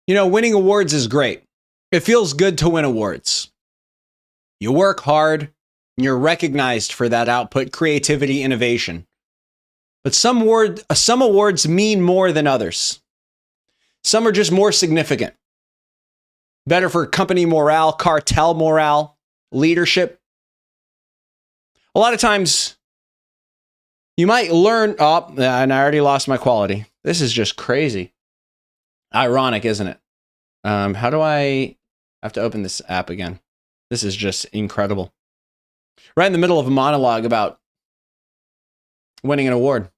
You know, winning awards is great. It feels good to win awards. You work hard, and you're recognized for that output, creativity, innovation. But some awards mean more than others. Some are just more significant. Better for company morale, cartel morale, leadership. A lot of times, you might learn, and I already lost my quality. This is just crazy. Ironic, isn't it? How do I have to open this app again? This is just incredible. Right in the middle of a monologue about winning an award.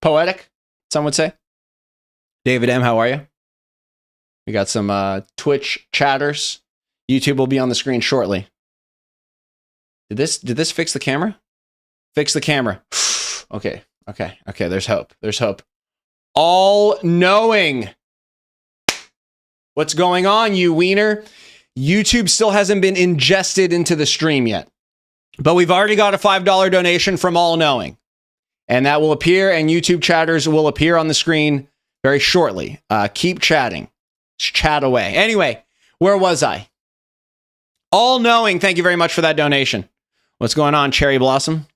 Poetic, some would say. David M., how are you? We got some Twitch chatters. YouTube will be on the screen shortly. Did this fix the camera? Fix the camera. Okay. There's hope. There's hope. All knowing. What's going on, you wiener? YouTube still hasn't been ingested into the stream yet. But we've already got a $5 donation from All Knowing. And that will appear, and YouTube chatters will appear on the screen very shortly. Keep chatting. Just chat away. Anyway, where was I? All Knowing, thank you very much for that donation. What's going on, Cherry Blossom?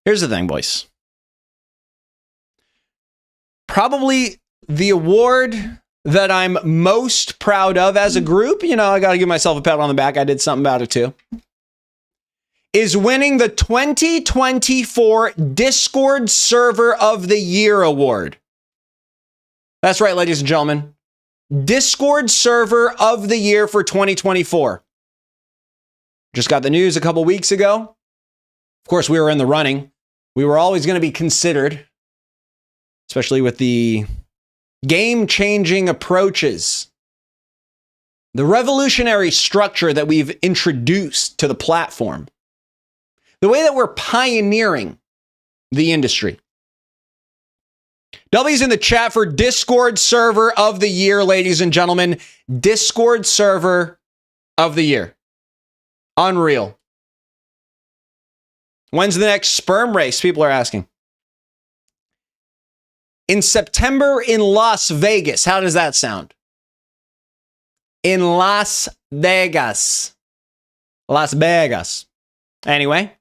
Here's the thing, boys. Probably the award that I'm most proud of as a group, you know, I got to give myself a pat on the back. I did something about it too. Is winning the 2024 Discord Server of the Year award. That's right, ladies and gentlemen. Discord Server of the Year for 2024. Just got the news a couple weeks ago. Of course, we were in the running. We were always going to be considered, especially with the game-changing approaches, the revolutionary structure that we've introduced to the platform, the way that we're pioneering the industry. W's in the chat for Discord Server of the Year, ladies and gentlemen. Discord Server of the Year. Unreal. When's the next sperm race? People are asking. In September in Las Vegas. How does that sound? In Las Vegas. Las Vegas. Anyway.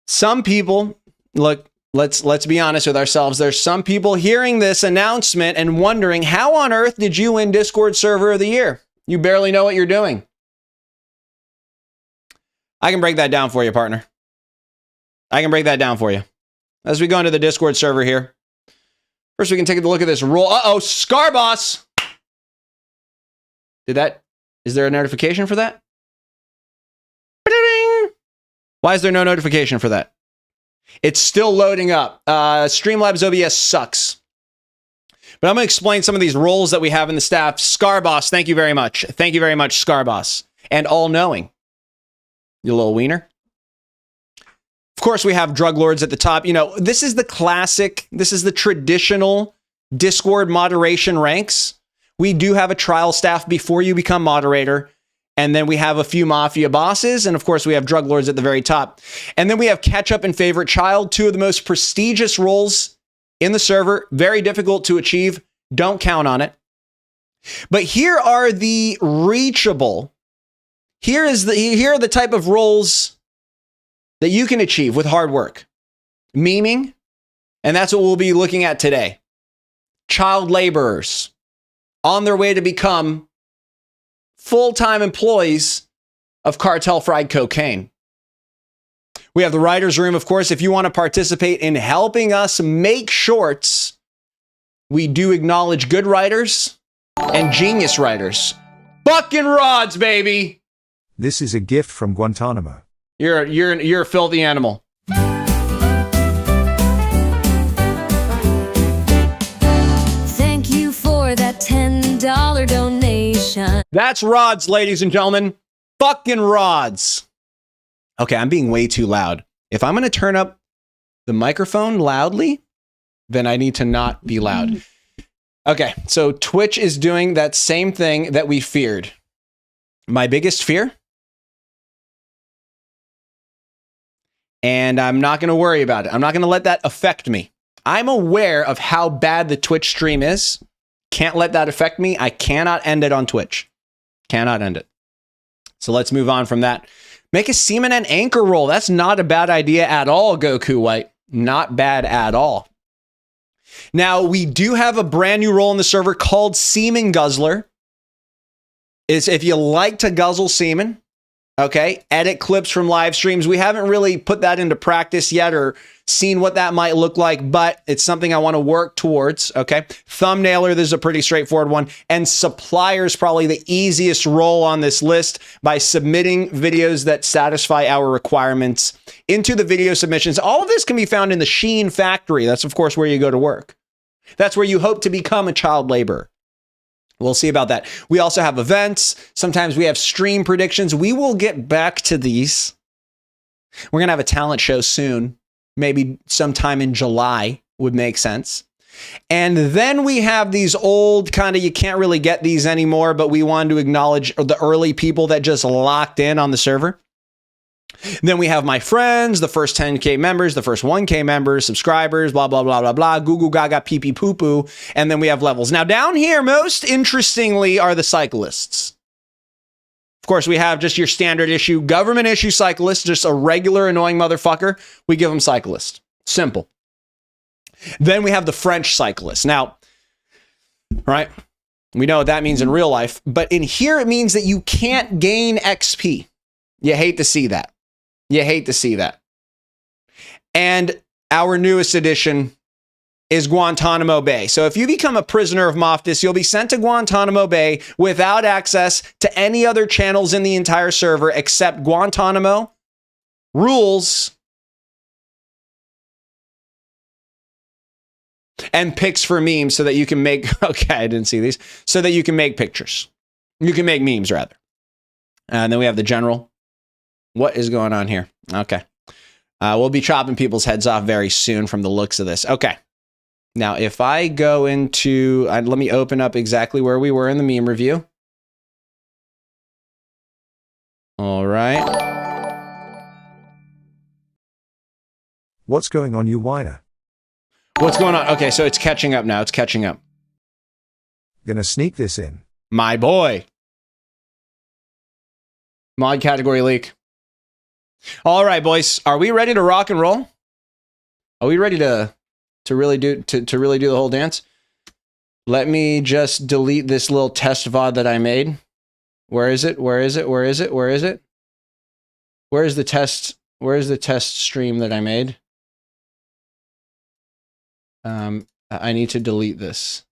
Some people, look, let's be honest with ourselves. There's some people hearing this announcement and wondering, how on earth did you win Discord Server of the Year? You barely know what you're doing. I can break that down for you, partner. I can break that down for you. As we go into the Discord server here. First, we can take a look at this roll. Uh-oh, Scarboss! Is there a notification for that? Why is there no notification for that? It's still loading up. Streamlabs OBS sucks. But I'm going to explain some of these roles that we have in the staff. Scarboss, thank you very much. Thank you very much, Scarboss. And All Knowing. You little wiener. Of course, we have drug lords at the top. You know, this is the classic, this is the traditional Discord moderation ranks. We do have a trial staff before you become moderator. And then we have a few mafia bosses. And of course, we have drug lords at the very top. And then we have catch up and favorite child, two of the most prestigious roles in the server. Very difficult to achieve. Don't count on it. But here are the reachable. Here are the type of roles that you can achieve with hard work. Memeing, and that's what we'll be looking at today. Child laborers on their way to become full-time employees of Cartel Fried Cocaine. We have the writer's room, of course. If you want to participate in helping us make shorts, we do acknowledge good writers and genius writers. Fucking rods, baby! This is a gift from Guantanamo. You're a filthy animal. Thank you for that $10 donation. That's rods, ladies and gentlemen. Fucking rods. Okay, I'm being way too loud. If I'm going to turn up the microphone loudly, then I need to not be loud. Okay, so Twitch is doing that same thing that we feared. My biggest fear? And I'm not going to worry about it. I'm not going to let that affect me. I'm aware of how bad the Twitch stream is. Can't let that affect me. I cannot end it on Twitch. Cannot end it. So let's move on from that. Make a semen and anchor roll. That's not a bad idea at all, Goku White. Not bad at all. Now, we do have a brand new role in the server called Semen Guzzler. It's if you like to guzzle semen, okay, edit clips from live streams. We haven't really put that into practice yet or seen what that might look like, but it's something I want to work towards, okay? Thumbnailer, this is a pretty straightforward one. And supplier is probably the easiest role on this list by submitting videos that satisfy our requirements into the video submissions. All of this can be found in the Sheen factory. That's, of course, where you go to work. That's where you hope to become a child laborer. We'll see about that. We also have events. Sometimes we have stream predictions. We will get back to these. We're going to have a talent show soon. Maybe sometime in July would make sense. And then we have these old kind of, you can't really get these anymore, but we wanted to acknowledge the early people that just locked in on the server. Then we have my friends, the first 10K members, the first 1K members, subscribers, blah, blah, blah, blah, blah, goo goo gaga, pee pee poo poo. And then we have levels. Now down here, most interestingly, are the cyclists. Of course, we have just your standard issue, government issue cyclist, just a regular annoying motherfucker. We give them cyclist. Simple. Then we have the French cyclist. Now, right, we know what that means in real life, but in here it means that you can't gain XP. You hate to see that. You hate to see that. And our newest addition is Guantanamo Bay. So if you become a prisoner of Moftis, you'll be sent to Guantanamo Bay without access to any other channels in the entire server except Guantanamo, rules, and pics for memes so that you can make, okay, I didn't see these, so that you can make pictures. You can make memes, rather. And then we have the general. What is going on here? Okay. We'll be chopping people's heads off very soon from the looks of this. Okay. Now, if I go into, let me open up exactly where we were in the meme review. All right. What's going on, you whiner? What's going on? Okay, so it's catching up now. It's catching up. Gonna sneak this in. My boy. Mod category leak. All right, boys. Are we ready to rock and roll? Are we ready to really do really do the whole dance? Let me just delete this little test VOD that I made. Where is it? Where is it? Where is it? Where is it? Where is the test? Where is the test stream that I made? I need to delete this.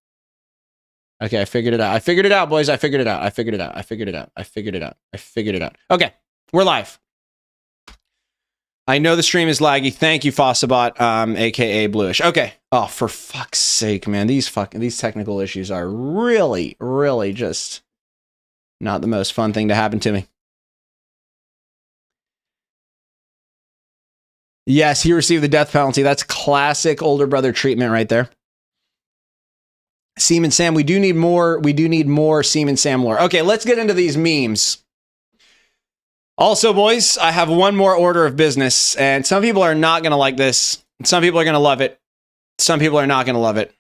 Okay, I figured it out. I figured it out, boys. I figured it out. I figured it out. I figured it out. I figured it out. I figured it out. Okay, we're live. I know the stream is laggy. Thank you, Fossabot, aka Bluish. Okay. Oh, for fuck's sake, man. These technical issues are really, really just not the most fun thing to happen to me. Yes, he received the death penalty. That's classic older brother treatment right there. Seaman Sam, we do need more. We do need more Seaman Sam lore. Okay, let's get into these memes. Also, boys, I have one more order of business, and some people are not going to like this. Some people are going to love it. Some people are not going to love it.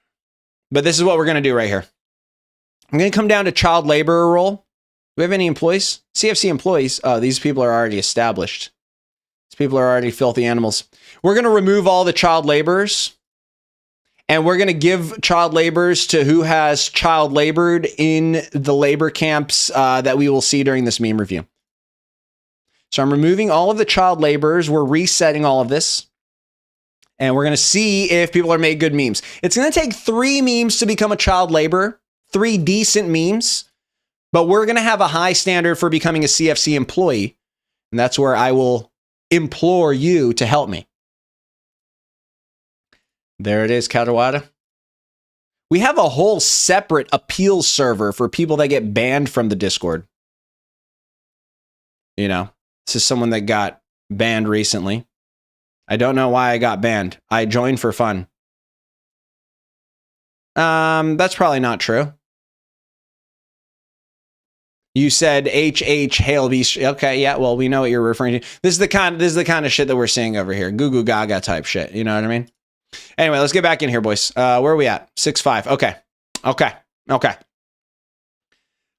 But this is what we're going to do right here. I'm going to come down to child laborer role. Do we have any employees? CFC employees. Oh, these people are already established. These people are already filthy animals. We're going to remove all the child laborers, and we're going to give child laborers to who has child labored in the labor camps that we will see during this meme review. So I'm removing all of the child laborers. We're resetting all of this. And we're going to see if people are made good memes. It's going to take 3 memes to become a child laborer. 3 decent memes. But we're going to have a high standard for becoming a CFC employee. And that's where I will implore you to help me. There it is, Catawada. We have a whole separate appeals server for people that get banned from the Discord. You know. This is someone that got banned recently. I don't know why I got banned. I joined for fun. That's probably not true. You said HH Hail Beast. Okay, yeah, well, we know what you're referring to. This is the kind of shit that we're seeing over here. Goo goo gaga type shit. You know what I mean? Anyway, let's get back in here, boys. Where are we at? 6-5. Okay.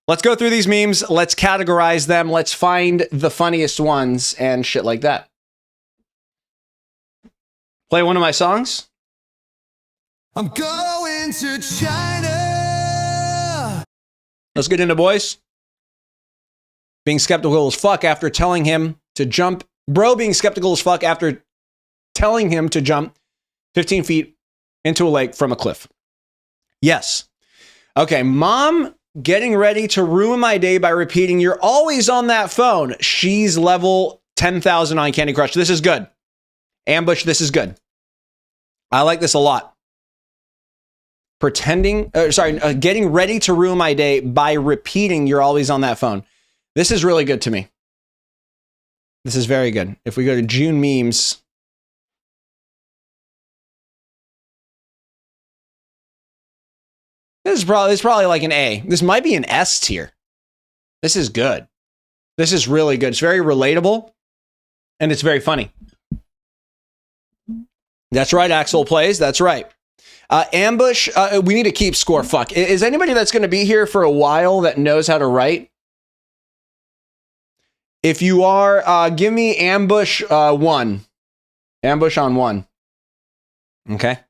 Let's go through these memes. Let's categorize them. Let's find the funniest ones and shit like that. Play one of my songs. I'm going to China. Let's get into boys. Being skeptical as fuck after telling him to jump. Bro being skeptical as fuck after telling him to jump 15 feet into a lake from a cliff. Yes. Okay, mom getting ready to ruin my day by repeating, "You're always on that phone." She's level 10,000 on Candy Crush. This is good. Ambush, this is good. I like this a lot. Getting ready to ruin my day by repeating, "You're always on that phone." This is really good to me. This is very good. If we go to June memes, this is probably like an A. This might be an S tier. This is good. This is really good. It's very relatable, and it's very funny. That's right, Axel Plays. That's right. Ambush, we need to keep score. Fuck. Is anybody that's going to be here for a while that knows how to write? If you are, give me Ambush 1. Ambush on 1. Okay.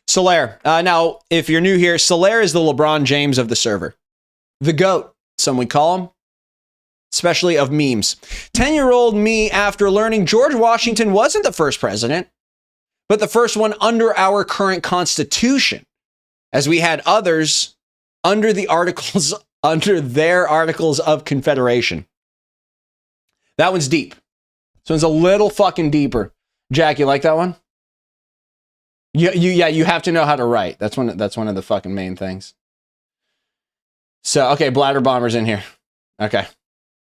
Solaire. Now, if you're new here, Solaire is the LeBron James of the server. The GOAT, some would call him. Especially of memes. 10-year-old me, after learning George Washington wasn't the first president, but the first one under our current Constitution, as we had others under their Articles of Confederation. That one's deep. This one's a little fucking deeper. Jack, you like that one? You have to know how to write. That's one of the fucking main things. So, okay, Bladder Bomber's in here. Okay.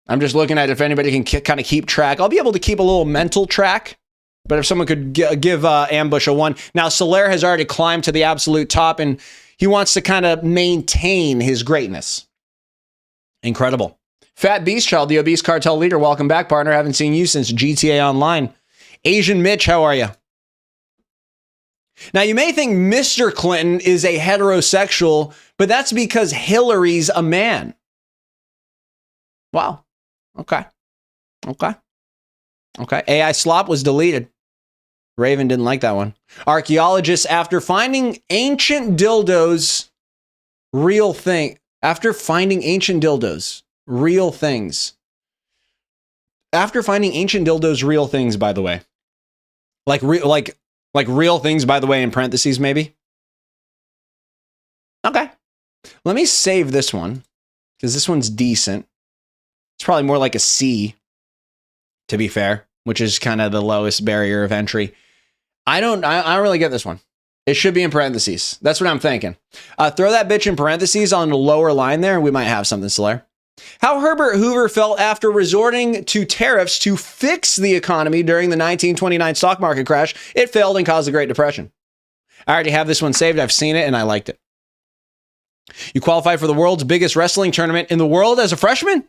I'm just looking at if anybody can kind of keep track. I'll be able to keep a little mental track, but if someone could give Ambush a 1. Now, Solaire has already climbed to the absolute top, and he wants to kind of maintain his greatness. Incredible. Fat Beast Child, the obese cartel leader. Welcome back, partner. Haven't seen you since GTA Online. Asian Mitch, how are you? Now, you may think Mr. Clinton is a heterosexual, but that's because Hillary's a man. Wow. Okay. AI Slop was deleted. Raven didn't like that one. Archaeologists, after finding ancient dildos, real things, by the way. Like real things, by the way, in parentheses, maybe. Okay. Let me save this one, because this one's decent. It's probably more like a C, to be fair, which is kind of the lowest barrier of entry. I don't really get this one. It should be in parentheses. That's what I'm thinking. Throw that bitch in parentheses on the lower line there, and we might have something, Solaire. How Herbert Hoover felt after resorting to tariffs to fix the economy during the 1929 stock market crash. It failed and caused the Great Depression. I already have this one saved. I've seen it, and I liked it. You qualified for the world's biggest wrestling tournament in the world as a freshman?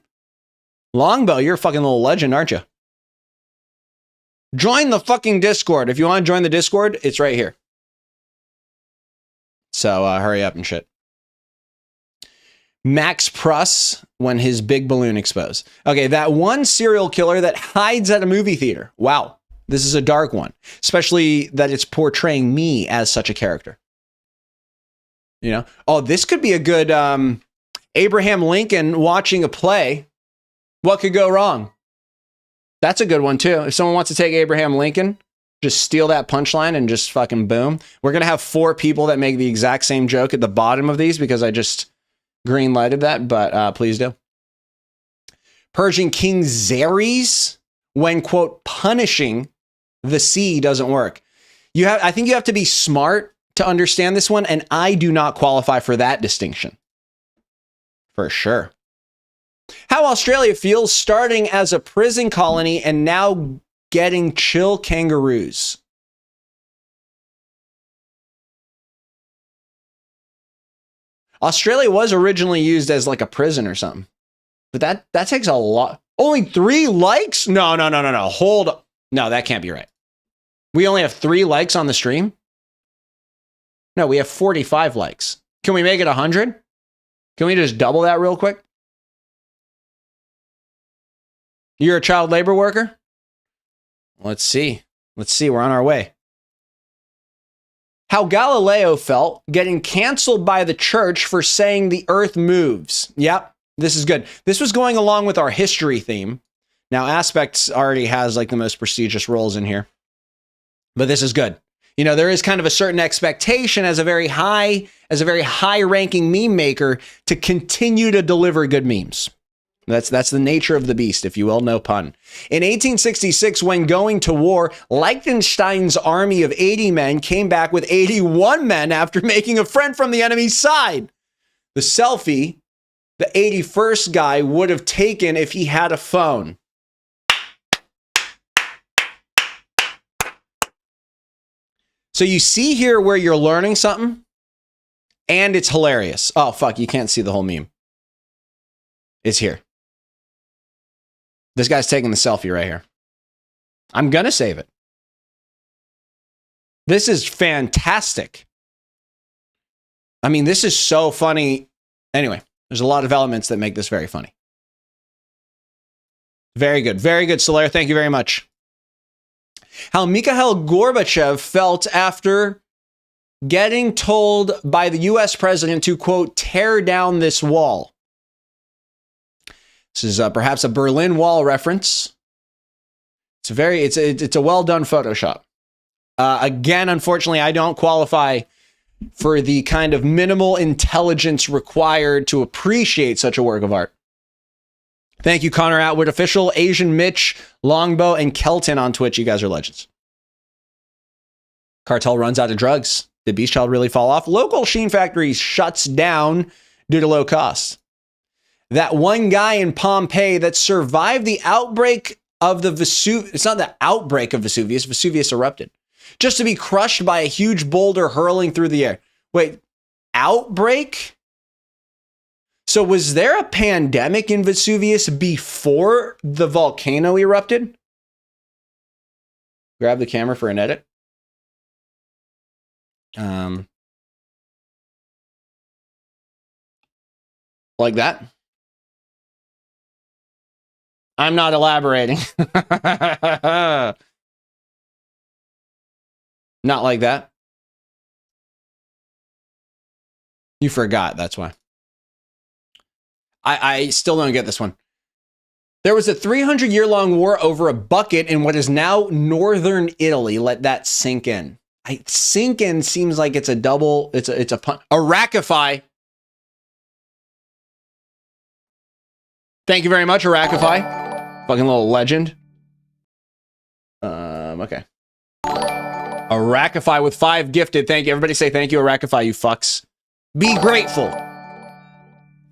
Longbow, you're a fucking little legend, aren't you? Join the fucking Discord. If you want to join the Discord, it's right here. So hurry up and shit. Max Pruss when his big balloon exposed. Okay, that one serial killer that hides at a movie theater. Wow, this is a dark one. Especially that it's portraying me as such a character. You know? Oh, this could be a good Abraham Lincoln watching a play. What could go wrong? That's a good one too. If someone wants to take Abraham Lincoln, just steal that punchline and just fucking boom. We're going to have 4 people that make the exact same joke at the bottom of these because I just green lighted that, but please do. Persian King Xerxes when, quote, punishing the sea doesn't work. I think you have to be smart to understand this one, and I do not qualify for that distinction. For sure. How Australia feels starting as a prison colony and now getting chill kangaroos. Australia was originally used as like a prison or something. But that takes a lot. Only 3 likes? No. Hold up. No, that can't be right. We only have 3 likes on the stream? No, we have 45 likes. Can we make it 100? Can we just double that real quick? You're a child labor worker? Let's see. Let's see. We're on our way. How Galileo felt getting canceled by the church for saying the earth moves. Yep, this is good. This was going along with our history theme. Now, Aspects already has like the most prestigious roles in here. But this is good. You know, there is kind of a certain expectation as a very high ranking meme maker to continue to deliver good memes. That's the nature of the beast, if you will, no pun. In 1866, when going to war, Liechtenstein's army of 80 men came back with 81 men after making a friend from the enemy's side. The selfie the 81st guy would have taken if he had a phone. So you see here where you're learning something, and it's hilarious. Oh, fuck, you can't see the whole meme. It's here. This guy's taking the selfie right here. I'm going to save it. This is fantastic. I mean, this is so funny. Anyway, there's a lot of elements that make this very funny. Very good. Very good, Solaire. Thank you very much. How Mikhail Gorbachev felt after getting told by the US president to, quote, tear down this wall. This is perhaps a Berlin Wall reference. It's a well done Photoshop. Again, unfortunately, I don't qualify for the kind of minimal intelligence required to appreciate such a work of art. Thank you, Connor Atwood Official, Asian Mitch, Longbow, and Kelton on Twitch. You guys are legends. Cartel runs out of drugs. Did Beast Child really fall off? Local Sheen factory shuts down due to low cost. That one guy in Pompeii that survived the outbreak of the Vesuvius. It's not the outbreak of Vesuvius. Vesuvius erupted. Just to be crushed by a huge boulder hurling through the air. Wait, outbreak? So was there a pandemic in Vesuvius before the volcano erupted? Grab the camera for an edit. Like that. I'm not elaborating. Not like that. You forgot, that's why. I still don't get this one. There was a 300-year-long war over a bucket in what is now northern Italy. Let that sink in. Sink in seems like it's a double, it's a pun. Arachify. Thank you very much, Arachify. Fucking little legend. Okay. Arachify with 5 gifted. Thank you. Everybody say thank you, Arachify, you fucks. Be grateful.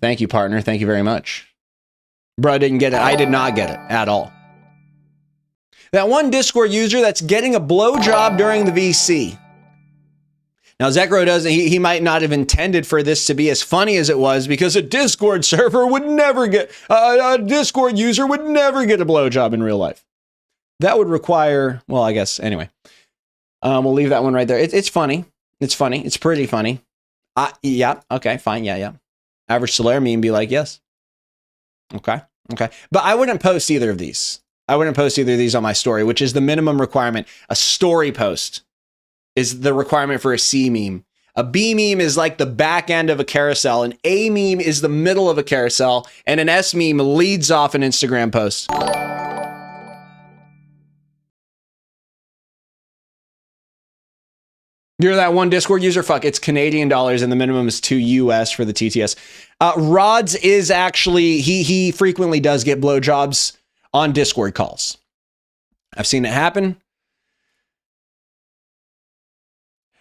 Thank you, partner. Thank you very much. Bro didn't get it. I did not get it at all. That one Discord user that's getting a blowjob during the VC. Now, Zekro doesn't, he might not have intended for this to be as funny as it was because a Discord server would never get, a Discord user would never get a blowjob in real life. That would require, well, I guess, anyway. We'll leave that one right there. It's funny. It's funny. It's pretty funny. Yeah. Okay, fine. Yeah. Average Solaire meme be like, yes. Okay. But I wouldn't post either of these. I wouldn't post either of these on my story, which is the minimum requirement. A story post is the requirement for a C meme. A B meme is like the back end of a carousel. An A meme is the middle of a carousel. And an S meme leads off an Instagram post. You're that one Discord user? Fuck, it's Canadian dollars and the minimum is 2 US for the TTS. Rods is actually, he frequently does get blowjobs on Discord calls. I've seen it happen.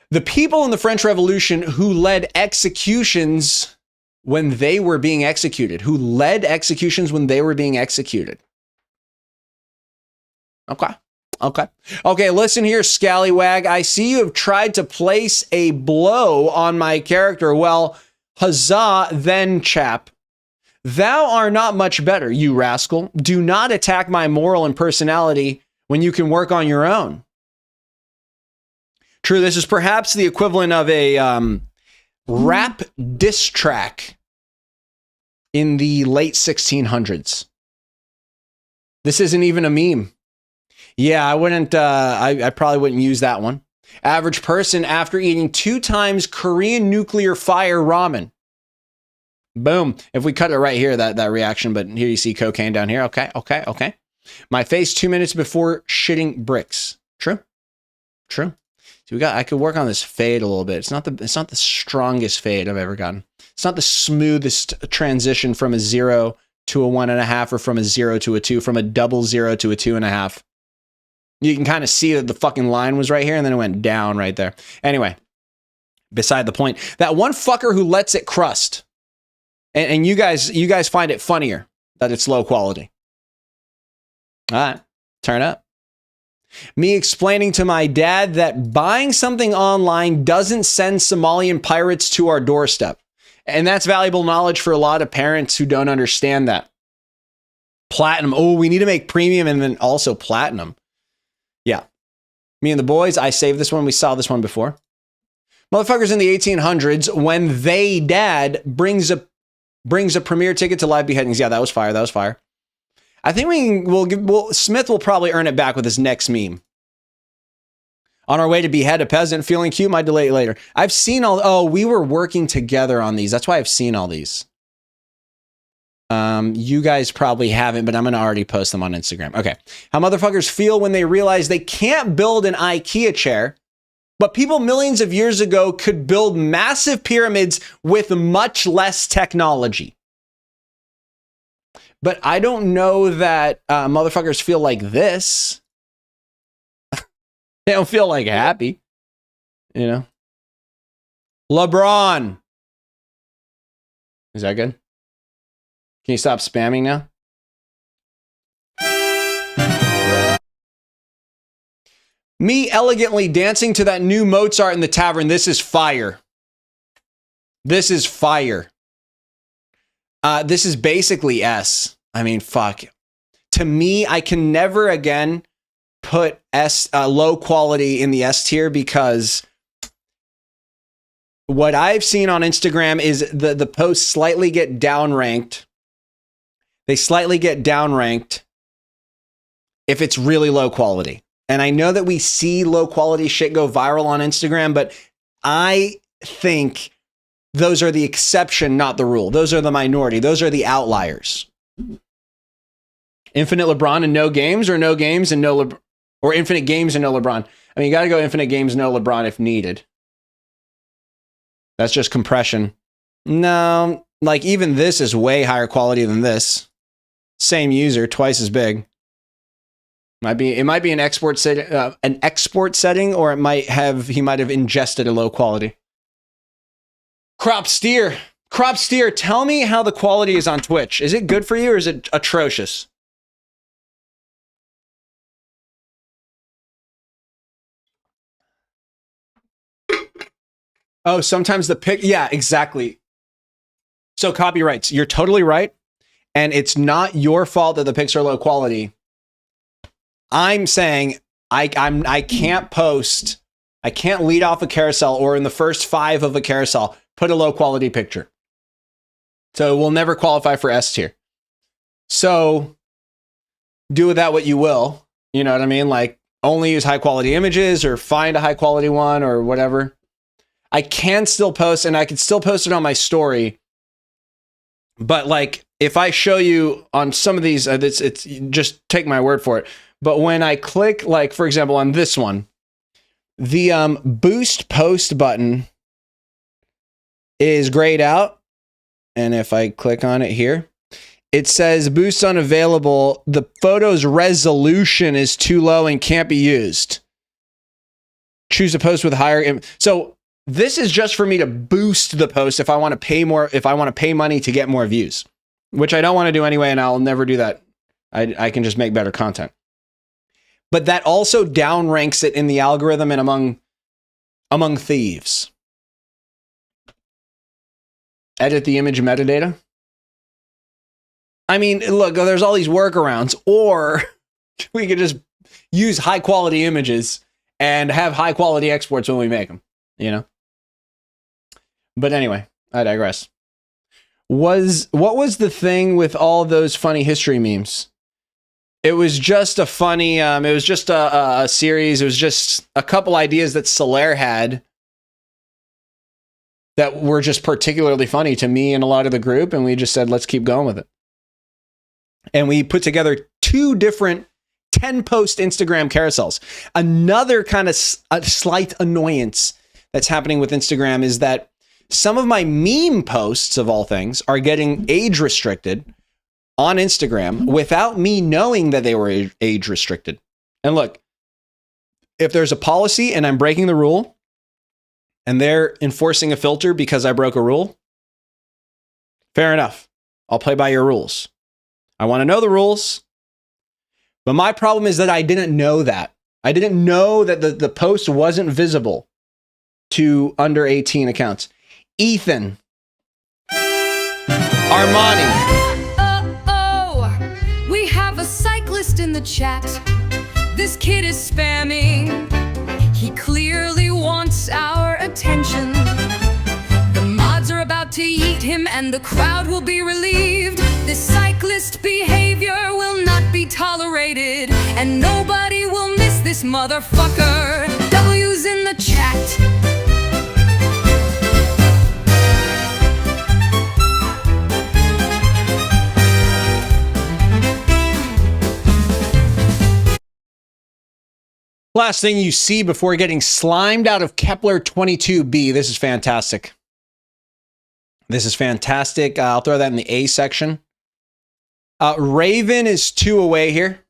The people in the French Revolution who led executions when they were being executed. Okay, listen here, Scallywag. I see you have tried to place a blow on my character. Well, huzzah then, chap. Thou art not much better, you rascal. Do not attack my moral and personality when you can work on your own. True, this is perhaps the equivalent of a rap diss track in the late 1600s. This isn't even a meme. Yeah, I wouldn't, I probably wouldn't use that one. Average person after eating 2 times Korean nuclear fire ramen. Boom. If we cut it right here, that reaction, but here you see cocaine down here. Okay. My face 2 minutes before shitting bricks. True. So I could work on this fade a little bit. It's not the strongest fade I've ever gotten. It's not the smoothest transition from a 0 to a 1.5 or from a 0 to a 2, from a 00 to a 2.5. You can kind of see that the fucking line was right here and then it went down right there. Anyway, beside the point, that one fucker who lets it crust. And you guys find it funnier that it's low quality. All right, turn up. Me explaining to my dad that buying something online doesn't send Somalian pirates to our doorstep. And that's valuable knowledge for a lot of parents who don't understand that. Platinum. Oh, we need to make premium and then also platinum. Yeah. Me and the boys, I saved this one. We saw this one before. Motherfuckers in the 1800s, when they dad brings a premiere ticket to live beheadings. Yeah, that was fire. I think Smith will probably earn it back with his next meme. On our way to behead a peasant, feeling cute, might delay it later. I've seen we were working together on these. That's why I've seen all these. You guys probably haven't, but I'm going to already post them on Instagram. Okay. How motherfuckers feel when they realize they can't build an IKEA chair, but people millions of years ago could build massive pyramids with much less technology. But I don't know that motherfuckers feel like this. They don't feel like happy. You know? LeBron. Is that good? Can you stop spamming now? Me elegantly dancing to that new Mozart in the tavern. This is fire. This is fire. This is basically S. I mean, fuck. To me, I can never again put S low quality in the S tier because what I've seen on Instagram is the posts slightly get downranked. They slightly get downranked if it's really low quality. And I know that we see low quality shit go viral on Instagram, but I think those are the exception, not the rule. Those are the minority. Those are the outliers. Infinite LeBron and no games, or no games and no or infinite games and no LeBron. I mean, you got to go infinite games, no LeBron if needed. That's just compression. No, like even this is way higher quality than this. Same user, twice as big. It might be an export setting, or he might have ingested a low quality. Crop steer, tell me how the quality is on Twitch. Is it good for you or is it atrocious? Oh, sometimes the pic, yeah, exactly. So copyrights, you're totally right. And it's not your fault that the pics are low quality. I'm saying I can't post, I can't lead off a carousel or in the first 5 of a carousel, put a low quality picture. So we'll never qualify for S tier. So do with that what you will. You know what I mean? Like only use high quality images or find a high quality one or whatever. I can still post and I can still post it on my story. But like if I show you on some of these, it's just take my word for it. But when I click, like, for example, on this one, the boost post button is grayed out. And if I click on it here, it says boost unavailable. The photo's resolution is too low and can't be used. Choose a post with higher. So this is just for me to boost the post if I want to pay more, if I want to pay money to get more views, which I don't want to do anyway. And I'll never do that. I can just make better content. But that also downranks it in the algorithm and among thieves. Edit the image metadata. I mean, look, there's all these workarounds, or we could just use high quality images and have high quality exports when we make them, you know? But anyway, I digress. What was the thing with all those funny history memes? It was just a funny, it was just a series. It was just a couple ideas that Solaire had that were just particularly funny to me and a lot of the group. And we just said, let's keep going with it. And we put together 2 different 10-post Instagram carousels. Another kind of a slight annoyance that's happening with Instagram is that some of my meme posts, of all things, are getting age restricted on Instagram without me knowing that they were age restricted. And look, if there's a policy and I'm breaking the rule and they're enforcing a filter because I broke a rule, fair enough. I'll play by your rules. I want to know the rules. But my problem is that I didn't know that. I didn't know that the post wasn't visible to under 18 accounts. Ethan. Armani. We have a cyclist in the chat. This kid is spamming. He clearly wants our attention. The mods are about to eat him and the crowd will be relieved. This cyclist behavior will not be tolerated, and nobody will miss this motherfucker. W's in the chat. Last thing you see before getting slimed out of Kepler 22b. This is fantastic. This is fantastic. I'll throw that in the A section. Raven is 2 away here.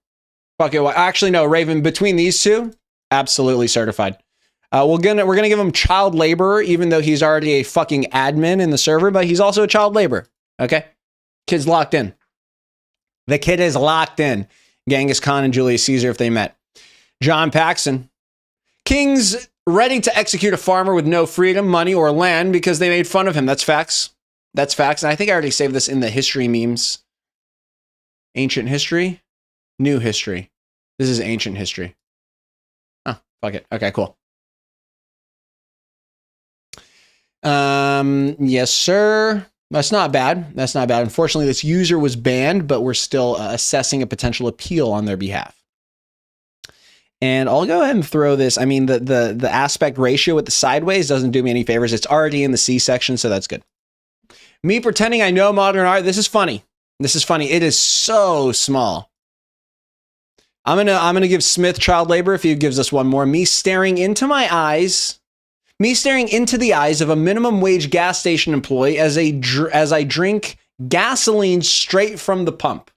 Fuck it. Actually, no. Raven, between these 2, absolutely certified. We're gonna give him child laborer, even though he's already a fucking admin in the server, but he's also a child laborer. Okay, kid's locked in. The kid is locked in. Genghis Khan and Julius Caesar, if they met. John Paxson. King's ready to execute a farmer with no freedom, money, or land because they made fun of him. That's facts. That's facts. And I think I already saved this in the history memes. Ancient history, new history. This is ancient history. Oh, fuck it. Okay, cool. Yes, sir. That's not bad. That's not bad. Unfortunately, this user was banned, but we're still assessing a potential appeal on their behalf. And I'll go ahead and throw this. I mean, the aspect ratio with the sideways doesn't do me any favors. It's already in the C section, so that's good. Me pretending I know modern art. This is funny. This is funny. It is so small. I'm gonna give Smith child labor if he gives us one more. Me staring into my eyes. Me staring into the eyes of a minimum wage gas station employee as I drink gasoline straight from the pump.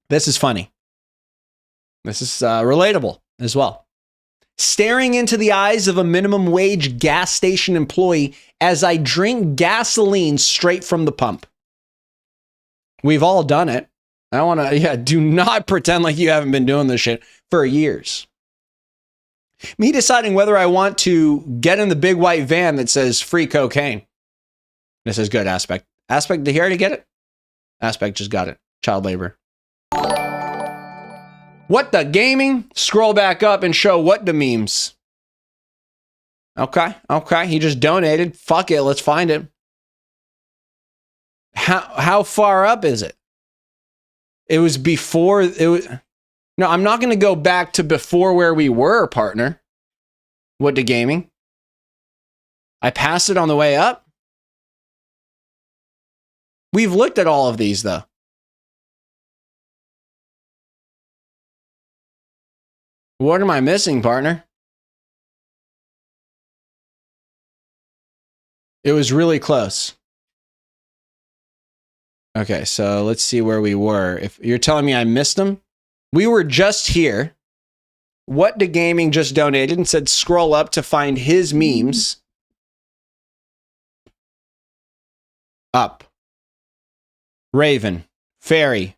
This is funny. This is relatable as well. Staring into the eyes of a minimum wage gas station employee as I drink gasoline straight from the pump. We've all done it. I want to, do not pretend like you haven't been doing this shit for years. Me deciding whether I want to get in the big white van that says free cocaine. This is good, Aspect. Aspect, did he already get it? Aspect just got it. Child labor. What the gaming? Scroll back up and show what the memes. Okay. He just donated. Fuck it. Let's find it. How far up is it? It was before it was. No, I'm not going to go back to before where we were, partner. What the gaming? I passed it on the way up. We've looked at all of these though. What am I missing, partner? It was really close. Okay, so let's see where we were. If you're telling me I missed them, we were just here. What the gaming just donated and said scroll up to find his memes. Up. Raven. Fairy.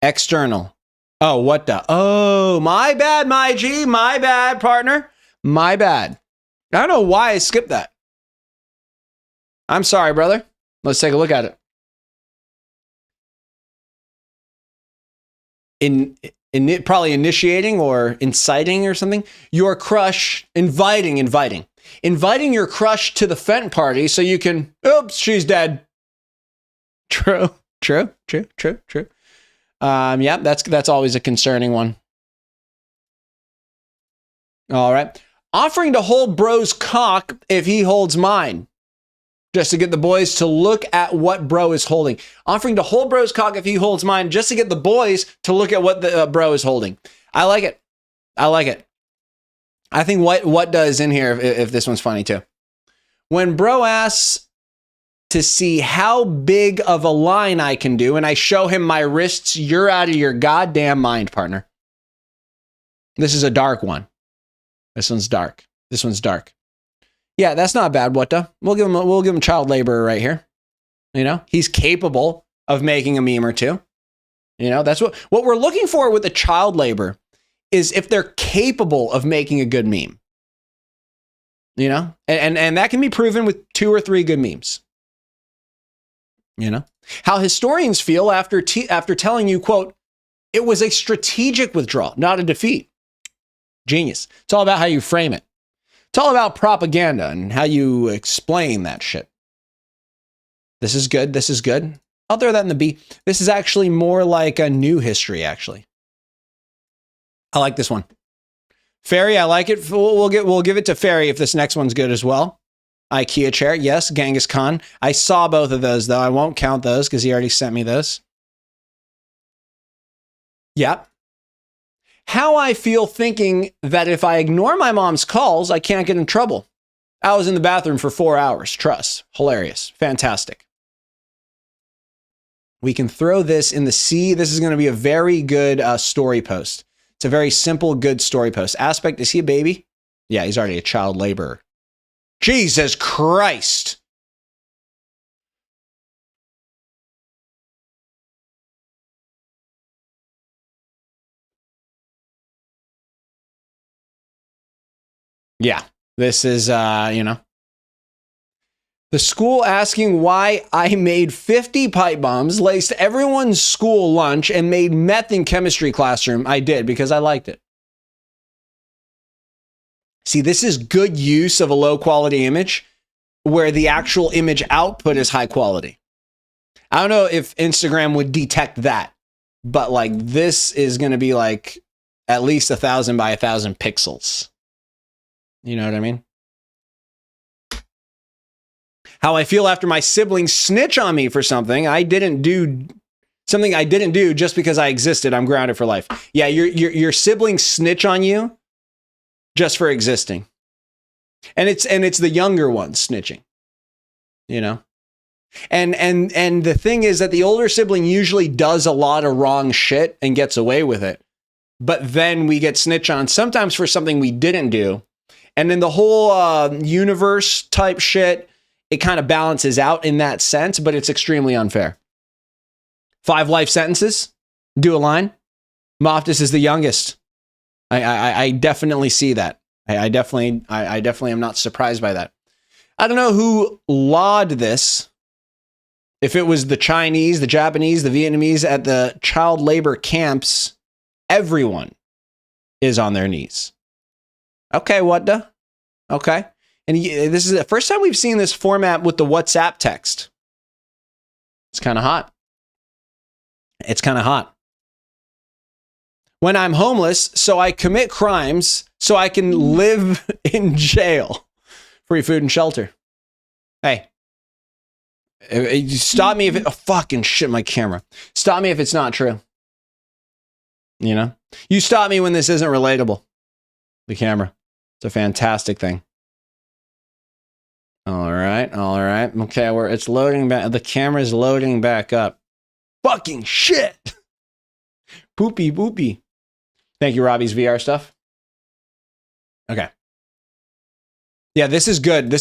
External. Oh, what the? Oh, my bad, my G. My bad, partner. My bad. I don't know why I skipped that. I'm sorry, brother. Let's take a look at it. probably initiating or inciting or something, your crush, inviting your crush to the Fent party so you can, oops, she's dead. True. Yeah, that's always a concerning one. All right. Offering to hold bro's cock if he holds mine. Just to get the boys to look at what bro is holding. Offering to hold bro's cock if he holds mine, just to get the boys to look at what the bro is holding. I like it. I think what does in here if this one's funny too. When bro asks to see how big of a line I can do and I show him my wrists, you're out of your goddamn mind, partner. This is a dark one. This one's dark. Yeah, that's not bad, what the? We'll give him child labor right here. You know, he's capable of making a meme or two. You know, that's what we're looking for with the child labor is if they're capable of making a good meme. You know, and that can be proven with 2 or 3 good memes. You know, how historians feel after telling you, quote, it was a strategic withdrawal, not a defeat. Genius. It's all about how you frame it. It's all about propaganda and how you explain that shit. This is good. I'll throw that in the B. This is actually more like a new history, actually. I like this one. Fairy, I like it. We'll give it to Fairy if this next one's good as well. IKEA chair, yes. Genghis Khan. I saw both of those, though. I won't count those because he already sent me those. Yep. How I feel thinking that if I ignore my mom's calls, I can't get in trouble. I was in the bathroom for 4 hours. Trust. Hilarious. Fantastic. We can throw this in the C. This is going to be a very good story post. It's a very simple, good story post. Aspect, is he a baby? Yeah, he's already a child laborer. Jesus Christ. Yeah, this is, you know. The school asking why I made 50 pipe bombs, laced everyone's school lunch, and made meth in chemistry classroom. I did because I liked it. See, this is good use of a low quality image where the actual image output is high quality. I don't know if Instagram would detect that, but like this is going to be like at least 1,000 by 1,000 pixels. You know what I mean? How I feel after my siblings snitch on me for something I didn't do just because I existed. I'm grounded for life. Yeah, your siblings snitch on you just for existing. And it's the younger ones snitching. You know? And the thing is that the older sibling usually does a lot of wrong shit and gets away with it. But then we get snitched on sometimes for something we didn't do. And in the whole universe type shit, it kind of balances out in that sense, but it's extremely unfair. 5 life sentences, do a line. Moftis is the youngest. I definitely see that. I definitely am not surprised by that. I don't know who lawed this. If it was the Chinese, the Japanese, the Vietnamese at the child labor camps, everyone is on their knees. Okay, what the? Okay. And this is the first time we've seen this format with the WhatsApp text. It's kind of hot. It's kind of hot. When I'm homeless, so I commit crimes, so I can live in jail. Free food and shelter. Hey. Stop me if it... Oh, fucking shit, my camera. Stop me if it's not true. You know? You stop me when this isn't relatable. The camera. It's a fantastic thing. All right. Okay, it's loading back. The camera's loading back up. Fucking shit. Poopy boopy. Thank you, Robbie's VR stuff. Okay. Yeah, this is good.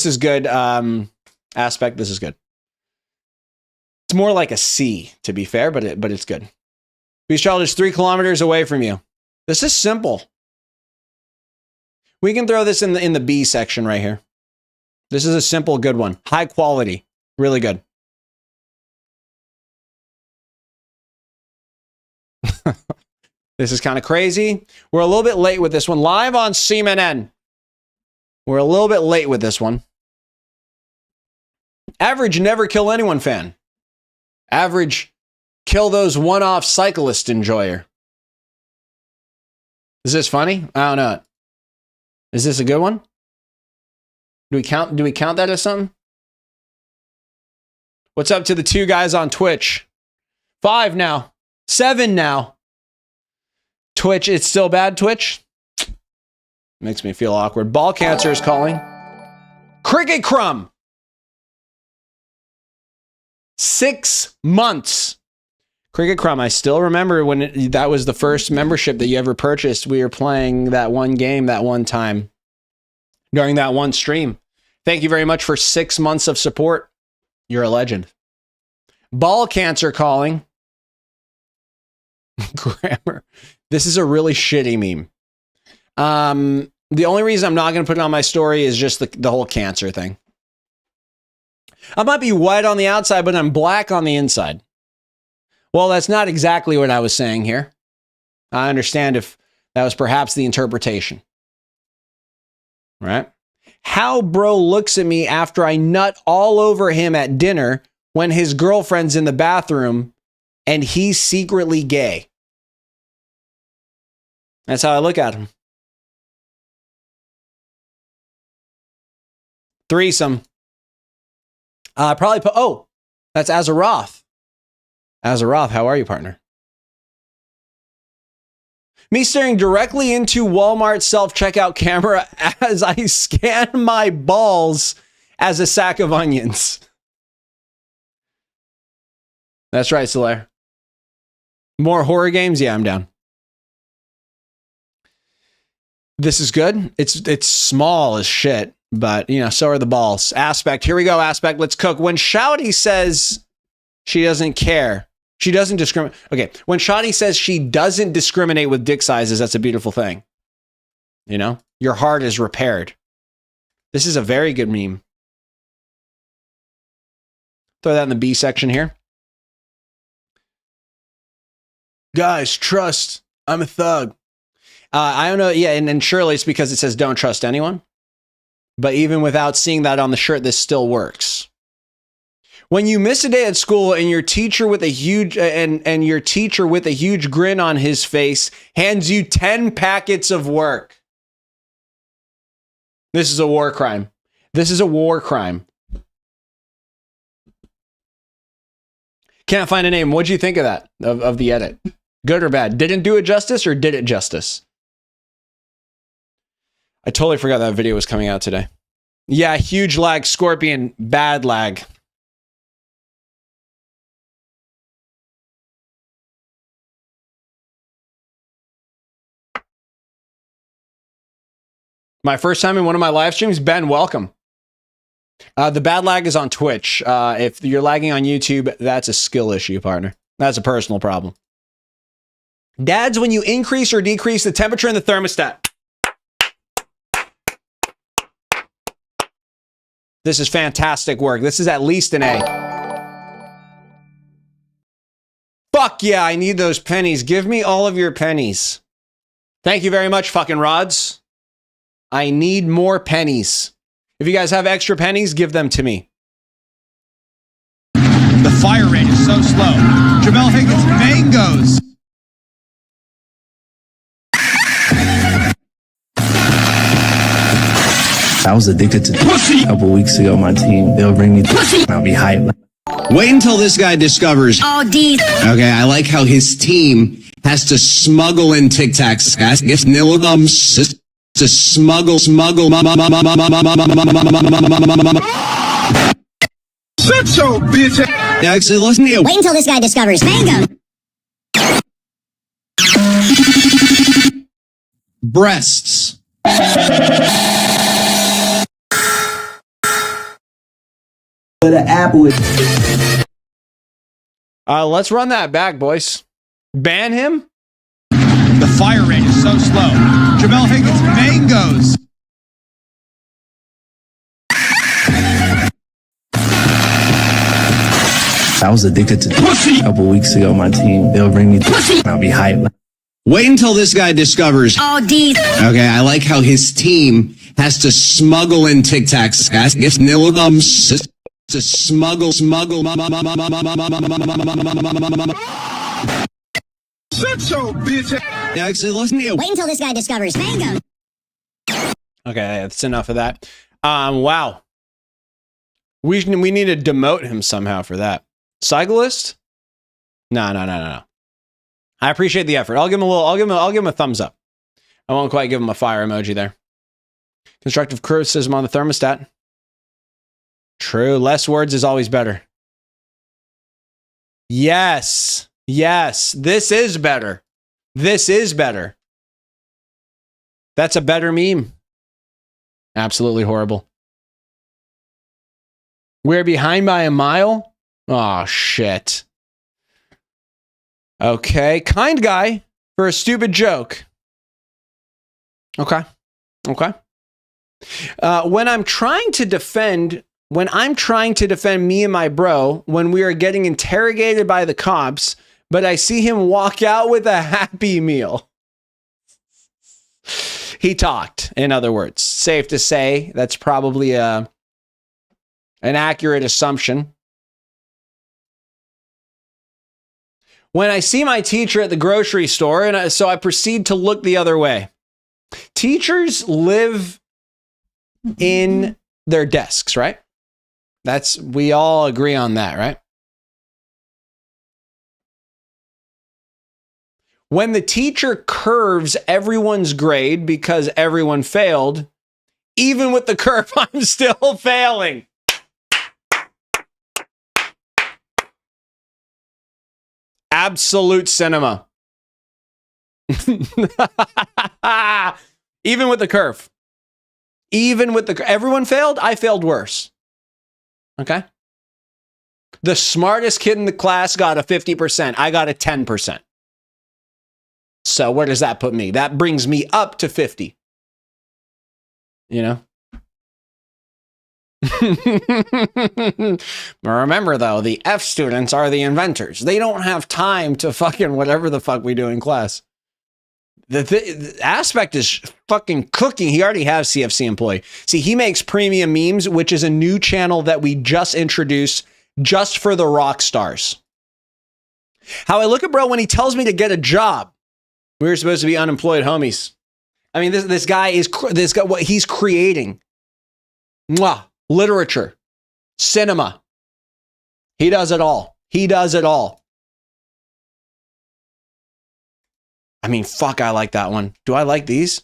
Aspect, this is good. It's more like a C, to be fair, but it's good. Beast Child is 3 kilometers away from you. This is simple. We can throw this in the B section right here. This is a simple, good one. High quality. Really good. This is kind of crazy. We're a little bit late with this one. Live on CNN. We're a little bit late with this one. Average never kill anyone fan. Average kill those one-off cyclist enjoyer. Is this funny? I don't know. Is this a good one? Do we count that as something? What's up to the 2 guys on Twitch? 5 now. 7 now. Twitch, it's still bad, Twitch? Makes me feel awkward. Ball cancer is calling. Cricket crumb. 6 months. Cricket crumb, I still remember when that was the first membership that you ever purchased. We were playing that one game that one time during that one stream. Thank you very much for 6 months of support. You're a legend. Ball cancer calling. Grammar. This is a really shitty meme. The only reason I'm not going to put it on my story is just the whole cancer thing. I might be white on the outside, but I'm black on the inside. Well, that's not exactly what I was saying here. I understand if that was perhaps the interpretation. Right? How bro looks at me after I nut all over him at dinner when his girlfriend's in the bathroom and he's secretly gay. That's how I look at him. Threesome. Probably put, oh, that's Azeroth. Azeroth, how are you, partner? Me staring directly into Walmart self-checkout camera as I scan my balls as a sack of onions. That's right, Solaire. More horror games? Yeah, I'm down. This is good. It's small as shit, but, you know, so are the balls. Aspect. Here we go, Aspect. Let's cook. When Shouty says she doesn't care, she doesn't discriminate. Okay, when Shouty says she doesn't discriminate with dick sizes, that's a beautiful thing. You know? Your heart is repaired. This is a very good meme. Throw that in the B section here. Guys, trust. I'm a thug. I don't know. Yeah, and surely it's because it says don't trust anyone. But even without seeing that on the shirt, this still works. When you miss a day at school and your teacher with a huge and your teacher with a huge grin on his face hands you 10 packets of work. This is a war crime. This is a war crime. Can't find a name. What'd you think of that? Of the edit? Good or bad? Didn't do it justice or did it justice? I totally forgot that video was coming out today. Yeah, huge lag, Scorpion, bad lag. My first time in one of my live streams, Ben, welcome. The bad lag is on Twitch. If you're lagging on YouTube, that's a skill issue, partner. That's a personal problem. Dads, when you increase or decrease the temperature in the thermostat. This is fantastic work. This is at least an A. Fuck yeah, I need those pennies. Give me all of your pennies. Thank you very much, fucking rods. I need more pennies. If you guys have extra pennies, give them to me. The fire rate is so slow. Jamel Higgins, mangoes. I was addicted to pussy. A couple weeks ago, my team, they'll bring me pussy. I'll be hyped. Wait until this guy discovers. Oh, D. Okay, I like how his team has to smuggle in Tic Tacs. If Nilithums to smuggle. Shut your bitch. Actually, listen to you. Wait until this guy discovers mango. Breasts. But an apple is. Let's run that back, boys. Ban him? The fire rate is so slow. Jamel Higgins, mangoes. I was addicted to pussy. A couple weeks ago, my team, they'll bring me pussy. I'll be hyped. Wait until this guy discovers. All these. Okay, I like how his team has to smuggle in Tic Tacs. If Nilliums to smuggle. Shut your bitch. Actually, listen to you. Wait until this guy discovers mango. Okay, that's enough of that. Wow. We need to demote him somehow for that. Cyclist? No. I appreciate the effort. I'll give him a thumbs up. I won't quite give him a fire emoji there. Constructive criticism on the thermostat. True. Less words is always better. Yes. This is better. That's a better meme. Absolutely horrible. We're behind by a mile? Oh, shit. Okay. Kind guy for a stupid joke. Okay. When I'm trying to defend me and my bro when we are getting interrogated by the cops, but I see him walk out with a Happy Meal. He talked, in other words. Safe to say, that's probably an accurate assumption. When I see my teacher at the grocery store, so I proceed to look the other way. Teachers live in their desks, right? We all agree on that, right? When the teacher curves everyone's grade because everyone failed, even with the curve, I'm still failing. Absolute cinema. Even with the curve. Everyone failed, I failed worse. Okay? The smartest kid in the class got a 50%. I got a 10%. So where does that put me? That brings me up to 50. You know? Remember, though, the F students are the inventors. They don't have time to fucking whatever the fuck we do in class. The aspect is fucking cooking. He already has CFC employee. See, he makes premium memes, which is a new channel that we just introduced just for the rock stars. How I look at bro when he tells me to get a job. We were supposed to be unemployed homies. I mean, this guy, what he's creating. Mwah. Literature. Cinema. He does it all. I mean, fuck, I like that one. Do I like these?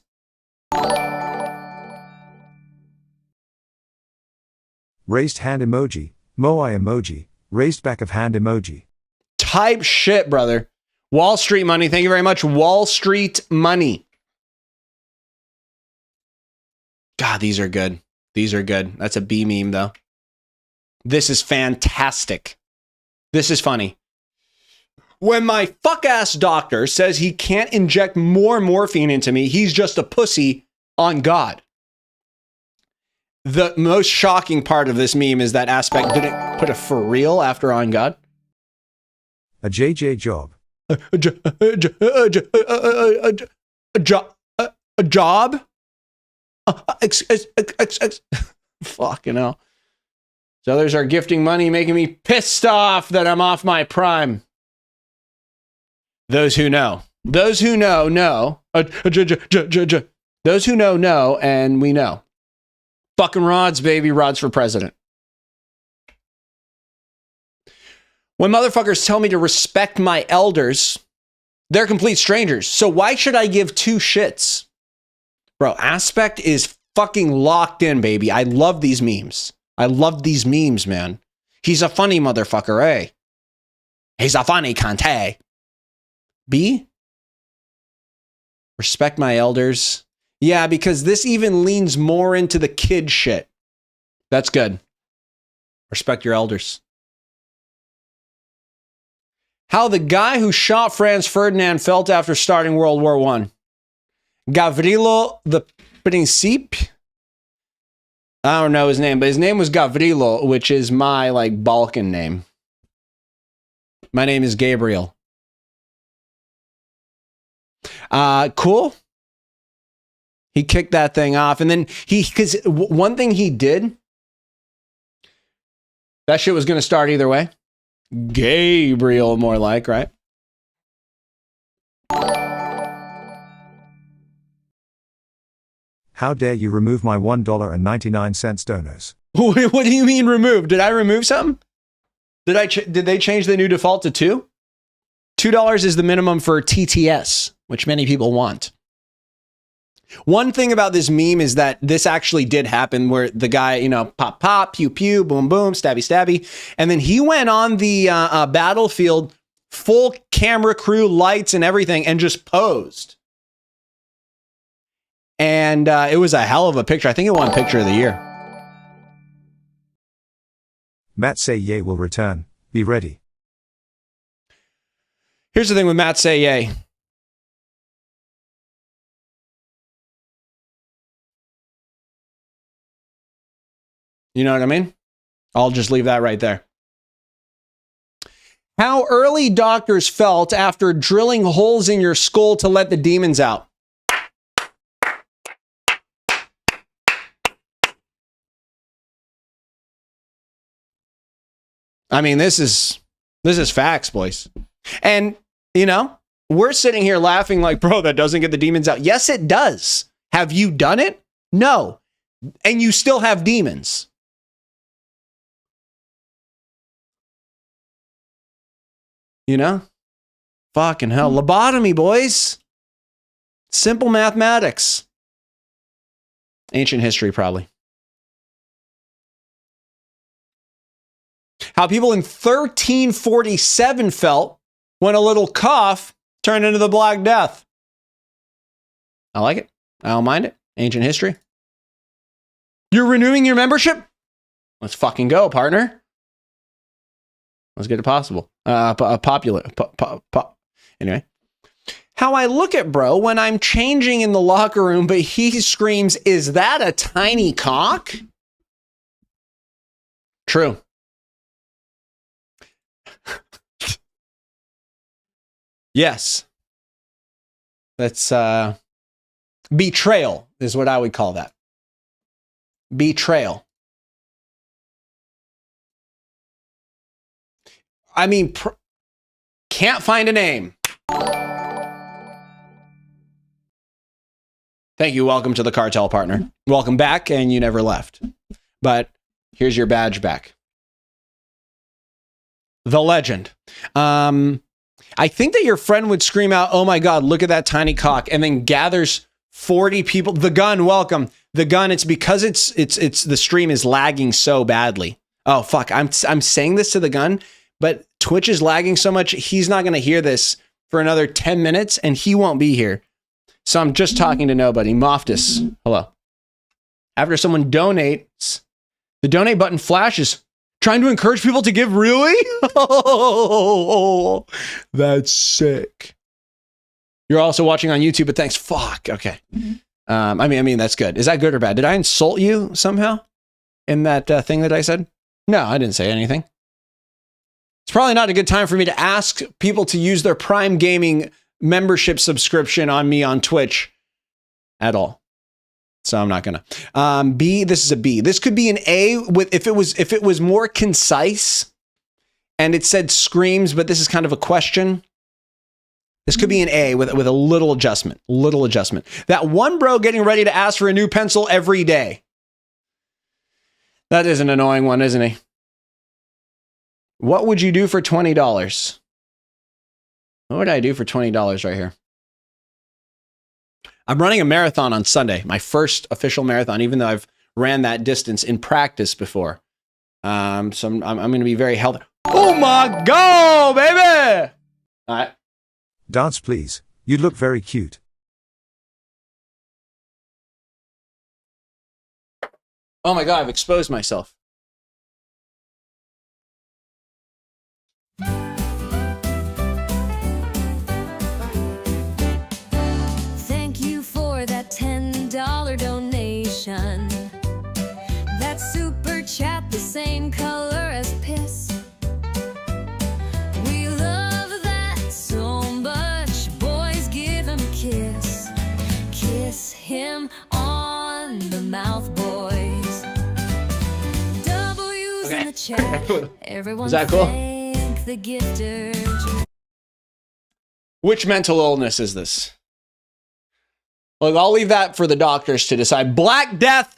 Raised hand emoji. Moai emoji. Raised back of hand emoji. Type shit, brother. Wall Street money. Thank you very much. Wall Street money. God, these are good. That's a B meme, though. This is fantastic. This is funny. When my fuck-ass doctor says he can't inject more morphine into me, he's just a pussy on God. The most shocking part of this meme is that aspect didn't put a for real after on God. A JJ job. A job? Fucking hell. So others are gifting money, making me pissed off that I'm off my prime. Those who know. Those who know, know. Those who know, know, and we know. Fucking rods, baby. Rods for president. When motherfuckers tell me to respect my elders, they're complete strangers. So why should I give two shits? Bro, Aspect is fucking locked in, baby. I love these memes. Man. He's a funny motherfucker, eh? He's a funny cunt. B? Respect my elders. Yeah, because this even leans more into the kid shit. That's good. Respect your elders. How the guy who shot Franz Ferdinand felt after starting World War I. Gavrilo the Principe? I don't know his name, but his name was Gavrilo, which is my, Balkan name. My name is Gabriel. Cool. He kicked that thing off. And then because one thing he did, that shit was going to start either way. Gabriel, more like, right? How dare you remove my $1.99 donors? What do you mean remove? Did I remove something? Did they change the new default to $2? $2 is the minimum for TTS, which many people want. One thing about this meme is that this actually did happen where the guy, you know, pop, pop, pew, pew, boom, boom, stabby, stabby. And then he went on the battlefield, full camera crew, lights and everything, and just posed. And it was a hell of a picture. I think it won Picture of the Year. Matt Say Yay will return. Be ready. Here's the thing with Matt Say Yay. You know what I mean? I'll just leave that right there. How early doctors felt after drilling holes in your skull to let the demons out. I mean, this is facts, boys. And, you know, we're sitting here laughing like, bro, that doesn't get the demons out. Yes, it does. Have you done it? No. And you still have demons. You know? Fucking hell. Lobotomy, boys. Simple mathematics. Ancient history, probably. How people in 1347 felt when a little cough turned into the Black Death. I like it. I don't mind it. Ancient history. You're renewing your membership? Let's fucking go, partner. Let's get it possible. Popular. Anyway. How I look at bro when I'm changing in the locker room, but he screams, "Is that a tiny cock?" True. Yes. That's betrayal is what I would call that. Betrayal. I mean, can't find a name. Thank you. Welcome to the Cartel, partner. Welcome back, and you never left. But here's your badge back. The legend. I think that your friend would scream out, "Oh my God, look at that tiny cock," and then gathers 40 people. The gun, welcome. The gun, it's because it's the stream is lagging so badly. Oh, fuck. I'm saying this to the gun, but Twitch is lagging so much, he's not going to hear this for another 10 minutes, and he won't be here. So I'm just talking to nobody. Moftus, hello. After someone donates, the donate button flashes. Trying to encourage people to give, really? Oh, that's sick. You're also watching on YouTube, but thanks. Fuck. Okay. I mean, that's good. Is that good or bad? Did I insult you somehow in that thing that I said? No, I didn't say anything. It's probably not a good time for me to ask people to use their Prime Gaming membership subscription on me on Twitch at all. So I'm not gonna. B, this is a B. This could be an A with if it was more concise and it said screams, but this is kind of a question. This could be an A with a little adjustment. Little adjustment. That one bro getting ready to ask for a new pencil every day. That is an annoying one, isn't he? What would you do for $20? What would I do for $20 right here? I'm running a marathon on Sunday, my first official marathon, even though I've ran that distance in practice before. So I'm going to be very healthy. Oh my God, baby! All right. Dance, please. You look very cute. Oh my God, I've exposed myself. Thank you for that $10 donation. That super chat, the same color as piss. We love that so much. Boys, give him a kiss. mouth, boys. W's in the chat. Everyone Is that cool? thank the gifters. Which mental illness is this? Look, I'll leave that for the doctors to decide. Black Death.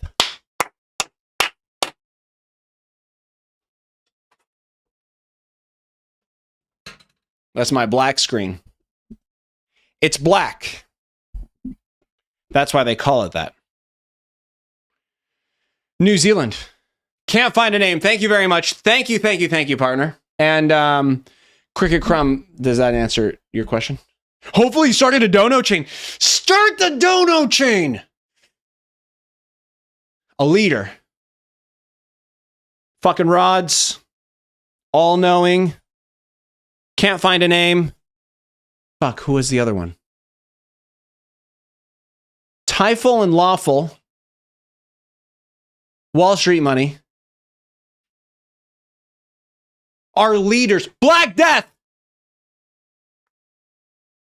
That's my black screen. It's black. That's why they call it that. New Zealand. Can't find a name. Thank you very much. Thank you, partner. And Cricket Crumb, does that answer your question? Hopefully you started a dono chain. Start the dono chain. A leader. Fucking rods. All-knowing. Can't find a name. Fuck, who was the other one? Tyful and Lawful. Wall Street Money. Our leaders. Black Death!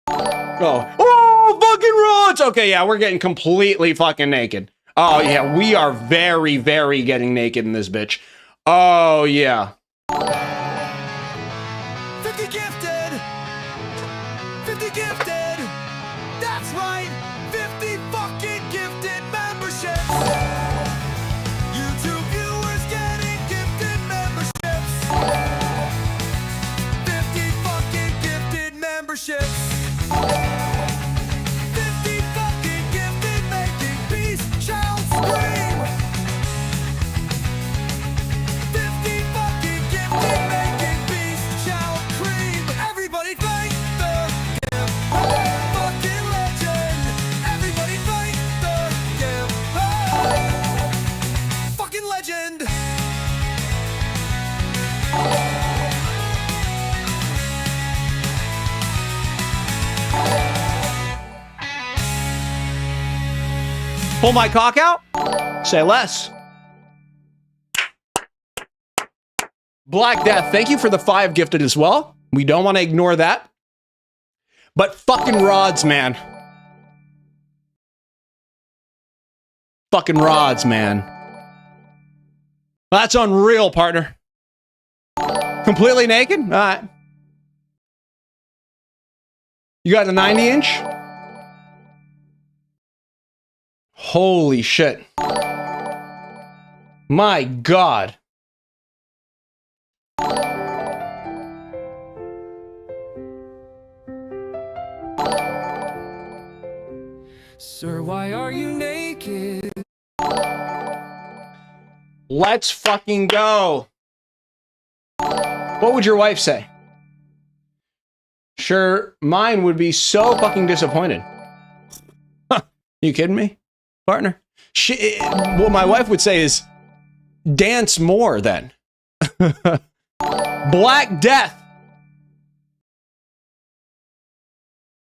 Oh, fucking rods! Okay, yeah, we're getting completely fucking naked. Oh, yeah, we are very, very getting naked in this bitch. Oh, yeah. 50 gifted! 50 gifted! That's right! 50 fucking gifted memberships! YouTube viewers getting gifted memberships! 50 fucking gifted memberships! 50 fucking gifted making peace shall scream! 50 fucking gifted making peace shall cream! Everybody thank the gift! Fucking legend! Everybody thank the gift! Fucking legend! Pull my cock out? Say less. Black Death, thank you for the 5 gifted as well. We don't want to ignore that. But fucking rods, man. Fucking rods, man. That's unreal, partner. Completely naked? All right. You got a 90-inch? Holy shit. My God. Sir, why are you naked? Let's fucking go. What would your wife say? Sure, mine would be so fucking disappointed. Huh, you kidding me, partner? What my wife would say is, dance more then. Black Death.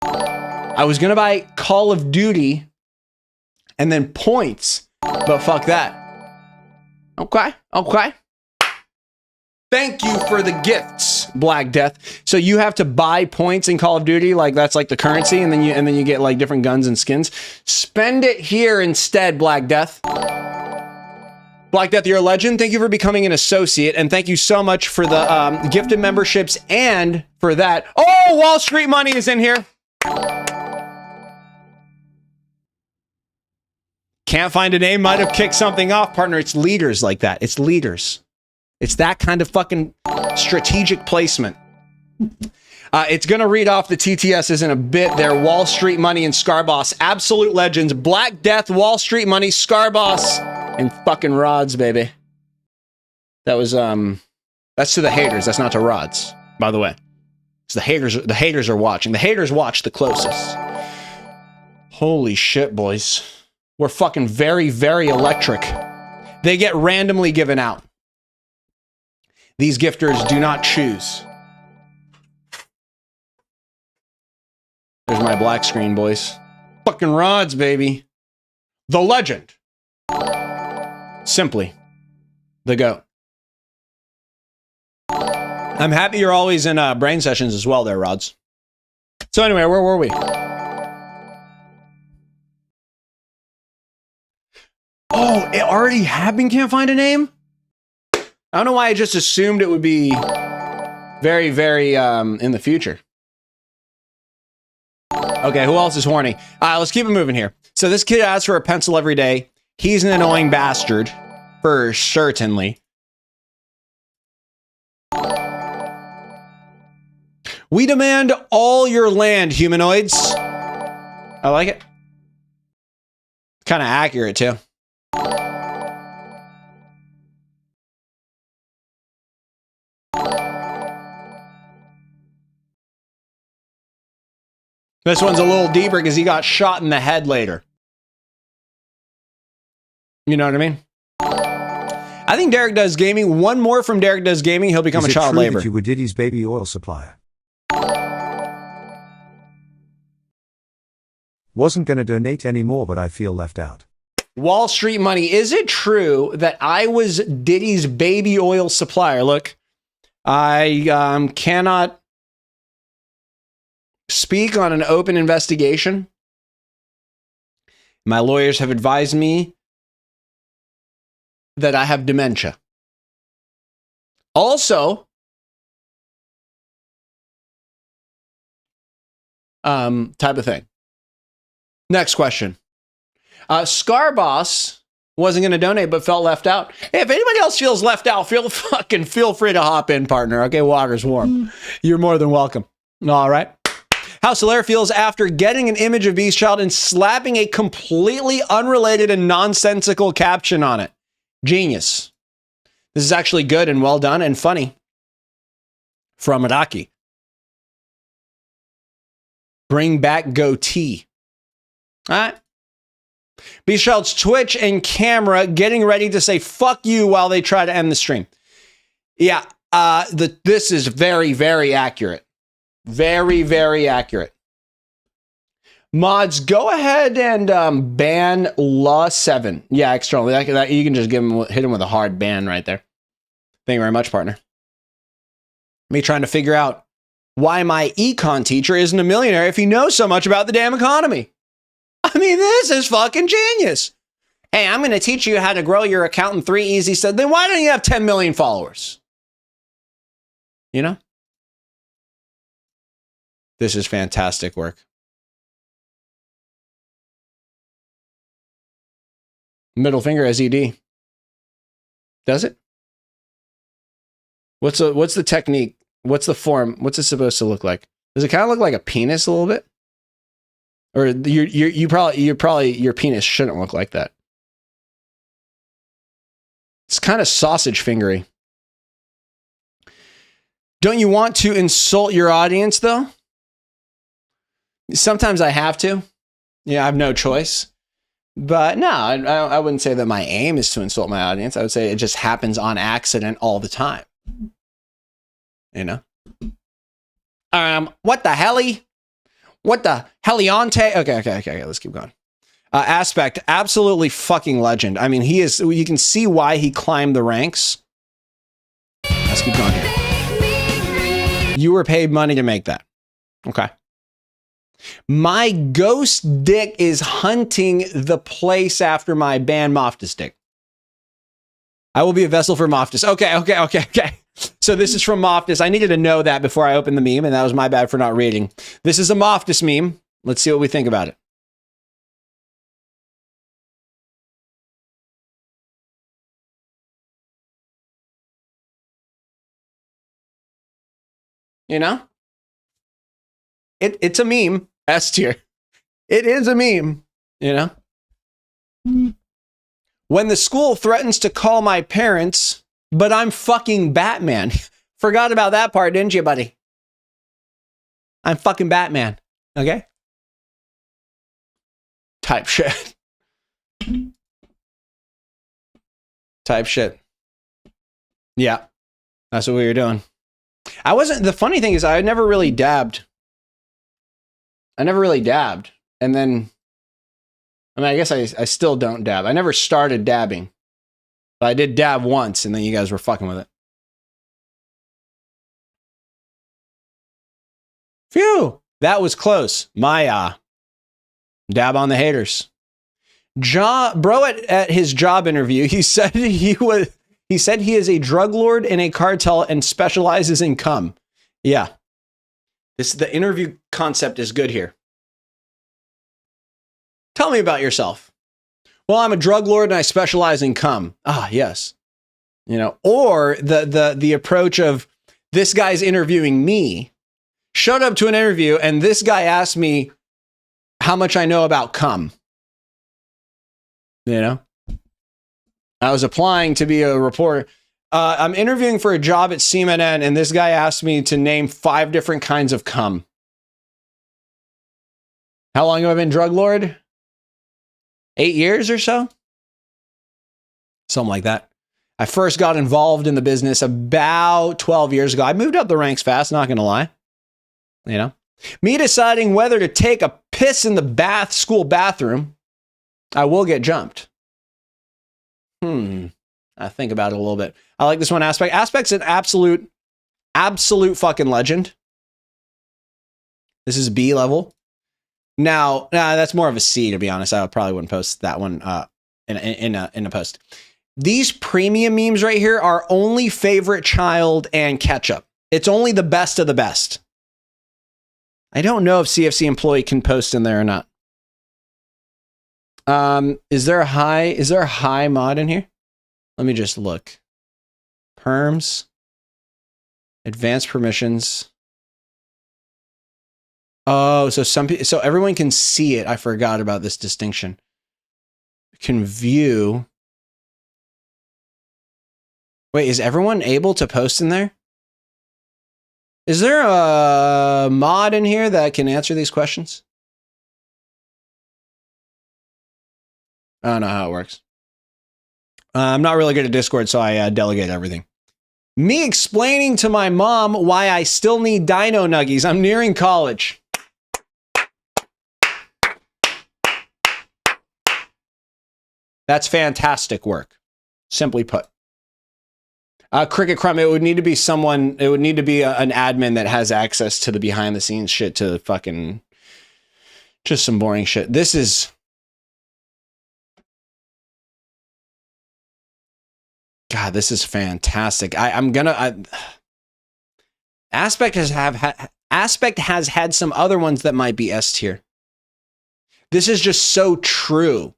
I was gonna buy Call of Duty and then points, but fuck that. Okay. Thank you for the gifts, Black Death. So you have to buy points in Call of Duty, like that's like the currency, and then you get like different guns and skins. Spend it here instead, Black Death. Black Death, you're a legend. Thank you for becoming an associate, and thank you so much for the gifted memberships and for that. Oh, Wall Street Money is in here. Can't find a name. Might have kicked something off, partner. It's leaders like that. It's leaders. It's that kind of fucking strategic placement. It's going to read off the TTSs in a bit there. Wall Street Money and Scarboss. Absolute legends. Black Death, Wall Street Money, Scarboss, and fucking rods, baby. That was, that's to the haters. That's not to rods, by the way. It's the haters are watching. The haters watch the closest. Holy shit, boys. We're fucking very, very electric. They get randomly given out. These gifters do not choose. There's my black screen, boys. Fucking rods, baby. The legend. Simply the GOAT. I'm happy you're always in brain sessions as well there, Rods. So anyway, where were we? Oh, it already happened. Can't find a name. I don't know why I just assumed it would be very, very in the future. Okay, who else is horny? Let's keep it moving here. So this kid asks for a pencil every day. He's an annoying bastard, for certainly. We demand all your land, humanoids. I like it. Kind of accurate, too. This one's a little deeper because he got shot in the head later. You know what I mean? I think Derek Does Gaming. One more from Derek Does Gaming. He'll become a child labor. That you were Diddy's baby oil supplier? Wasn't going to donate anymore, but I feel left out. Wall Street Money. Is it true that I was Diddy's baby oil supplier? Look, I cannot speak on an open investigation. My lawyers have advised me that I have dementia. Also, type of thing. Next question. Scarboss wasn't going to donate, but felt left out. Hey, if anybody else feels left out, feel free to hop in, partner. Okay, water's warm. You're more than welcome. All right. How Solaire feels after getting an image of Beast Child and slapping a completely unrelated and nonsensical caption on it. Genius. This is actually good and well done and funny. From Adaki. Bring back goatee. All right. Beast Child's Twitch and camera getting ready to say fuck you while they try to end the stream. Yeah, this is very, very accurate. Very, very accurate. Mods, go ahead and ban La7. Yeah, externally. You can just hit him with a hard ban right there. Thank you very much, partner. Me trying to figure out why my econ teacher isn't a millionaire if he knows so much about the damn economy. I mean, this is fucking genius. Hey, I'm going to teach you how to grow your account in 3 easy steps. Then why don't you have 10 million followers? You know? This is fantastic work. Middle finger as ED. Does it? What's the technique? What's the form? What's it supposed to look like? Does it kind of look like a penis a little bit? Or you probably your penis shouldn't look like that. It's kind of sausage fingery. Don't you want to insult your audience though? Sometimes I have to. Yeah, I have no choice. But no, I wouldn't say that my aim is to insult my audience. I would say it just happens on accident all the time. You know? What the helly? What the heliante? Okay, let's keep going. Aspect, absolutely fucking legend. I mean, you can see why he climbed the ranks. Let's keep going here. You were paid money to make that. Okay. My ghost dick is hunting the place after my ban Moftus dick. I will be a vessel for Moftus. Okay. So this is from Moftus. I needed to know that before I opened the meme, and that was my bad for not reading. This is a Moftus meme. Let's see what we think about it. You know? It's a meme. S tier. It is a meme. You know? When the school threatens to call my parents, but I'm fucking Batman. Forgot about that part, didn't you, buddy? I'm fucking Batman. Okay? Type shit. Type shit. Yeah. That's what we were doing. The funny thing is I never really dabbed. And then, I mean, I guess I still don't dab. I never started dabbing. But I did dab once, and then you guys were fucking with it. Phew! That was close. My dab on the haters. Bro at his job interview, he said he is a drug lord in a cartel and specializes in cum. Yeah. The interview concept is good here. Tell me about yourself. Well, I'm a drug lord and I specialize in cum. Ah, yes. You know, or the approach of this guy's interviewing me. Showed up to an interview and this guy asked me how much I know about cum. You know, I was applying to be a reporter. I'm interviewing for a job at CNN, and this guy asked me to name 5 different kinds of cum. How long have I been drug lord? 8 years or so? Something like that. I first got involved in the business about 12 years ago. I moved up the ranks fast, not going to lie. You know, me deciding whether to take a piss in the school bathroom, I will get jumped. I think about it a little bit. I like this one. Aspect's an absolute fucking legend. This is B level. Now, that's more of a C, to be honest. I probably wouldn't post that one in a post. These premium memes right here are only favorite child and ketchup. It's only the best of the best. I don't know if CFC employee can post in there or not. Is there a high mod in here? Let me just look. Perms. Advanced permissions. Oh, so everyone can see it. I forgot about this distinction. Can view. Wait, is everyone able to post in there? Is there a mod in here that can answer these questions? I don't know how it works. I'm not really good at Discord, so I delegate everything. Me explaining to my mom why I still need dino nuggies. I'm nearing college. That's fantastic work. Simply put. Cricket Crumb, it would need to be someone, it would need to be an admin that has access to the behind the scenes shit to fucking just some boring shit. This is... God, this is fantastic. Aspect has had some other ones that might be S tier. This is just so true.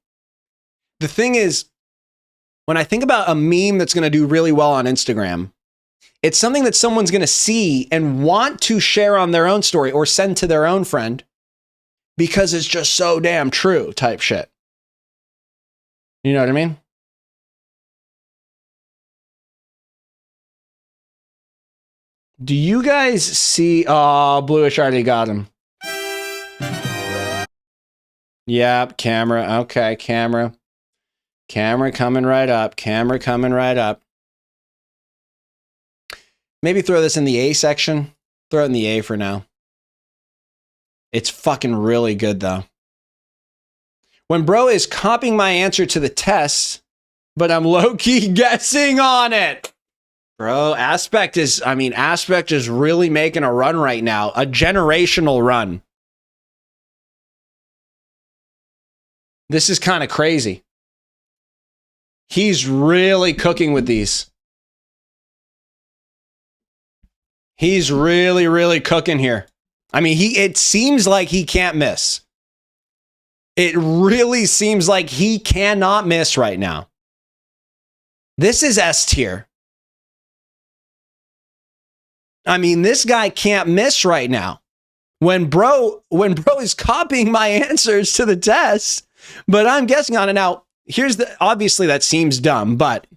The thing is, when I think about a meme that's going to do really well on Instagram, it's something that someone's going to see and want to share on their own story or send to their own friend because it's just so damn true type shit. You know what I mean? Do you guys see... Oh, Bluish already got him. Yep, camera. Okay, camera. Camera coming right up. Camera coming right up. Maybe throw this in the A section. Throw it in the A for now. It's fucking really good, though. When bro is copying my answer to the test, but I'm low-key guessing on it. Bro, Aspect is really making a run right now. A generational run. This is kind of crazy. He's really cooking with these. He's really, really cooking here. I mean, it seems like he can't miss. It really seems like he cannot miss right now. This is S tier. I mean, this guy can't miss right now. When bro is copying my answers to the test, but I'm guessing on it. Now, obviously that seems dumb, but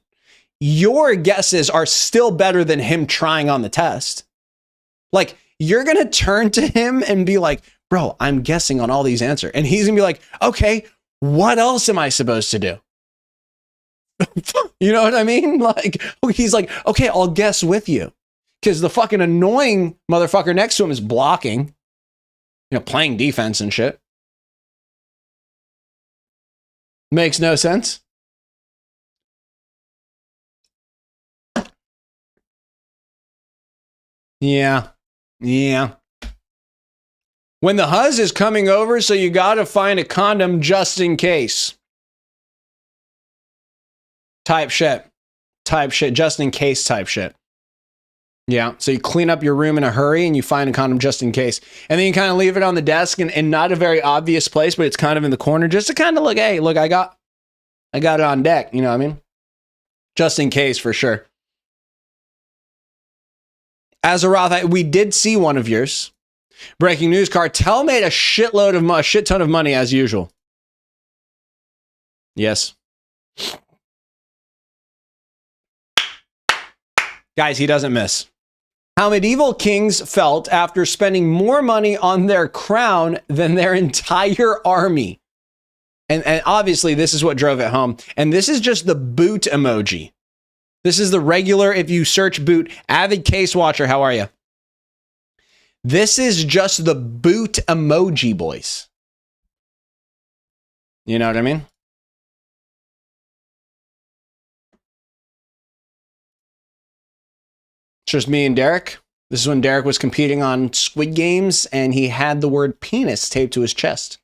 your guesses are still better than him trying on the test. Like, you're going to turn to him and be like, bro, I'm guessing on all these answers. And he's going to be like, okay, what else am I supposed to do? You know what I mean? Like, he's like, okay, I'll guess with you. Because the fucking annoying motherfucker next to him is blocking, playing defense and shit. Makes no sense. Yeah. When the huzz is coming over, so you gotta find a condom just in case. Type shit. Type shit. Just in case type shit. Yeah. So you clean up your room in a hurry and you find a condom just in case. And then you kind of leave it on the desk and not a very obvious place, but it's kind of in the corner just to kind of look, hey, look, I got it on deck. You know what I mean? Just in case for sure. Azaroth, we did see one of yours. Breaking news, Cartel made a shit ton of money as usual. Yes. Guys, he doesn't miss. How medieval kings felt after spending more money on their crown than their entire army. And obviously this is what drove it home. And this is just the boot emoji. This is the regular, if you search boot, avid case watcher, how are you? This is just the boot emoji, boys. You know what I mean? It's just me and Derek. This is when Derek was competing on Squid Games and he had the word penis taped to his chest.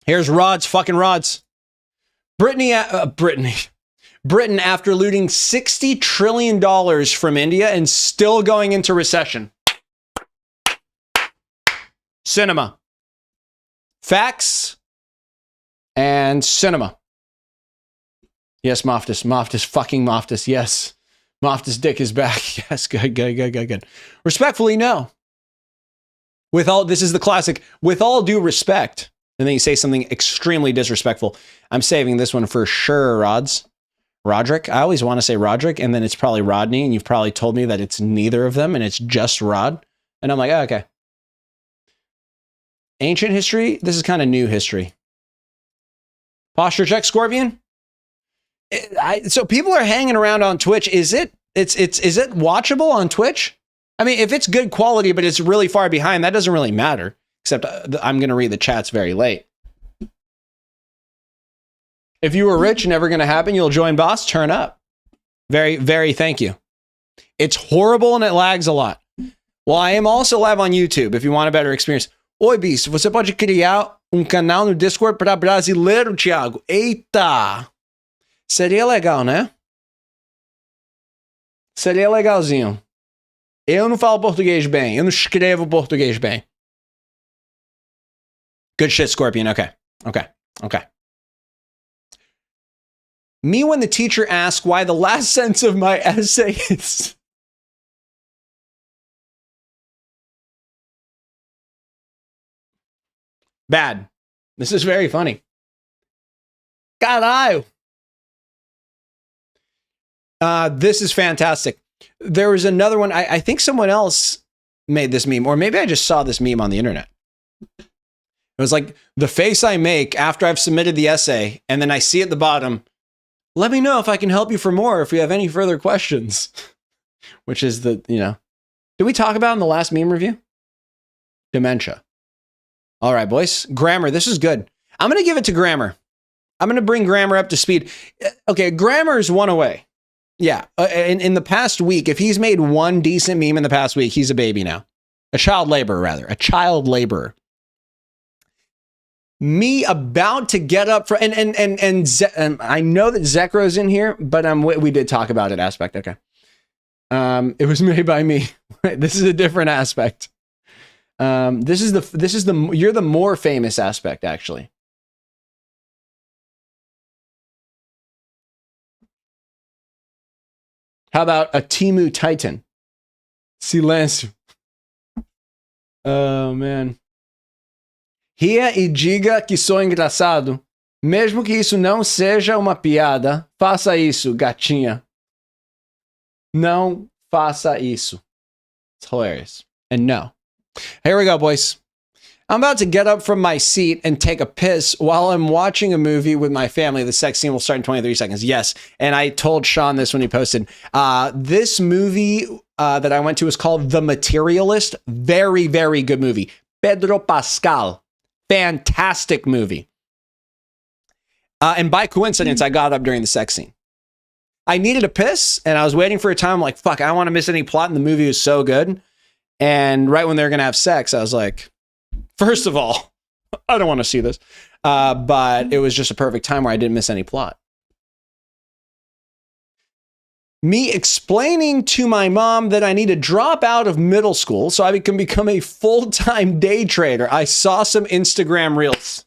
Here's Rods, fucking Rods. Britain, after looting $60 trillion from India and still going into recession. Cinema. Facts and cinema. Yes, Moftus, fucking Moftus, yes. Moftus dick is back. Yes, good. Respectfully, no. This is the classic, with all due respect, and then you say something extremely disrespectful. I'm saving this one for sure, Rods. Roderick. I always want to say Roderick, and then it's probably Rodney, and you've probably told me that it's neither of them, and it's just Rod. And I'm like, oh, okay. Ancient history? This is kind of new history. Posture check, Scorpion? So people are hanging around on Twitch. Is it watchable on Twitch? I mean, if it's good quality, but it's really far behind, that doesn't really matter. Except I'm going to read the chats very late. If you were rich, never going to happen, you'll join boss, turn up. Very, very thank you. It's horrible and it lags a lot. Well, I am also live on YouTube if you want a better experience. Oi, Bis, você pode criar canal no Discord para brasileiro, Thiago. Eita! Seria legal, né? Seria legalzinho. Eu não falo português bem. Eu não escrevo português bem. Good shit, Scorpion. Okay. Me when the teacher asked why the last sentence of my essay is... Bad. This is very funny. Caralho. This is fantastic. There was another one. I think someone else made this meme, or maybe I just saw this meme on the internet. It was like the face I make after I've submitted the essay, and then I see at the bottom, let me know if I can help you for more if you have any further questions. Which is did we talk about in the last meme review? Dementia. All right, boys. Grammar. This is good. I'm going to give it to Grammar. I'm going to bring Grammar up to speed. Okay, Grammar is one away. Yeah, in the past week, if he's made one decent meme in the past week, he's a baby now. A child laborer, rather. A child laborer. Me about to get up for... And I know that Zekro's in here, but we did talk about it, Aspect. Okay. It was made by me. This is a different Aspect. This is the... You're the more famous Aspect, actually. How about a Temu Titan? Silêncio. Oh, man. Ria e diga que sou engraçado. Mesmo que isso não seja uma piada, faça isso, gatinha. Não faça isso. It's hilarious. And no. Here we go, boys. I'm about to get up from my seat and take a piss while I'm watching a movie with my family. The sex scene will start in 23 seconds. Yes. And I told Sean this when he posted. This movie that I went to is called The Materialist. Very, very good movie. Pedro Pascal. Fantastic movie. And by coincidence, I got up during the sex scene. I needed a piss and I was waiting for a time. I'm like, fuck, I don't want to miss any plot. And the movie was so good. And right when they were going to have sex, I was like, first of all, I don't want to see this. But it was just a perfect time where I didn't miss any plot. Me explaining to my mom that I need to drop out of middle school so I can become a full-time day trader. I saw some Instagram reels.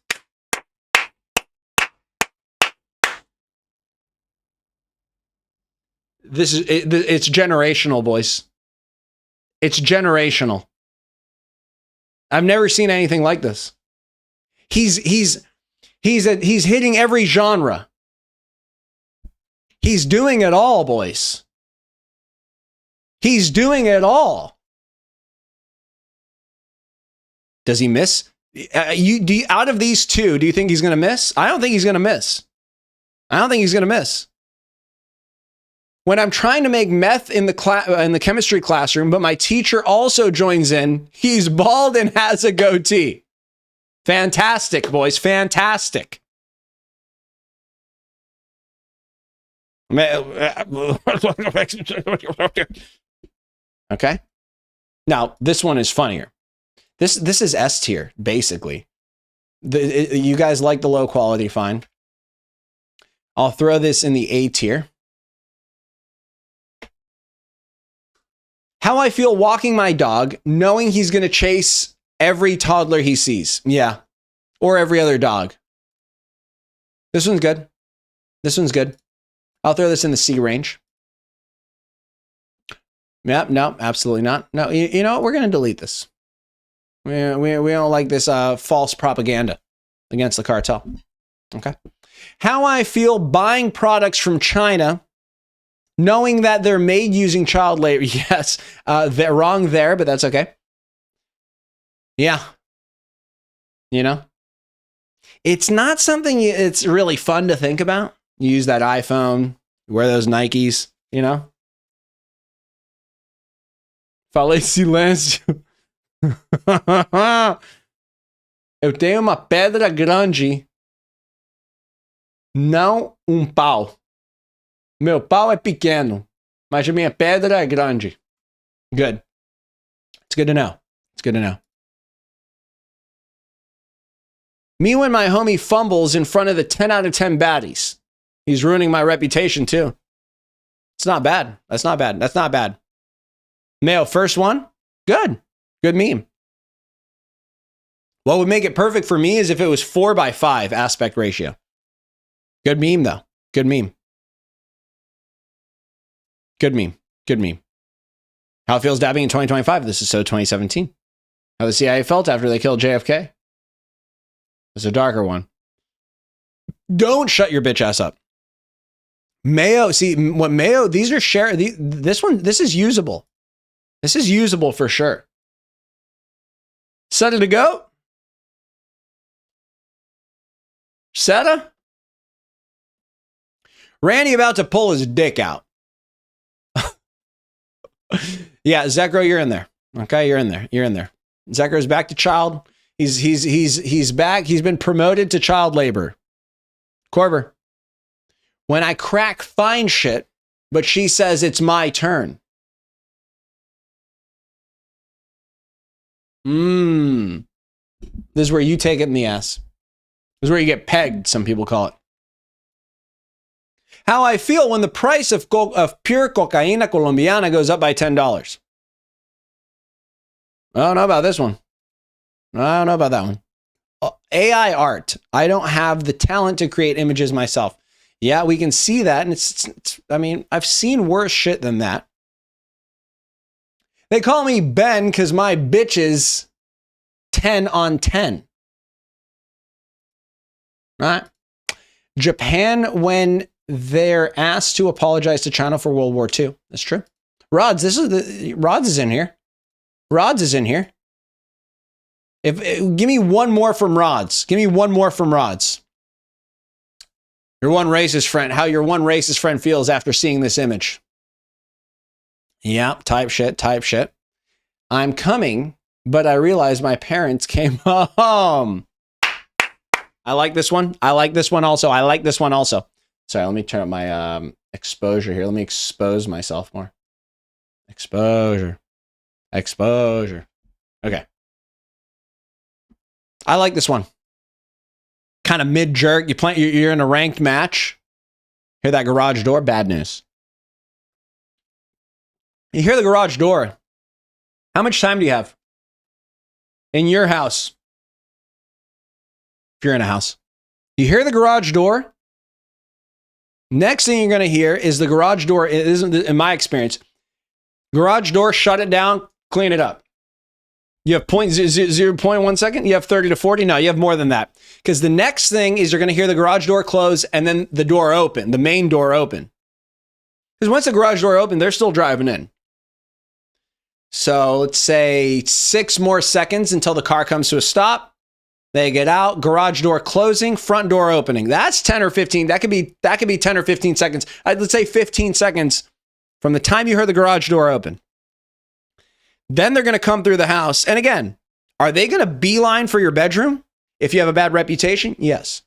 It's generational, boys. It's generational. I've never seen anything like this. He's hitting every genre. He's doing it all, boys. He's doing it all. Does he miss? Out of these two, do you think he's going to miss? I don't think he's going to miss. I don't think he's going to miss. When I'm trying to make meth in the chemistry classroom, but my teacher also joins in, he's bald and has a goatee. Fantastic, boys. Fantastic. Okay. Now, this one is funnier. This is S tier, basically. You guys like the low quality, fine. I'll throw this in the A tier. How I feel walking my dog, knowing he's going to chase every toddler he sees. Yeah. Or every other dog. This one's good. This one's good. I'll throw this in the C range. Yep, no, absolutely not. No, you know what? We're going to delete this. We don't like this false propaganda against the cartel. Okay. How I feel buying products from China, knowing that they're made using child labor. Yes, they're wrong there, but that's okay. Yeah. You know? It's not something it's really fun to think about. You use that iPhone, you wear those Nikes, you know? Falei silêncio. Eu tenho uma pedra grande, não pau. Meu pau é pequeno, mas a minha pedra é grande. Good. It's good to know. It's good to know. Me when my homie fumbles in front of the 10 out of 10 baddies. He's ruining my reputation too. It's not bad. That's not bad. That's not bad. Mayo, first one? Good. Good meme. What would make it perfect for me is if it was 4:5 aspect ratio. Good meme though. Good meme. Good meme. Good meme. How it feels dabbing in 2025. This is so 2017. How the CIA felt after they killed JFK. It's a darker one. Don't shut your bitch ass up. Mayo, see what Mayo, these are share. This one, this is usable. This is usable for sure. Set it to go. Seta. Randy about to pull his dick out. Yeah, Zekro, you're in there. Okay, you're in there. You're in there. Zekro's back to child. He's back. He's been promoted to child labor. Corber. When I crack fine shit, but she says it's my turn. This is where you take it in the ass. This is where you get pegged, some people call it. How I feel when the price of pure cocaína colombiana goes up by $10. I don't know about this one. I don't know about that one. AI art. I don't have the talent to create images myself. Yeah, we can see that. And it's I mean, I've seen worse shit than that. They call me Ben because my bitch is 10 on 10. Right? Japan, when they're asked to apologize to China for World War II. That's true. Rods, Rods is in here. Rods is in here. Give me one more from Rods. Give me one more from Rods. Your one racist friend, how your one racist friend feels after seeing this image. Yeah, type shit, type shit. I'm coming, but I realized my parents came home. I like this one. I like this one also. I like this one also. Sorry, let me turn up my exposure here. Let me expose myself more. Exposure. Exposure. Okay. I like this one. Kind of mid jerk. You're in a ranked match. Hear that garage door? Bad news. You hear the garage door. How much time do you have in your house? If you're in a house, you hear the garage door. Next thing you're going to hear is the garage door. It isn't, in my experience, garage door, shut it down, clean it up. You have 0.1 second. You have 30 to 40. No, you have more than that. Because the next thing is you're going to hear the garage door close and then the door open, the main door open. Because once the garage door open, they're still driving in. So let's say 6 more seconds until the car comes to a stop. They get out, garage door closing, front door opening. That's 10 or 15. That could be 10 or 15 seconds. Let's say 15 seconds from the time you heard the garage door open. Then they're going to come through the house. And again, are they going to beeline for your bedroom if you have a bad reputation? Yes.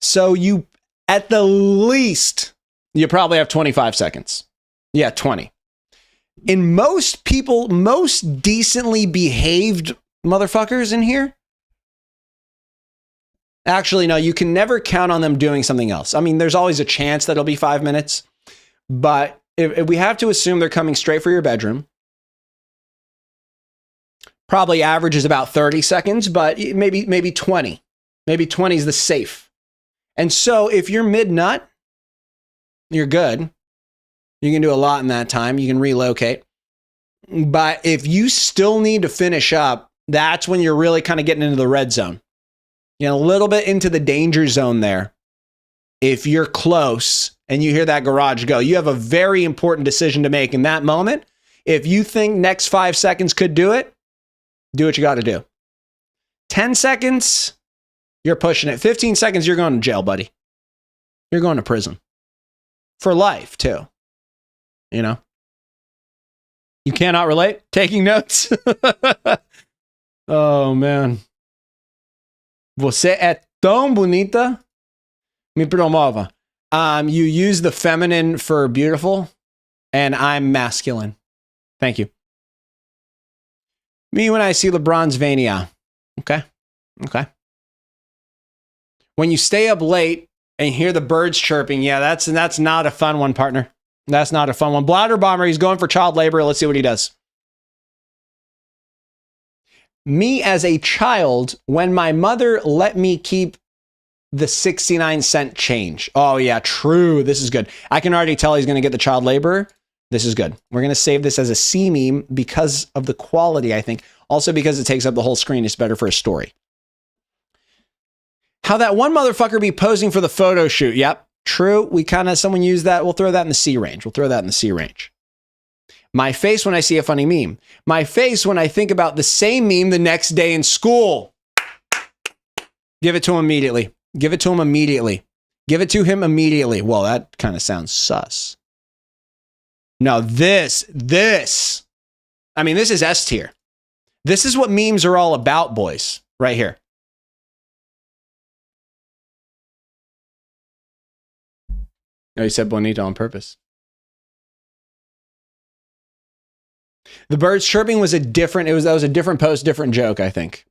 So you, at the least, you probably have 25 seconds. Yeah, 20. In most people, most decently behaved motherfuckers in here, actually, no, you can never count on them doing something else. I mean, there's always a chance that it'll be 5 minutes, but if we have to assume they're coming straight for your bedroom, probably average is about 30 seconds, but maybe 20. Maybe 20 is the safe. And so if you're mid-nut, you're good. You can do a lot in that time. You can relocate. But if you still need to finish up, that's when you're really kind of getting into the red zone. You know, a little bit into the danger zone there. If you're close and you hear that garage go, you have a very important decision to make in that moment. If you think next 5 seconds could do it, do what you got to do. 10 seconds, you're pushing it. 15 seconds, you're going to jail, buddy. You're going to prison. For life, too. You know? You cannot relate? Taking notes? Oh, man. Você é tão bonita. Me promova. You use the feminine for beautiful, and I'm masculine. Thank you. Me when I see LeBron's Vania. Okay. Okay. When you stay up late and hear the birds chirping, yeah, that's not a fun one, partner. That's not a fun one. Bladder Bomber, he's going for child labor. Let's see what he does. Me as a child, when my mother let me keep the 69-cent change. Oh, yeah, true. This is good. I can already tell he's going to get the child labor. This is good. We're going to save this as a C meme because of the quality, I think. Also because it takes up the whole screen. It's better for a story. How that one motherfucker be posing for the photo shoot. Yep, true. We kind of, someone used that. We'll throw that in the C range. We'll throw that in the C range. My face when I see a funny meme. My face when I think about the same meme the next day in school. Give it to him immediately. Give it to him immediately. Give it to him immediately. Well, that kind of sounds sus. No, this. I mean, this is S tier. This is what memes are all about, boys. Right here. No, you said bonito on purpose. The birds chirping was that was a different post, different joke, I think.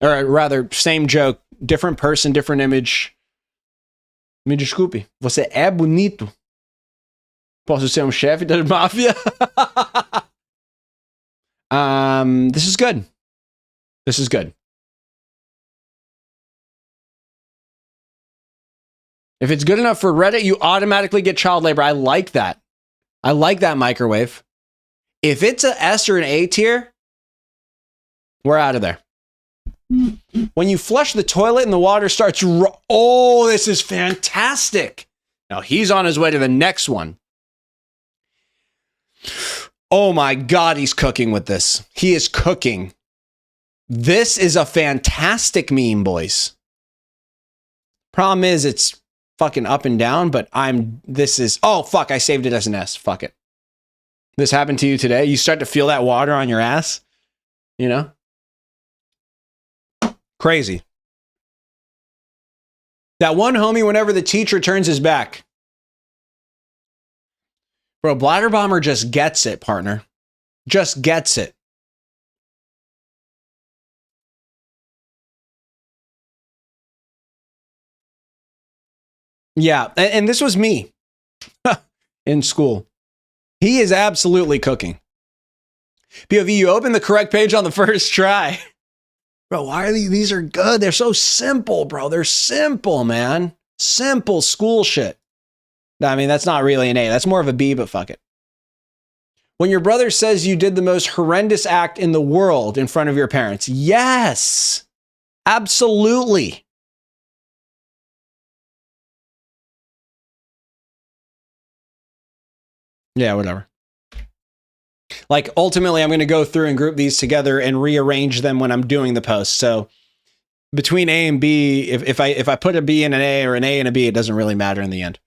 Or rather, same joke, different person, different image. Me desculpe. Você é bonito. Posso ser chefe da máfia? This is good. This is good. If it's good enough for Reddit, you automatically get child labor. I like that. I like that microwave. If it's a S or an A tier, we're out of there. When you flush the toilet and the water starts, oh, this is fantastic. Now he's on his way to the next one. Oh my God, he's cooking with this. He is cooking. This is a fantastic meme, boys. Problem is, it's fucking up and down, but oh, fuck, I saved it as an S. Fuck it. This happened to you today. You start to feel that water on your ass, you know? Crazy. That one homie, whenever the teacher turns his back. Bro, Bladder Bomber just gets it, partner. Just gets it. Yeah, and this was me in school. He is absolutely cooking. POV, you open the correct page on the first try. Bro, why are these are good? They're so simple, bro. They're simple, man. Simple school shit. I mean, that's not really an A. That's more of a B, but fuck it. When your brother says you did the most horrendous act in the world in front of your parents. Yes. Absolutely. Yeah, whatever. Like, ultimately, I'm going to go through and group these together and rearrange them when I'm doing the post. So between A and B, if I put a B in an A or an A and a B, it doesn't really matter in the end.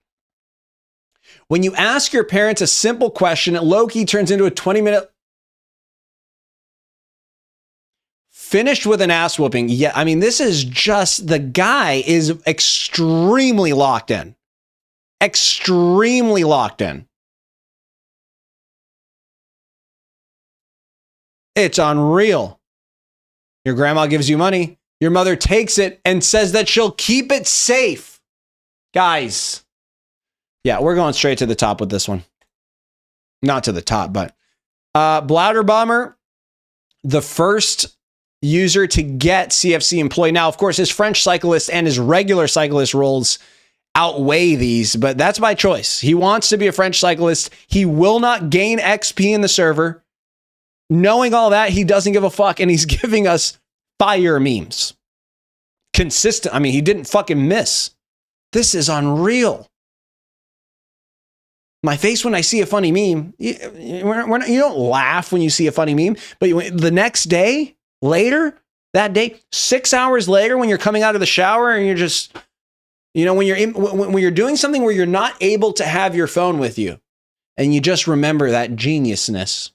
When you ask your parents a simple question, it low-key turns into a 20-minute finished with an ass whooping. Yeah, I mean, this is just, the guy is extremely locked in. Extremely locked in. It's unreal. Your grandma gives you money. Your mother takes it and says that she'll keep it safe. Guys. Yeah, we're going straight to the top with this one. Not to the top, but Bladder Bomber, the first user to get CFC employee. Now, of course, his French cyclist and his regular cyclist roles outweigh these, but that's by choice. He wants to be a French cyclist. He will not gain XP in the server. Knowing all that, he doesn't give a fuck, and he's giving us fire memes. Consistent. I mean, he didn't fucking miss. This is unreal. My face when I see a funny meme, you don't laugh when you see a funny meme, but the next day, later, that day, 6 hours later, when you're coming out of the shower and you're just, when you're doing something where you're not able to have your phone with you, and you just remember that geniusness.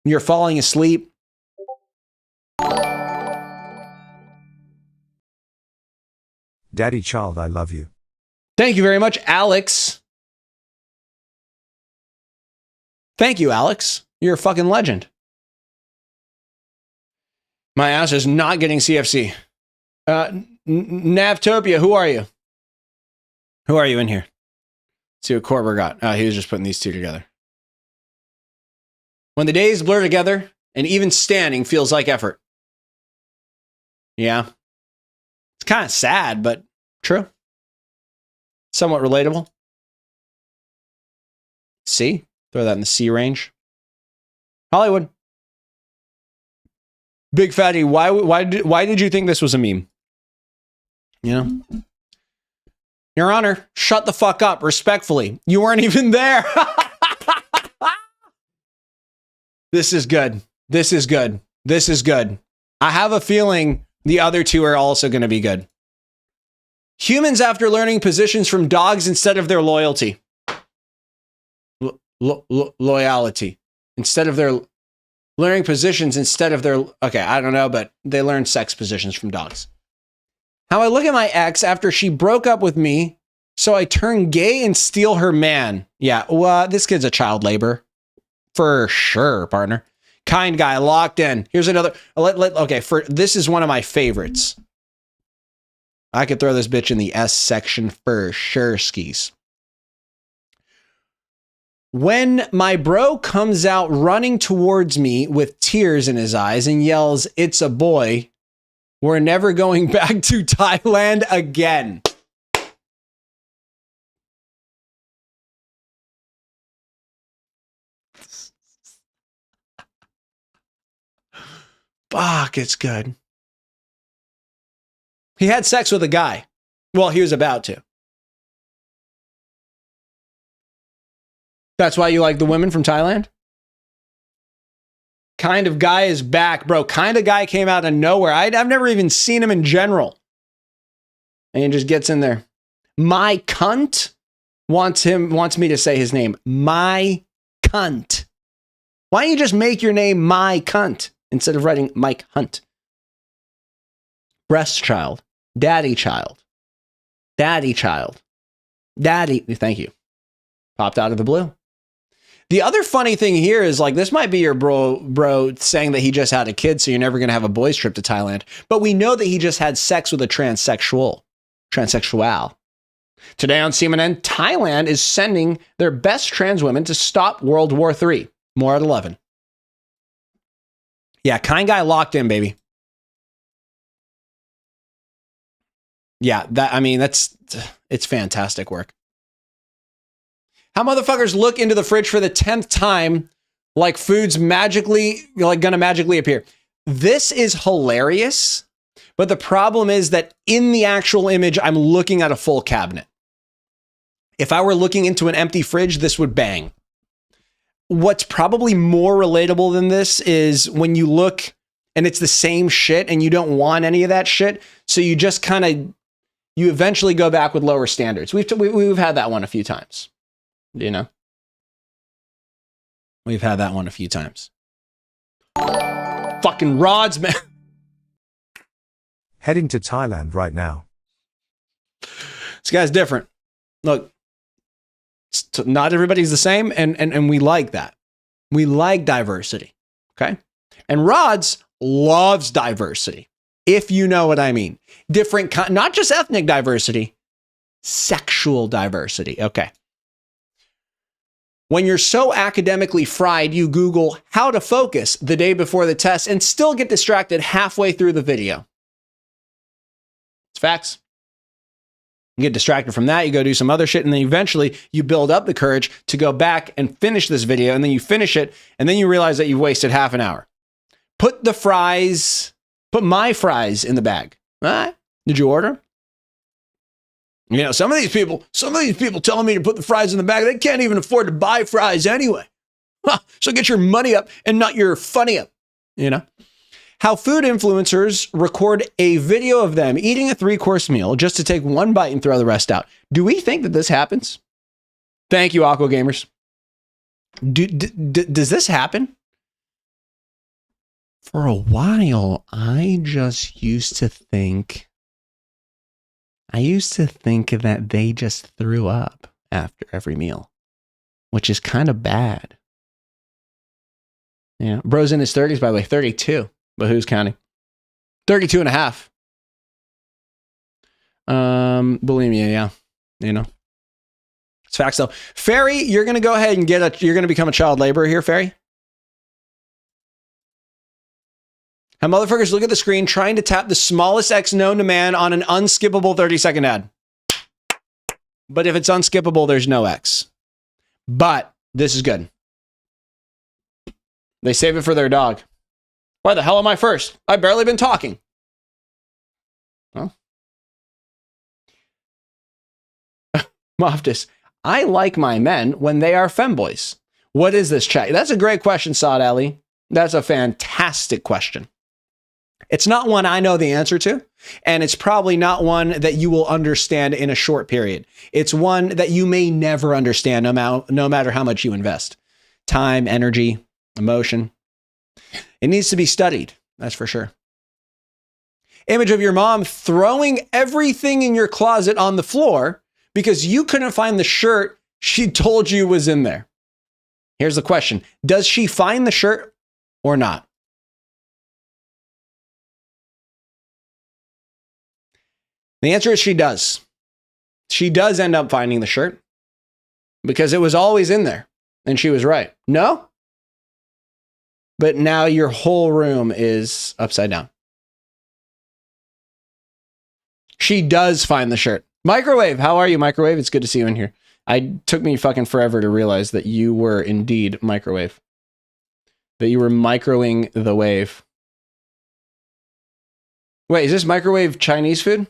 You're falling asleep. Daddy child, I love you. Thank you very much, Alex. Thank you, Alex. You're a fucking legend. My ass is not getting CFC. Navtopia, who are you? Who are you in here? Let's see what Corber got. Oh, he was just putting these two together. When the days blur together, and even standing feels like effort. Yeah. It's kind of sad, but true. Somewhat relatable. C. Throw that in the C range. Hollywood. Big Fatty, why did you think this was a meme? Your Honor, shut the fuck up, respectfully. You weren't even there. This is good. This is good. This is good. I have a feeling the other two are also going to be good. Humans after learning positions from dogs instead of their loyalty. Loyalty. Instead of their learning positions instead of their... Okay, I don't know, but they learned sex positions from dogs. How I look at my ex after she broke up with me, so I turn gay and steal her man. Yeah, well, this kid's a child labor. For sure, partner. Kind guy, locked in. Here's another. This is one of my favorites. I could throw this bitch in the S section for sure, skis. When my bro comes out running towards me with tears in his eyes and yells, "It's a boy," we're never going back to Thailand again. Fuck, it's good. He had sex with a guy. Well, he was about to. That's why you like the women from Thailand? Kind of guy is back, bro. Kind of guy came out of nowhere. I've never even seen him in general. And he just gets in there. My cunt wants me to say his name. My cunt. Why don't you just make your name My Cunt instead of writing Mike Hunt? Breast child. Daddy child. Daddy child. Daddy. Thank you. Popped out of the blue. The other funny thing here is, like, this might be your bro saying that he just had a kid, so you're never going to have a boys trip to Thailand. But we know that he just had sex with a transsexual. Today on CNN, Thailand is sending their best trans women to stop World War III. More at 11. Yeah, kind guy locked in, baby. Yeah, it's fantastic work. How motherfuckers look into the fridge for the 10th time like food's gonna magically appear. This is hilarious, but the problem is that in the actual image, I'm looking at a full cabinet. If I were looking into an empty fridge, this would bang. What's probably more relatable than this is when you look and it's the same shit and you don't want any of that shit, so you just you eventually go back with lower standards. We've had that one a few times. You know? We've had that one a few times. Fucking rods, man. Heading to Thailand right now. This guy's different. Look, not everybody's the same, and we like that. We like diversity, okay? And Rods loves diversity, if you know what I mean. Not just ethnic diversity, sexual diversity, okay? When you're so academically fried, you Google how to focus the day before the test and still get distracted halfway through the video. It's facts. You get distracted from that, you go do some other shit, and then eventually you build up the courage to go back and finish this video, and then you finish it, and then you realize that you've wasted half an hour. Put my fries in the bag. All right? Did you order? You know, some of these people telling me to put the fries in the bag, they can't even afford to buy fries anyway. So get your money up and not your funny up, you know? How food influencers record a video of them eating a 3-course meal just to take one bite and throw the rest out. Do we think that this happens? Thank you, Aqua Gamers. Does this happen? For a while, I used to think that they just threw up after every meal, which is kind of bad. Yeah, bro's in his 30s, by the way, 32. But who's counting? 32 and a half. Bulimia, yeah. You know. It's facts though. Fairy, you're going to go ahead and you're going to become a child laborer here, Fairy. How motherfuckers look at the screen trying to tap the smallest X known to man on an unskippable 30-second ad. But if it's unskippable, there's no X. But this is good. They save it for their dog. Why the hell am I first? I've barely been talking. Well. Moftis, I like my men when they are femboys. What is this chat? That's a great question, Saad Ali. That's a fantastic question. It's not one I know the answer to, and it's probably not one that you will understand in a short period. It's one that you may never understand no matter how much you invest. Time, energy, emotion. It needs to be studied, that's for sure. Image of your mom throwing everything in your closet on the floor because you couldn't find the shirt she told you was in there. Here's the question. Does she find the shirt or not? The answer is she does. She does end up finding the shirt because it was always in there and she was right. No? But now your whole room is upside down. She does find the shirt. Microwave, how are you, Microwave? It's good to see you in here. It took me fucking forever to realize that you were indeed Microwave. That you were microing the wave. Wait, is this Microwave Chinese food?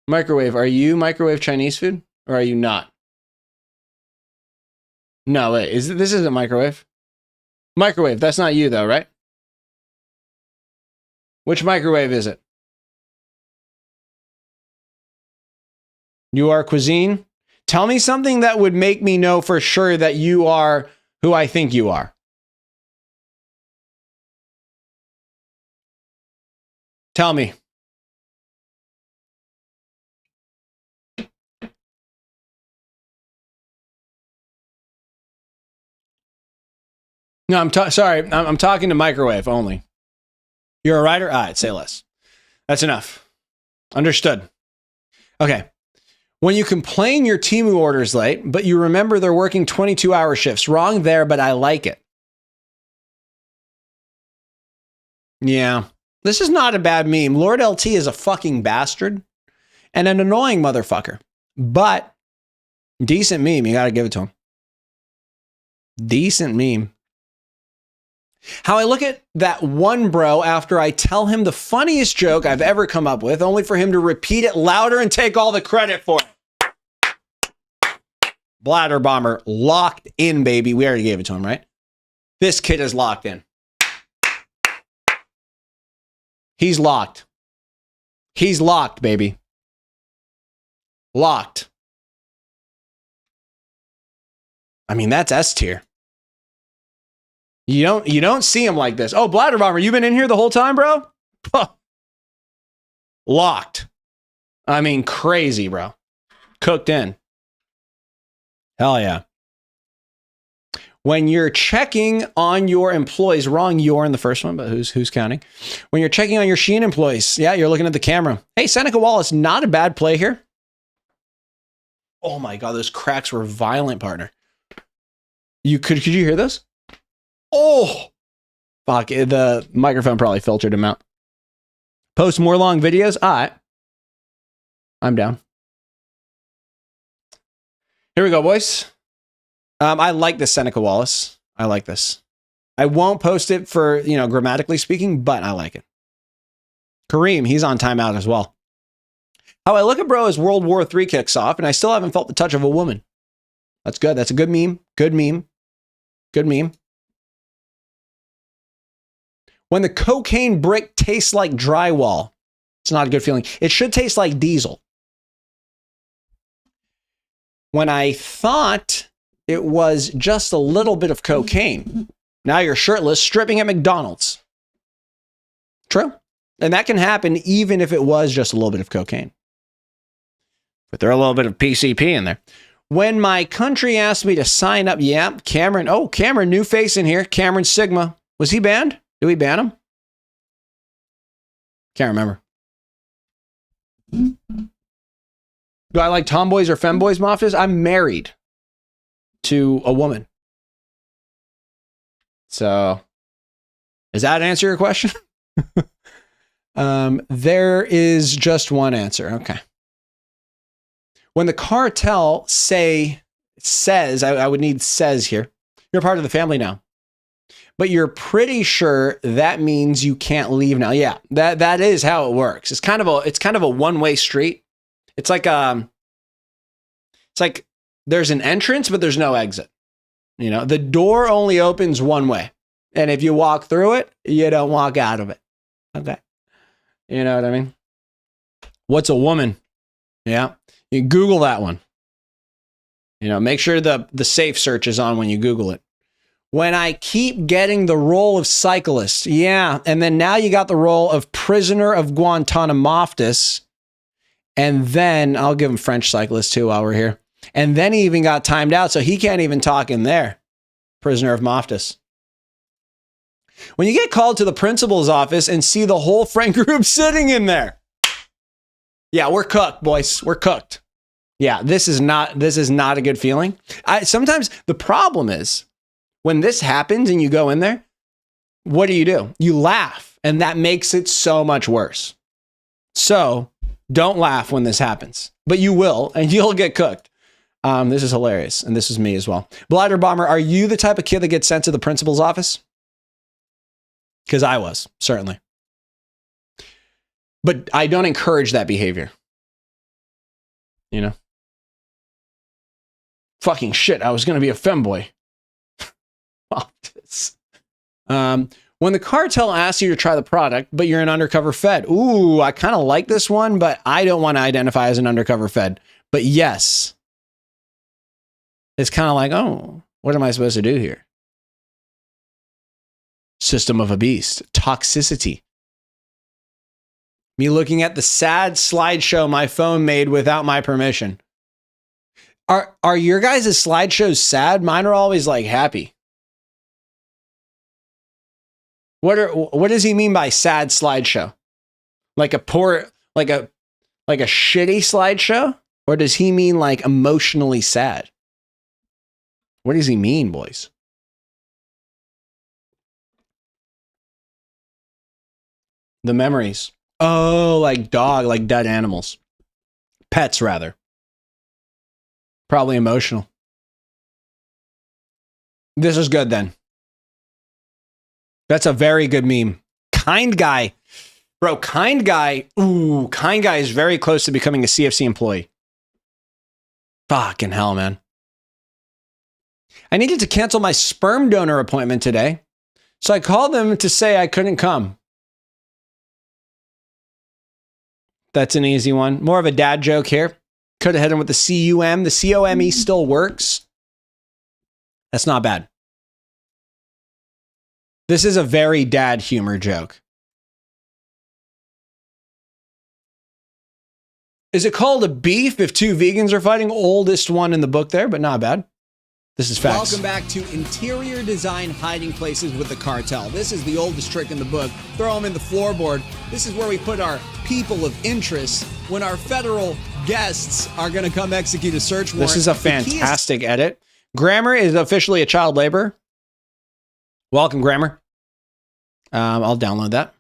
Microwave, are you Microwave Chinese food? Or are you not? No, wait, this isn't Microwave. Microwave, that's not you though, right? Which Microwave is it? You are Cuisine? Tell me something that would make me know for sure that you are who I think you are. Tell me. No, I'm talking to Microwave only. You're a writer? All right, say less. That's enough. Understood. Okay. When you complain your Temu order's late, but you remember they're working 22-hour shifts. Wrong there, but I like it. Yeah. This is not a bad meme. Lord LT is a fucking bastard and an annoying motherfucker. But decent meme. You got to give it to him. Decent meme. How I look at that one bro after I tell him the funniest joke I've ever come up with, only for him to repeat it louder and take all the credit for it. Bladder Bomber locked in, baby. We already gave it to him, right? This kid is locked in. He's locked. He's locked, baby. Locked. I mean, that's S tier. You don't see him like this. Oh, Bladder Bomber, you been in here the whole time, bro? Locked. I mean, crazy, bro. Cooked in. Hell yeah. When you're checking on your employees, wrong, you're in the first one, but who's counting? When you're checking on your Shein employees, yeah, you're looking at the camera. Hey, Seneca Wallace, not a bad play here. Oh my God, those cracks were violent, partner. Could you hear those? Oh, fuck, the microphone probably filtered him out. Post more long videos? All right. I'm down. Here we go, boys. I like this Seneca Wallace. I like this. I won't post it for, grammatically speaking, but I like it. Kareem, he's on timeout as well. How I look at bro as World War III kicks off, and I still haven't felt the touch of a woman. That's good. That's a good meme. Good meme. Good meme. When the cocaine brick tastes like drywall, it's not a good feeling. It should taste like diesel. When I thought it was just a little bit of cocaine, now you're shirtless, stripping at McDonald's. True. And that can happen even if it was just a little bit of cocaine. But there's a little bit of PCP in there. When my country asked me to sign up, yeah, Cameron. Oh, Cameron, new face in here. Cameron Sigma. Was he banned? Did we ban him? Can't remember. Do I like tomboys or femboys, Moftas? I'm married to a woman. So, does that answer your question? There is just one answer. Okay. When the cartel says, I would need says here, you're part of the family now. But you're pretty sure that means you can't leave now. Yeah, that is how it works. It's kind of a one-way street. It's like there's an entrance, but there's no exit. The door only opens one way. And if you walk through it, you don't walk out of it. Okay. You know what I mean? What's a woman? Yeah. You Google that one. Make sure the safe search is on when you Google it. When I keep getting the role of cyclist. Yeah. And then now you got the role of prisoner of Guantanamoftis. And then I'll give him French cyclist too while we're here. And then he even got timed out, so he can't even talk in there. Prisoner of Moftis. When you get called to the principal's office and see the whole friend group sitting in there. Yeah, we're cooked, boys. We're cooked. Yeah, this is not a good feeling. Sometimes the problem is when this happens and you go in there, what do? You laugh, and that makes it so much worse. So don't laugh when this happens, but you will, and you'll get cooked. This is hilarious, and this is me as well. Bladder Bomber, are you the type of kid that gets sent to the principal's office? Because I was, certainly. But I don't encourage that behavior. Fucking shit, I was going to be a femboy. When the cartel asks you to try the product, but you're an undercover fed. Ooh, I kind of like this one, but I don't want to identify as an undercover fed. But yes. It's kind of like, oh, what am I supposed to do here? System of a beast. Toxicity. Me looking at the sad slideshow my phone made without my permission. Are your guys' slideshows sad? Mine are always like happy. What does he mean by sad slideshow? Like a shitty slideshow? Or does he mean like emotionally sad? What does he mean, boys? The memories. Oh, like dog, like dead animals. Pets, rather. Probably emotional. This is good then. That's a very good meme. Kind guy. Bro, kind guy. Ooh, kind guy is very close to becoming a CFC employee. Fucking hell, man. I needed to cancel my sperm donor appointment today, so I called them to say I couldn't come. That's an easy one. More of a dad joke here. Could have hit him with the CUM. The COME still works. That's not bad. This is a very dad humor joke. Is it called a beef if two vegans are fighting? Oldest one in the book there, but not bad. This is facts. Welcome back to Interior Design Hiding Places with the Cartel. This is the oldest trick in the book. Throw them in the floorboard. This is where we put our people of interest when our federal guests are going to come execute a search warrant. This is a fantastic edit. Grammar is officially a child labor. Welcome, Grammar. I'll download that.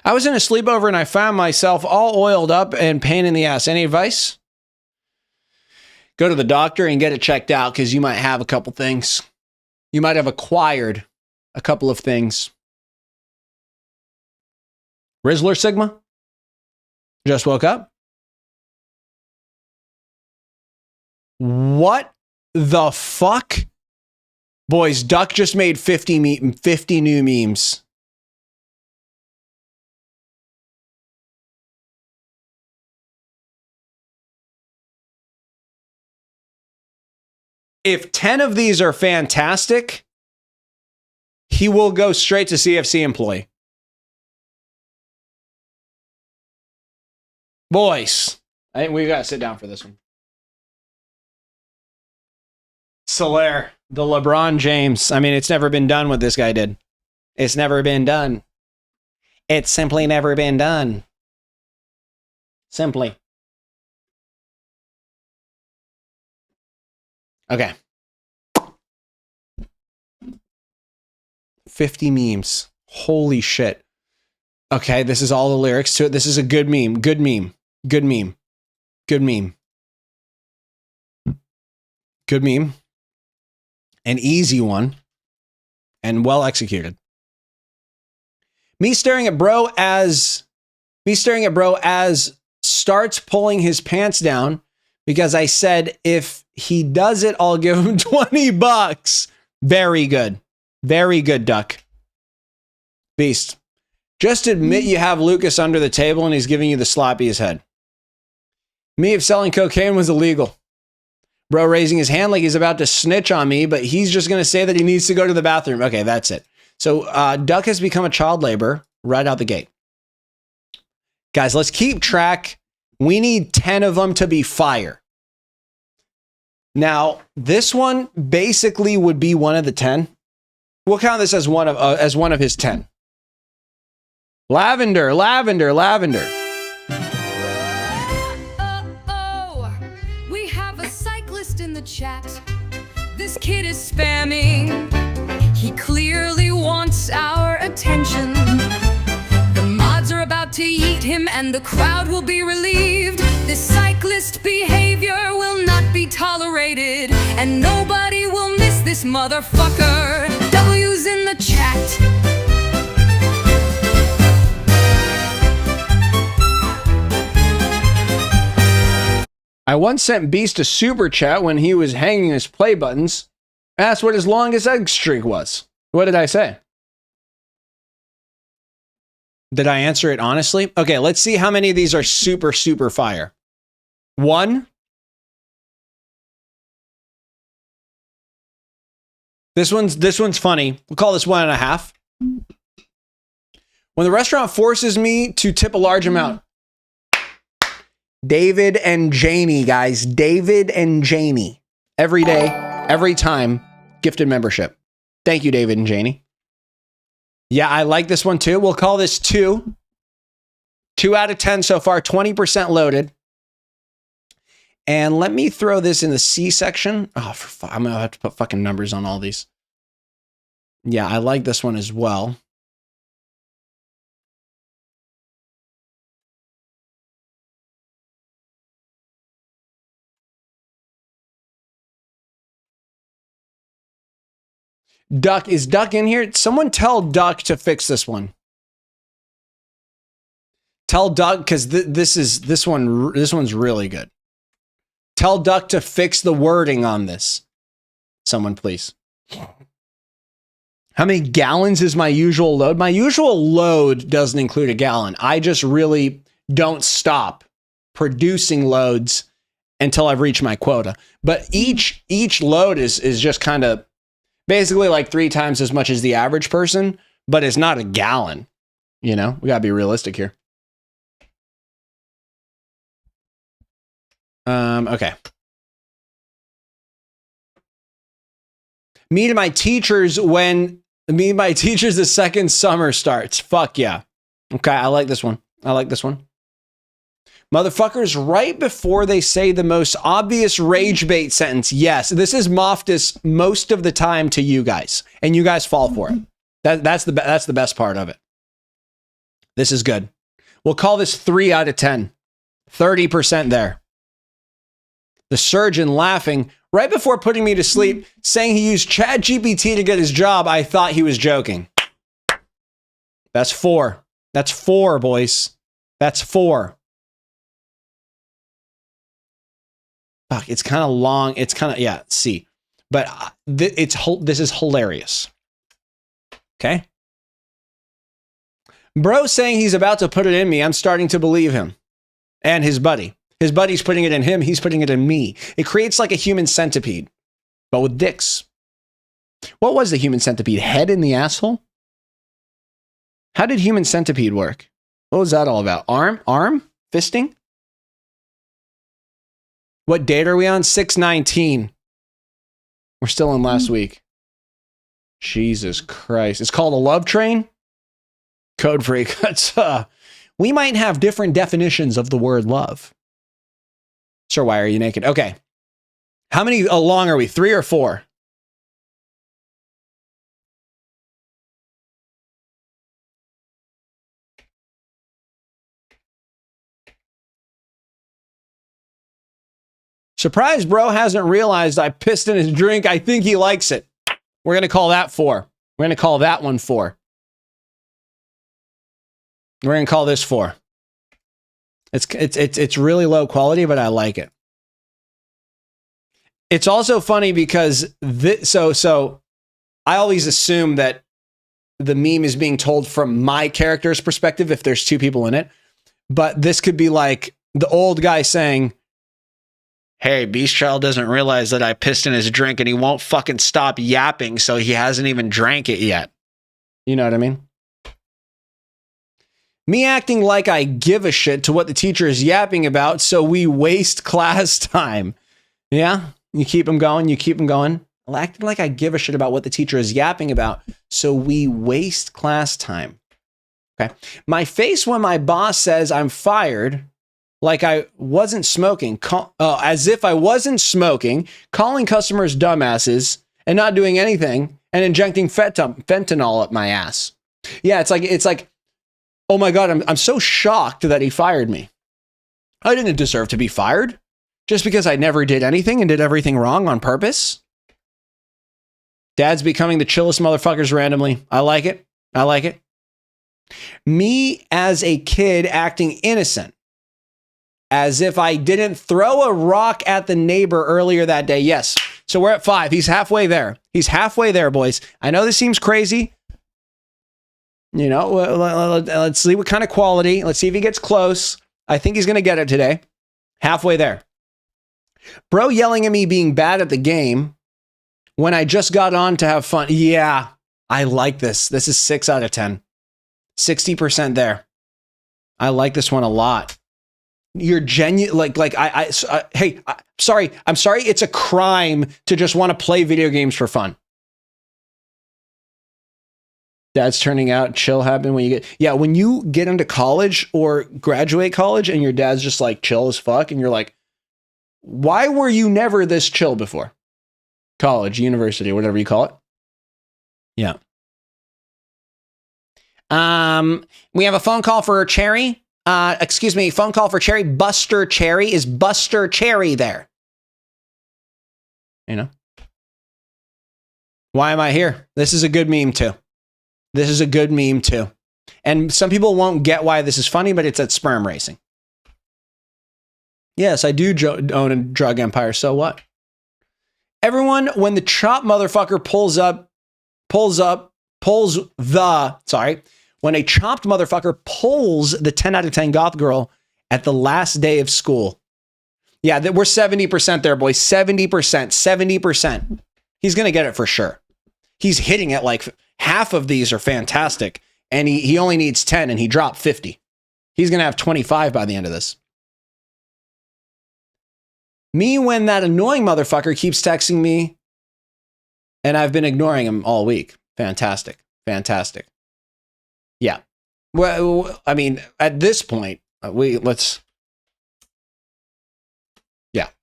I was in a sleepover and I found myself all oiled up and pain in the ass. Any advice? Go to the doctor and get it checked out because you might have a couple things. You might have acquired a couple of things. Rizzler Sigma? Just woke up? What the fuck? Boys, Duck just made 50 new memes. If 10 of these are fantastic, he will go straight to CFC employee. Boys, I think we got to sit down for this one. Soler, the LeBron James. I mean, it's never been done what this guy did. It's never been done. It's simply never been done. Simply. Okay. 50 memes. Holy shit. Okay, this is all the lyrics to it. This is a good meme. Good meme. Good meme. Good meme. Good meme. An easy one. And well executed. Me staring at bro as starts pulling his pants down because I said if he does it, I'll give him 20 bucks. Very good. Very good, Duck. Beast. Just admit you have Lucas under the table and he's giving you the sloppiest head. Me if selling cocaine was illegal. Bro raising his hand like he's about to snitch on me, but he's just going to say that he needs to go to the bathroom. Okay, that's it. So Duck has become a child laborer right out the gate. Guys, let's keep track. We need 10 of them to be fire. Now, this one basically would be one of the 10. We'll count this as one of his 10. Lavender, lavender, lavender. We have a cyclist in the chat. This kid is spamming. He clearly wants our attention. The mods are about to eat him and the crowd will be relieved. This cyclist behavior will not be tolerated, and nobody will miss this motherfucker. W's in the chat. I once sent Beast a super chat when he was hanging his play buttons. Asked what his longest egg streak was. What did I say? Did I answer it honestly? Okay, let's see how many of these are super, super fire. 1. This one's funny. We'll call this 1.5. When the restaurant forces me to tip a large amount. David and Janie, guys. David and Janie. Every day, every time, gifted membership. Thank you, David and Janie. Yeah, I like this one too. We'll call this 2. 2 out of 10 so far, 20% loaded. And let me throw this in the C section. Oh, I'm going to have to put fucking numbers on all these. Yeah, I like this one as well. Duck, is Duck in here? Someone tell Duck to fix this one. Tell Duck, because this one's really good. Tell Duck to fix the wording on this. Someone, please. How many gallons is my usual load? My usual load doesn't include a gallon. I just really don't stop producing loads until I've reached my quota. But each load is just kind of basically like 3 times as much as the average person, but it's not a gallon. You know, we gotta be realistic here. Okay. Me and my teachers the second summer starts. Fuck yeah. Okay, I like this one. Motherfuckers, right before they say the most obvious rage bait sentence. Yes, this is Moftus most of the time to you guys, and you guys fall for it. That's the best part of it. This is good. We'll call this 3 out of 10. 30% there. The surgeon laughing right before putting me to sleep, saying he used ChatGPT to get his job. I thought he was joking. That's 4. That's 4, boys. That's 4. Fuck, it's kind of long. It's kind of, yeah, C. But this is hilarious. Okay? Bro saying he's about to put it in me. I'm starting to believe him. And his buddy. His buddy's putting it in him. He's putting it in me. It creates like a human centipede, but with dicks. What was the human centipede? Head in the asshole? How did human centipede work? What was that all about? Arm? Fisting? What date are we on? 6/19. We're still in last week. Jesus Christ. It's called a love train? Code freak. We might have different definitions of the word love. Sir, why are you naked? Okay. How many long are we? 3 or 4? Surprise, bro hasn't realized I pissed in his drink. I think he likes it. We're going to call that 4. We're going to call that one 4. We're going to call this 4. It's really low quality, but I like it. It's also funny because so I always assume that the meme is being told from my character's perspective if there's 2 people in it. But this could be like the old guy saying, "Hey, Beast Child doesn't realize that I pissed in his drink and he won't fucking stop yapping, so he hasn't even drank it yet." You know what I mean? Me acting like I give a shit to what the teacher is yapping about, so we waste class time. Yeah? You keep them going, Acting like I give a shit about what the teacher is yapping about, so we waste class time. Okay. My face when my boss says I'm fired, like I wasn't smoking, as if I wasn't smoking, calling customers dumbasses, and not doing anything, and injecting fentanyl up my ass. Yeah, it's like, oh my God, I'm so shocked that he fired me. I didn't deserve to be fired just because I never did anything and did everything wrong on purpose. Dad's becoming the chillest motherfuckers randomly. I like it. Me as a kid acting innocent, as if I didn't throw a rock at the neighbor earlier that day. Yes. So we're at 5. He's halfway there, boys. I know this seems crazy. You know, let's see what kind of quality. Let's see if he gets close. I think he's going to get it today. Halfway there. Bro yelling at me being bad at the game when I just got on to have fun. Yeah, I like this. This is 6 out of 10. 60% there. I like this one a lot. You're genuine. Hey, sorry. I'm sorry. It's a crime to just want to play video games for fun. Dad's turning out, chill happen when you get, yeah, when you get into college or graduate college and your dad's just like chill as fuck and you're like, why were you never this chill before? College, university, whatever you call it. Yeah. We have a phone call for Cherry. Excuse me, phone call for Cherry. Buster Cherry. Is Buster Cherry there? You know? Why am I here? This is a good meme too. This is a good meme too. And some people won't get why this is funny, but it's at sperm racing. Yes, I do own a drug empire, so what? Everyone, when the chop motherfucker when a chopped motherfucker pulls the 10 out of 10 goth girl at the last day of school. Yeah, we're 70% there, boys. 70%. He's going to get it for sure. He's hitting it like half of these are fantastic, and he only needs 10, and he dropped 50. He's going to have 25 by the end of this. Me when that annoying motherfucker keeps texting me, and I've been ignoring him all week. Fantastic. Yeah. Well, I mean, at this point, we're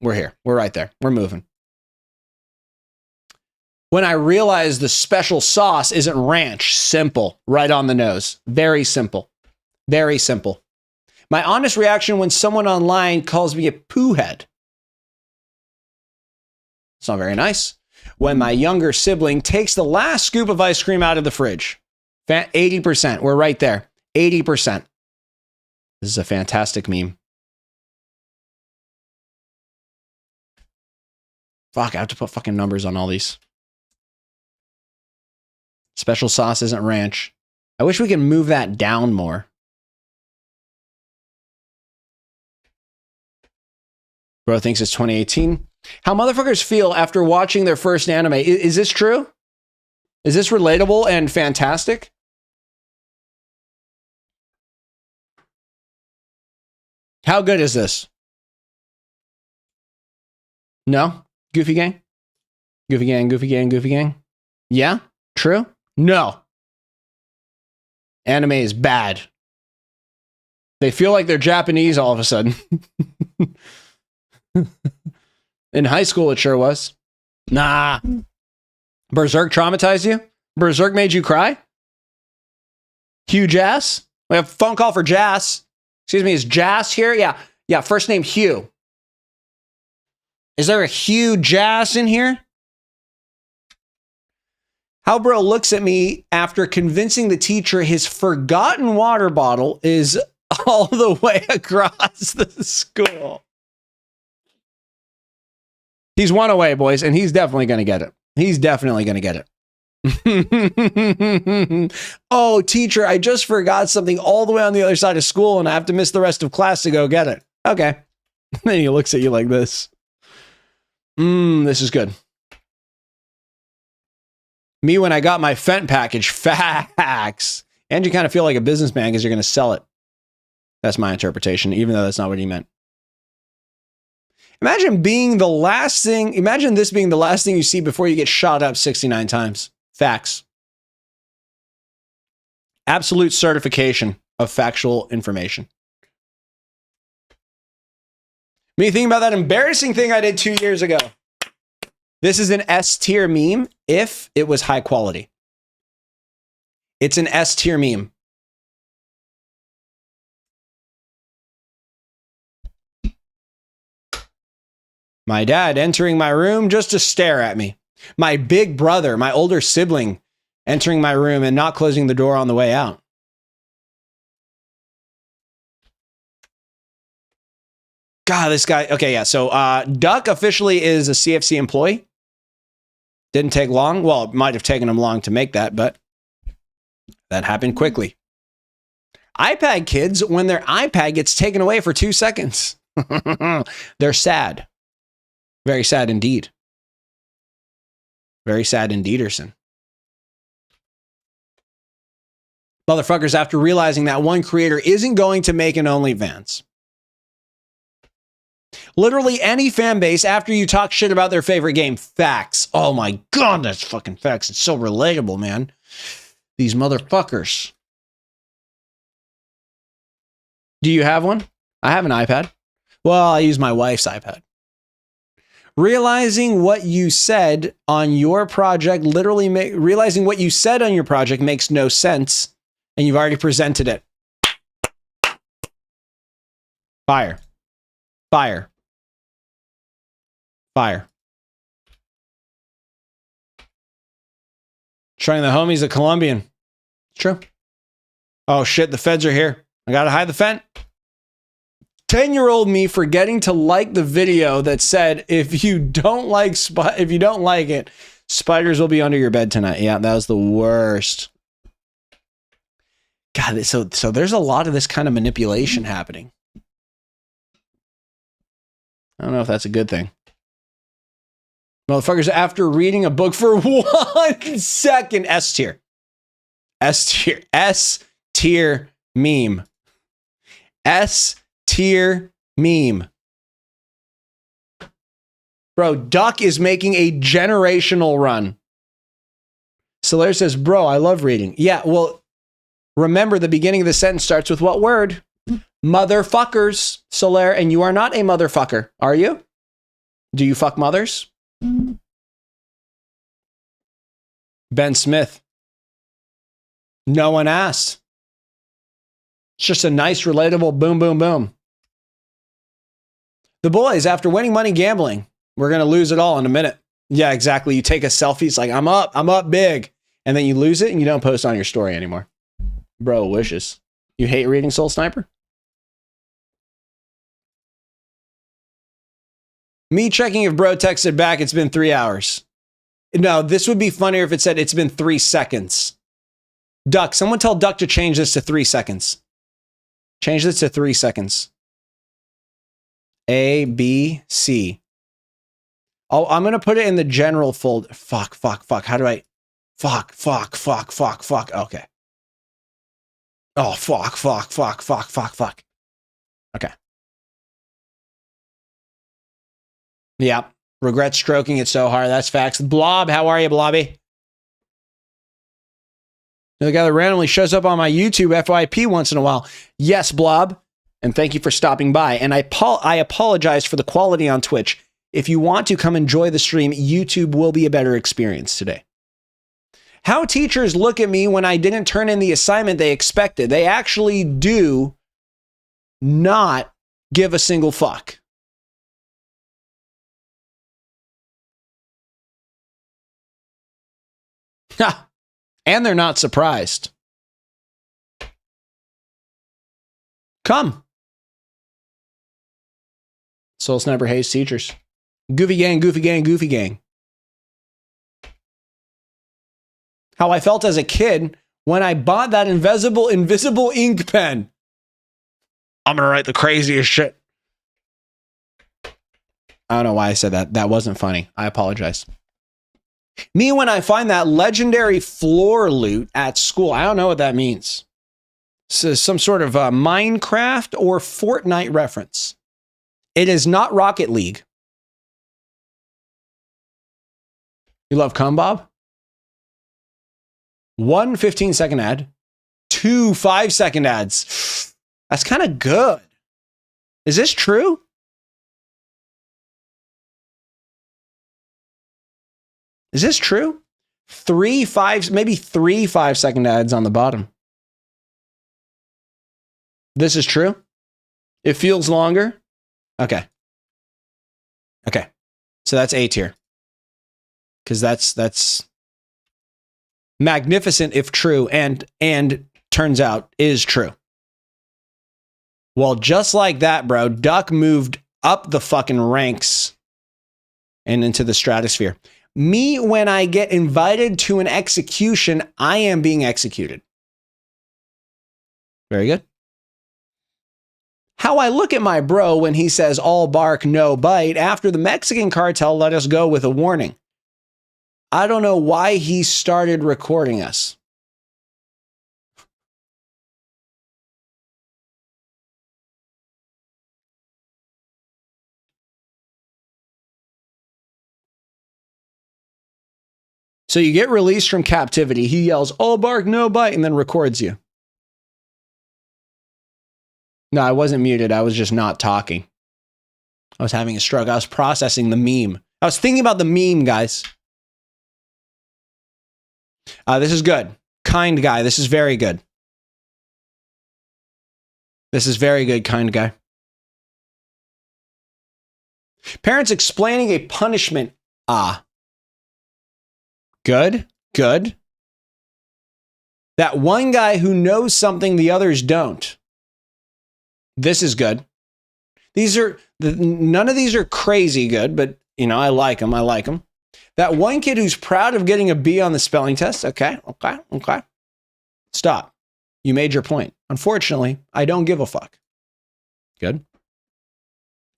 here. We're right there. We're moving. When I realized the special sauce isn't ranch, simple, right on the nose. Very simple. Very simple. My honest reaction when someone online calls me a poo head. It's not very nice. When my younger sibling takes the last scoop of ice cream out of the fridge. 80%. We're right there. 80%. This is a fantastic meme. Fuck, I have to put fucking numbers on all these. Special sauce isn't ranch. I wish we could move that down more. Bro thinks it's 2018. How motherfuckers feel after watching their first anime. Is this true? Is this relatable and fantastic? How good is this? No? Goofy Gang? Goofy Gang? Yeah? True? No. Anime is bad. They feel like they're Japanese all of a sudden. In high school, it sure was. Nah. Berserk traumatized you? Berserk made you cry? Hugh Jass? We have a phone call for Jass. Excuse me, is Jass here? Yeah, first name Hugh. Is there a Hugh Jass in here? How bro looks at me after convincing the teacher his forgotten water bottle is all the way across the school. He's one away, boys, and he's definitely going to get it. Oh, teacher, I just forgot something all the way on the other side of school, and I have to miss the rest of class to go get it. Okay. Then he looks at you like this. This is good. Me when I got my Fent package. Facts. And you kind of feel like a businessman because you're going to sell it. That's my interpretation, even though that's not what he meant. Imagine this being the last thing you see before you get shot up 69 times. Facts. Absolute certification of factual information. Me thinking about that embarrassing thing I did 2 years ago. This is an S tier meme if it was high quality. It's an S tier meme. My dad entering my room just to stare at me. My big brother, my older sibling, entering my room and not closing the door on the way out. God, this guy. Okay, yeah. So Duck officially is a CFC employee. Didn't take long. Well, it might have taken him long to make that, but that happened quickly. iPad kids, when their iPad gets taken away for 2 seconds, they're sad. Very sad indeed. Very sad indeederson. Motherfuckers, after realizing that one creator isn't going to make an OnlyFans. Literally any fan base after you talk shit about their favorite game. Facts. Oh my God, that's fucking facts. It's so relatable, man. These motherfuckers. Do you have one? I have an iPad. Well, I use my wife's iPad. Realizing what you said on your project realizing what you said on your project makes no sense, and you've already presented it. Fire. Fire. Fire. Trying the homies a Colombian. True. Oh shit, the feds are here. I gotta hide the fence. 10-year-old me forgetting to like the video that said, if you don't like it, spiders will be under your bed tonight. Yeah, that was the worst. God, so there's a lot of this kind of manipulation happening. I don't know if that's a good thing. Motherfuckers, after reading a book for 1 second, S tier. S tier. S tier meme. S tier meme. Bro, Duck is making a generational run. Solaire says, bro, I love reading. Yeah, well, remember the beginning of the sentence starts with what word? Motherfuckers, Solaire, and you are not a motherfucker, are you? Do you fuck mothers? Ben Smith. No one asked. It's just a nice, relatable boom, boom, boom. The boys, after winning money gambling, we're going to lose it all in a minute. Yeah, exactly. You take a selfie. It's like, I'm up big. And then you lose it and you don't post on your story anymore. Bro, wishes. You hate reading Soul Sniper? Me checking if bro texted back, it's been 3 hours. No, this would be funnier if it said it's been 3 seconds. Duck, someone tell Duck to change this to 3 seconds. Change this to 3 seconds. A, B, C. Oh, I'm going to put it in the general folder. Fuck. How do I? Fuck. Okay. Oh, fuck. Okay. Yeah. Regret stroking it so hard. That's facts. Blob, how are you, Blobby? The guy that randomly shows up on my YouTube FYP once in a while. Yes, Blob. And thank you for stopping by. And I apologize for the quality on Twitch. If you want to come enjoy the stream, YouTube will be a better experience today. How teachers look at me when I didn't turn in the assignment they expected. They actually do not give a single fuck. And they're not surprised. Come. Soul Sniper hates teachers. Goofy gang. How I felt as a kid when I bought that invisible ink pen. I'm going to write the craziest shit. I don't know why I said that. That wasn't funny. I apologize. Me when I find that legendary floor loot at school. I don't know what that means. So some sort of Minecraft or Fortnite reference. It is not Rocket League. You love Bob? 1 15-second ad. 2 5-second ads. That's kind of good. Is this true? Is this true? 3 5-second ads on the bottom. This is true? It feels longer? Okay. So that's A tier. Because that's magnificent if true, and turns out is true. Well, just like that, bro, Duck moved up the fucking ranks and into the stratosphere. Me, when I get invited to an execution, I am being executed. Very good. How I look at my bro when he says all bark, no bite after the Mexican cartel let us go with a warning. I don't know why he started recording us. So you get released from captivity. He yells, "Oh, bark, no bite," and then records you. No, I wasn't muted. I was just not talking. I was having a stroke. I was processing the meme. I was thinking about the meme, guys. This is good. Kind guy. This is very good. This is very good, kind guy. Parents explaining a punishment. Good. Good. That one guy who knows something the others don't. This is good. None of these are crazy good, but you know, I like them. I like them. That one kid who's proud of getting a B on the spelling test. Okay. Stop. You made your point. Unfortunately, I don't give a fuck. Good.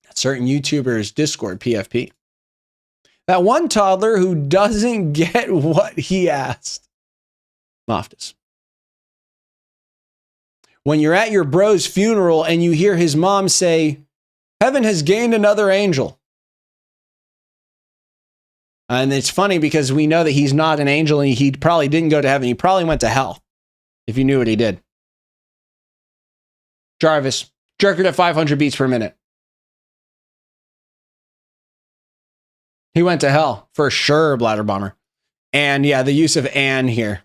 That certain YouTuber's Discord PFP. That one toddler who doesn't get what he asked. Loftus. When you're at your bro's funeral and you hear his mom say, "Heaven has gained another angel." And it's funny because we know that he's not an angel and he probably didn't go to heaven. He probably went to hell if you knew what he did. Jarvis, jerk it at 500 beats per minute. He went to hell for sure, Bladder Bomber. And yeah, the use of "and" here,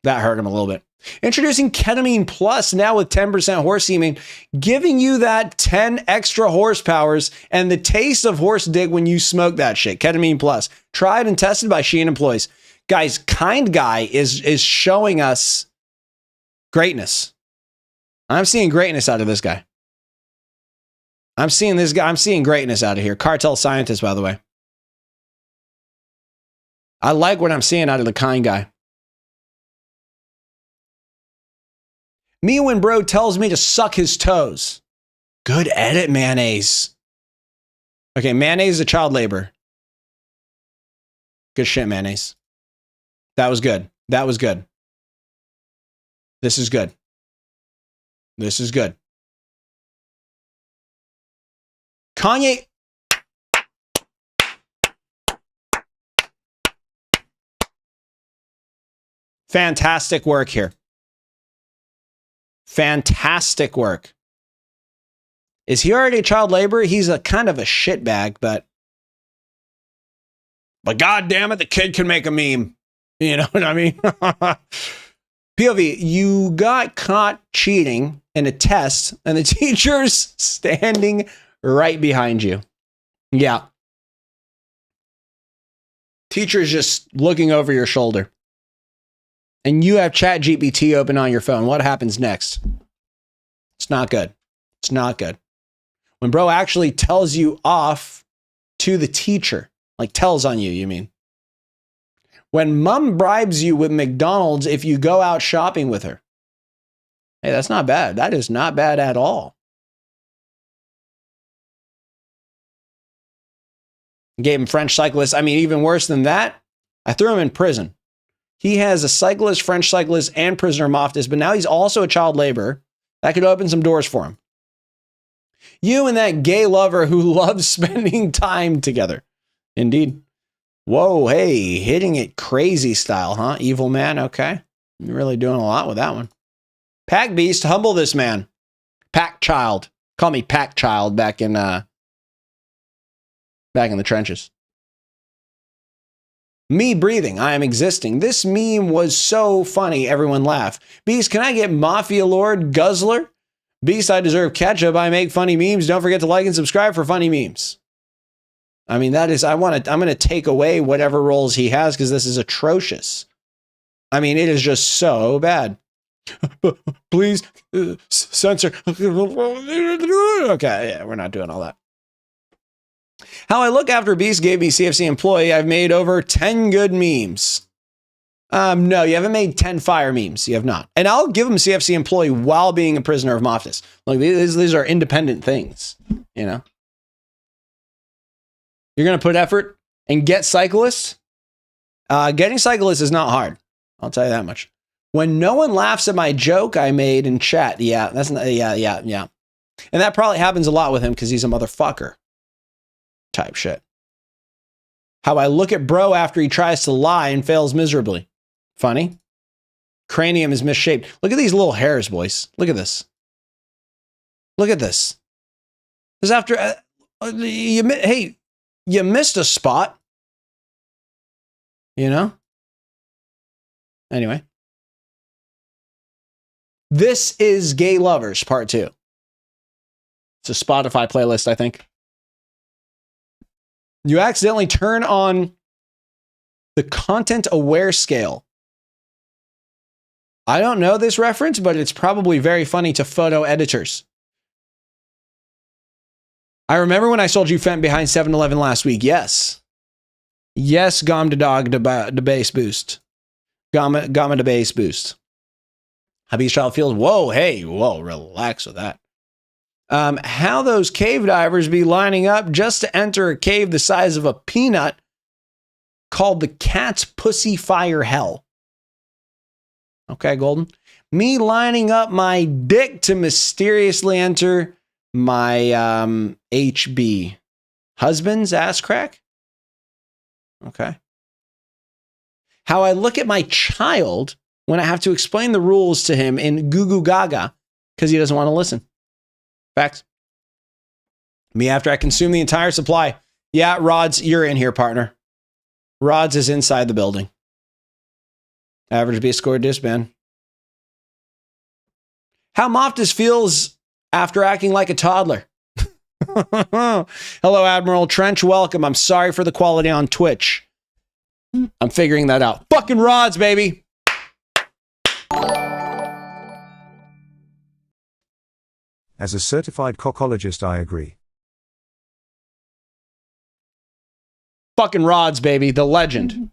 that hurt him a little bit. Introducing Ketamine Plus now with 10% horse semen, giving you that 10 extra horsepowers and the taste of horse dick when you smoke that shit. Ketamine Plus, tried and tested by Shein employees. Guys, Kind Guy is showing us greatness. I'm seeing greatness out of this guy. I'm seeing greatness out of here. Cartel scientist, by the way. I like what I'm seeing out of the Kind Guy. Me when bro tells me to suck his toes. Good edit, Mayonnaise. Okay, Mayonnaise is a child labor. Good shit, Mayonnaise. That was good. That was good. This is good. This is good. Kanye. Fantastic work here. Fantastic work. Is he already a child laborer? He's a kind of a shitbag, but god damn it, the kid can make a meme. You know what I mean? POV, you got caught cheating in a test and the teacher's standing right behind you. Yeah. Teacher's just looking over your shoulder. And you have ChatGPT open on your phone. What happens next? It's not good. It's not good. When bro actually tells you off to the teacher, like tells on you, you mean? When mom bribes you with McDonald's if you go out shopping with her. Hey, that's not bad. That is not bad at all. Gave him French cyclist. I mean, even worse than that, I threw him in prison. He has a cyclist, French cyclist, and prisoner Moftis, but now he's also a child laborer. That could open some doors for him. You and that gay lover who loves spending time together. Indeed. Whoa, hey, hitting it crazy style, huh? Evil man, okay. You're really doing a lot with that one. Pack Beast, humble this man. Pack Child. Call me Pack Child back in the trenches. Me breathing, I am existing. This meme was so funny, everyone laugh. Beast, can I get Mafia Lord Guzzler? Beast, I deserve ketchup. I make funny memes. Don't forget to like and subscribe for funny memes. I mean, I'm going to take away whatever roles he has because this is atrocious. I mean, it is just so bad. Please censor. Okay, yeah, we're not doing all that. How I look after Beast gave me CFC employee. I've made over 10 good memes. No, you haven't made 10 fire memes. You have not. And I'll give him CFC employee while being a prisoner of Moftis. Look, these are independent things, you know. You're going to put effort and get cyclists. Getting cyclists is not hard. I'll tell you that much. When no one laughs at my joke I made in chat. Yeah, that's not, yeah. And that probably happens a lot with him because he's a motherfucker type shit. How I look at bro after he tries to lie and fails miserably. Funny. Cranium is misshaped. Look at these little hairs, boys. Look at this. Look at this. This after hey, you missed a spot. You know? Anyway. This is Gay Lovers Part 2. It's a Spotify playlist, I think. You accidentally turn on the content aware scale. I don't know this reference, but it's probably very funny to photo editors. I remember when I sold you Fent behind 7-Eleven last week. Yes. Yes, Gom to dog to base boost. Gamma to base boost. Hubby's child feels, whoa, hey, whoa, relax with that. How those cave divers be lining up just to enter a cave the size of a peanut called the Cat's Pussy Fire Hell. Okay, Golden. Me lining up my dick to mysteriously enter my HB. Husband's ass crack? Okay. How I look at my child when I have to explain the rules to him in Goo Goo Gaga because he doesn't want to listen. Facts. Me after I consume the entire supply. Yeah, Rods, you're in here, partner. Rods is inside the building. Average B score disband. How Moftis feels after acting like a toddler. Hello, Admiral Trench. Welcome. I'm sorry for the quality on Twitch. I'm figuring that out. Fucking Rods, baby. As a certified cockologist, I agree. Fucking Rods, baby. The legend.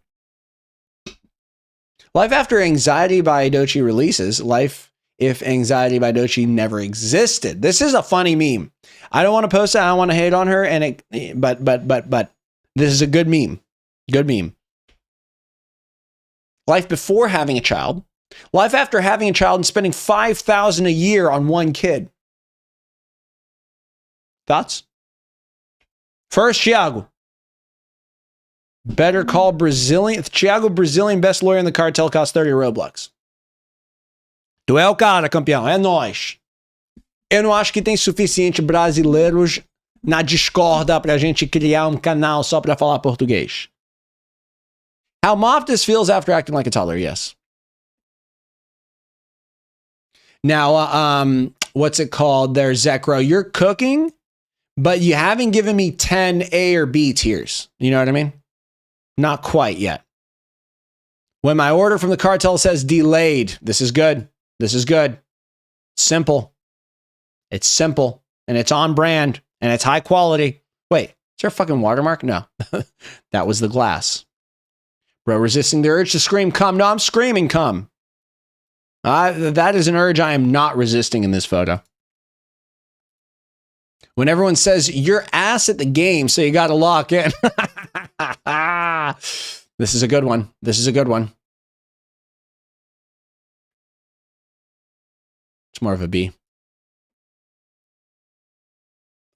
Life After Anxiety by Dochi releases. Life If Anxiety by Dochi never existed. This is a funny meme. I don't want to post it. I don't want to hate on her. But this is a good meme. Good meme. Life before having a child. Life after having a child and spending $5,000 a year on one kid. Thoughts? First, Thiago. Better call Brazilian. Thiago, Brazilian best lawyer in the cartel, cost 30 Roblox. Tu é o cara, campeão. É nóis. Eu não acho que tem suficiente brasileiros na discorda pra gente criar canal só pra falar português. How Moftis feels after acting like a toddler, yes. Now, what's it called there, Zekro? You're cooking, but you haven't given me 10 A or B tiers. You know what I mean? Not quite yet. When my order from the cartel says delayed, this is good. This is good. Simple. It's simple, and it's on brand, and it's high quality. Wait, is there a fucking watermark? No. That was the glass. Bro, resisting the urge to scream, come. No, I'm screaming, come. That is an urge I am not resisting in this photo. When everyone says, you're ass at the game, so you got to lock in. This is a good one. This is a good one. It's more of a B.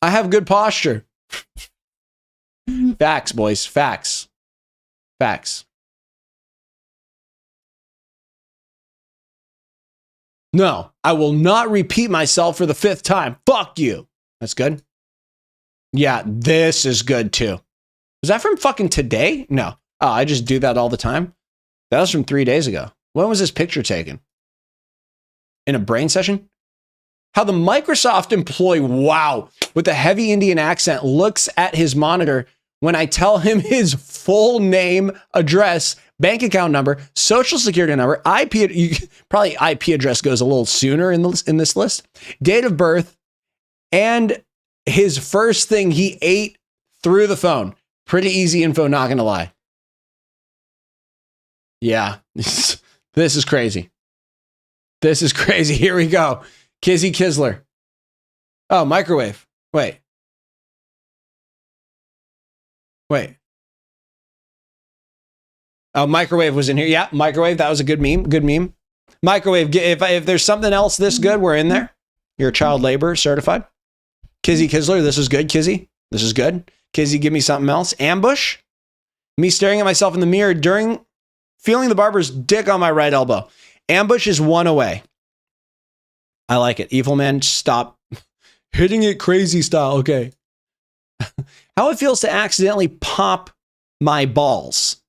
I have good posture. Facts, boys. Facts. Facts. No, I will not repeat myself for the 5th time. Fuck you. That's good. Yeah, this is good too. Was that from fucking today? No. Oh, I just do that all the time. That was from 3 days ago. When was this picture taken? In a brain session? How the Microsoft employee, wow, with a heavy Indian accent looks at his monitor when I tell him his full name, address, bank account number, social security number, probably IP address goes a little sooner in this list, date of birth, and his first thing he ate through the phone. Pretty easy info, not gonna lie. Yeah, this is crazy. This is crazy. Here we go. Kizzy Kisler. Oh, microwave. Wait. Oh, microwave was in here. Yeah, microwave. That was a good meme. Good meme. Microwave. If there's something else this good, we're in there. You're a child labor certified. Kizzy Kisler. This is good, Kizzy. This is good. Kizzy, give me something else. Ambush. Me staring at myself in the mirror during feeling the barber's dick on my right elbow. Ambush is 1 away. I like it. Evil man, stop hitting it crazy style. Okay. How it feels to accidentally pop my balls.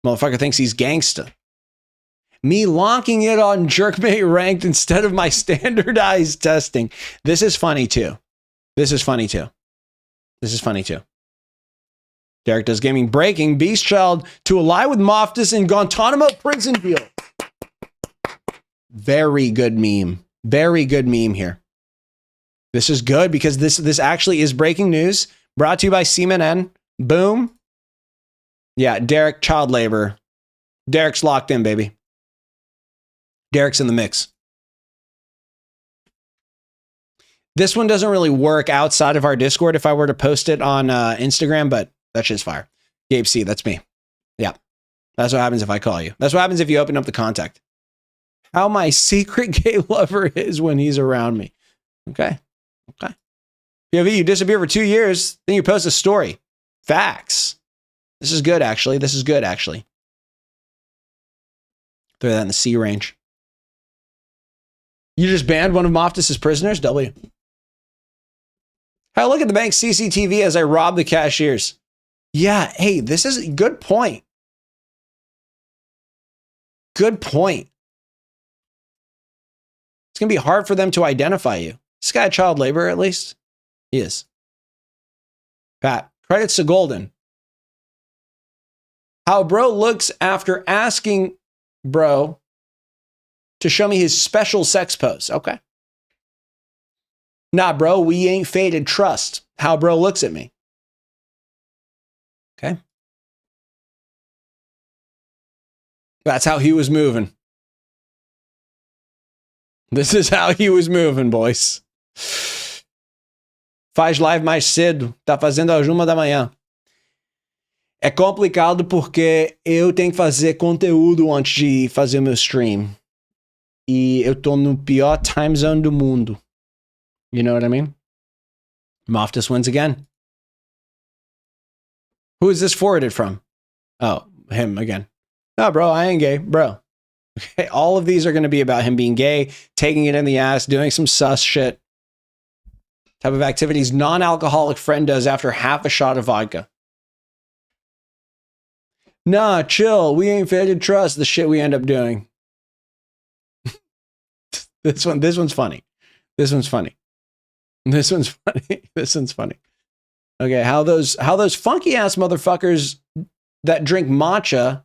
Motherfucker thinks he's gangsta. Me locking it on jerkmate ranked instead of my standardized testing. This is funny too. This is funny too. This is funny too. Derek does gaming breaking. Beast Child to ally with Moftus in Guantanamo prison deal. Very good meme. Very good meme here. This is good because this actually is breaking news. Brought to you by CNN. Boom. Yeah, Derek, child labor. Derek's locked in, baby. Derek's in the mix. This one doesn't really work outside of our Discord if I were to post it on Instagram, but that shit's fire. Gabe C, that's me. Yeah. That's what happens if I call you. That's what happens if you open up the contact. How my secret gay lover is when he's around me. Okay. Okay. POV, you disappear for 2 years, then you post a story. Facts. This is good, actually. This is good, actually. Throw that in the C range. You just banned one of Moftus's prisoners? W. Hey, look at the bank's CCTV as I rob the cashiers. Yeah, hey, this is a good point. Good point. It's going to be hard for them to identify you. This guy a child laborer, at least? He is. Pat, credits to Golden. How bro looks after asking bro to show me his special sex pose. Okay. Nah, bro, we ain't faded. Trust. How bro looks at me. Okay. That's how he was moving. This is how he was moving, boys. Faz live mais cedo. Tá fazendo às 1h da manhã. É complicado porque eu tenho que fazer conteúdo antes de fazer meu stream. E eu tô no pior time zone do mundo. You know what I mean? Moftus wins again. Who is this forwarded from? Oh, him again. No, bro, I ain't gay. Bro. Okay, all of these are going to be about him being gay, taking it in the ass, doing some sus shit. Type of activities non-alcoholic friend does after half a shot of vodka. Nah, chill. We ain't faded trust the shit we end up doing. This one's funny. This one's funny. This one's funny. This one's funny. Okay, how those funky ass motherfuckers that drink matcha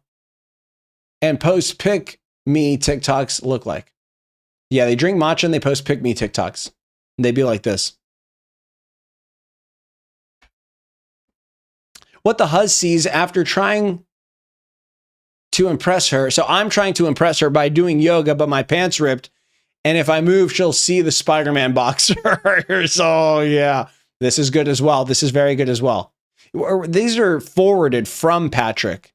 and post pick me TikToks look like. Yeah, they drink matcha and they post pick me TikToks. And they be like this. What the huzz sees after trying to impress her. So I'm trying to impress her by doing yoga, but my pants ripped. And if I move, she'll see the Spider-Man boxers. Oh, yeah. This is good as well. This is very good as well. These are forwarded from Patrick.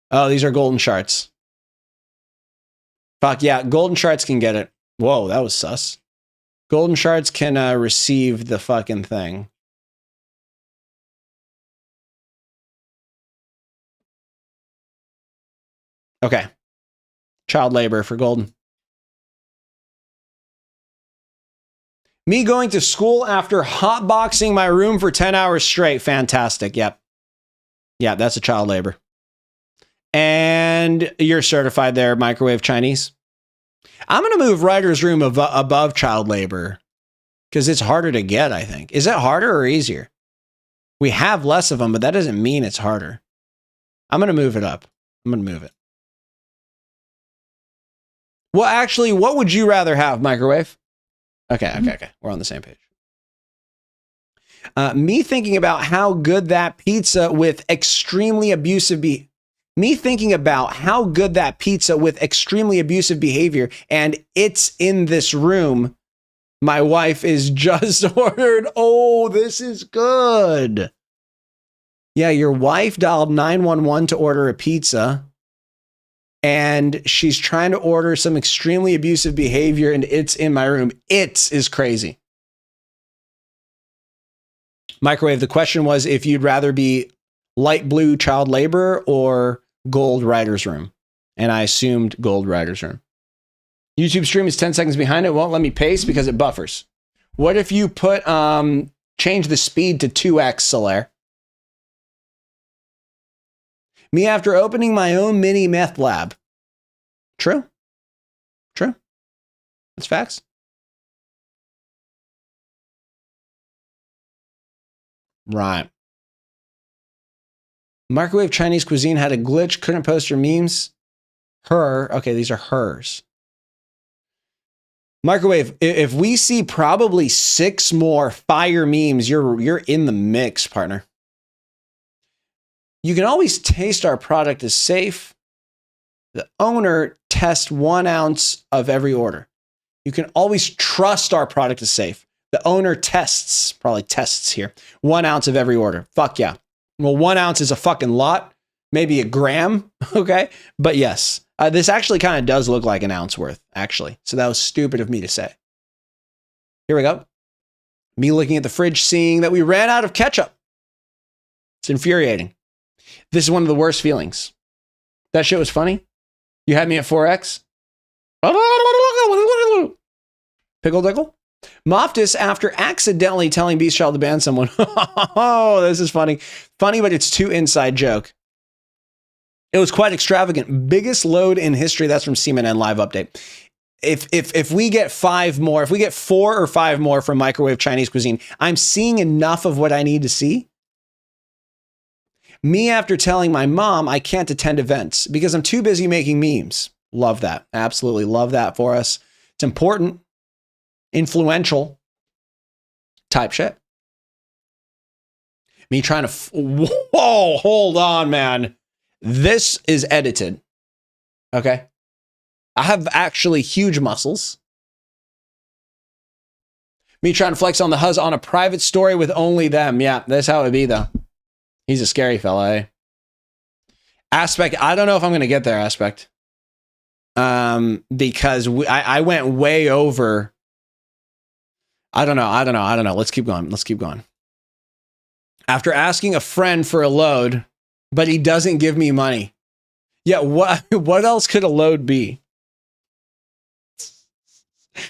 Oh, these are golden shards. Fuck, yeah. Golden shards can get it. Whoa, that was sus. Golden shards can receive the fucking thing. Okay. Child labor for golden. Me going to school after hotboxing my room for 10 hours straight. Fantastic. Yep. Yeah, that's a child labor. And you're certified there, microwave Chinese. I'm going to move writer's room above child labor because it's harder to get, I think. Is it harder or easier? We have less of them, but that doesn't mean it's harder. I'm going to move it up. I'm going to move it. Well, actually, what would you rather have, microwave? Okay. We're on the same page. Me thinking about how good that pizza with extremely abusive behavior, and it's in this room. My wife is just ordered. Oh, this is good. Yeah, your wife dialed 911 to order a pizza. And she's trying to order some extremely abusive behavior, and it's in my room. It is crazy. Microwave, the question was if you'd rather be light blue child labor or gold writer's room. And I assumed gold writer's room. YouTube stream is 10 seconds behind. It won't let me paste because it buffers. What if you put, change the speed to 2x, Solaire? Me after opening my own mini meth lab. True. True. That's facts. Right. Microwave Chinese cuisine had a glitch. Couldn't post her memes. Her. Okay, these are hers. Microwave, if we see probably 6 more fire memes, you're in the mix, partner. You can always taste our product is safe. The owner tests 1 ounce of every order. You can always trust our product is safe. The owner tests, probably tests here, 1 ounce of every order. Fuck yeah. Well, 1 ounce is a fucking lot, maybe a gram, okay? But yes, this actually kind of does look like an ounce worth, actually. So that was stupid of me to say. Here we go. Me looking at the fridge, seeing that we ran out of ketchup. It's infuriating. This is one of the worst feelings. That shit was funny. You had me at 4x. Pickle dickle. Moftus, after accidentally telling Beast Child to ban someone. Oh, this is funny. Funny, but it's too inside joke. It was quite extravagant. Biggest load in history. That's from CNN Live Update. If we get 5 more, if we get 4 or 5 more from Microwave Chinese Cuisine, I'm seeing enough of what I need to see. Me after telling my mom I can't attend events because I'm too busy making memes. Love that. Absolutely love that for us. It's important. Influential type shit. Me trying to, whoa, hold on, man. This is edited. Okay. I have actually huge muscles. Me trying to flex on the huzz on a private story with only them. Yeah, that's how it be though. He's a scary fella, eh? Aspect, I don't know if I'm going to get there, Aspect. Because I went way over. I don't know. Let's keep going. After asking a friend for a load, but he doesn't give me money. Yeah, what else could a load be?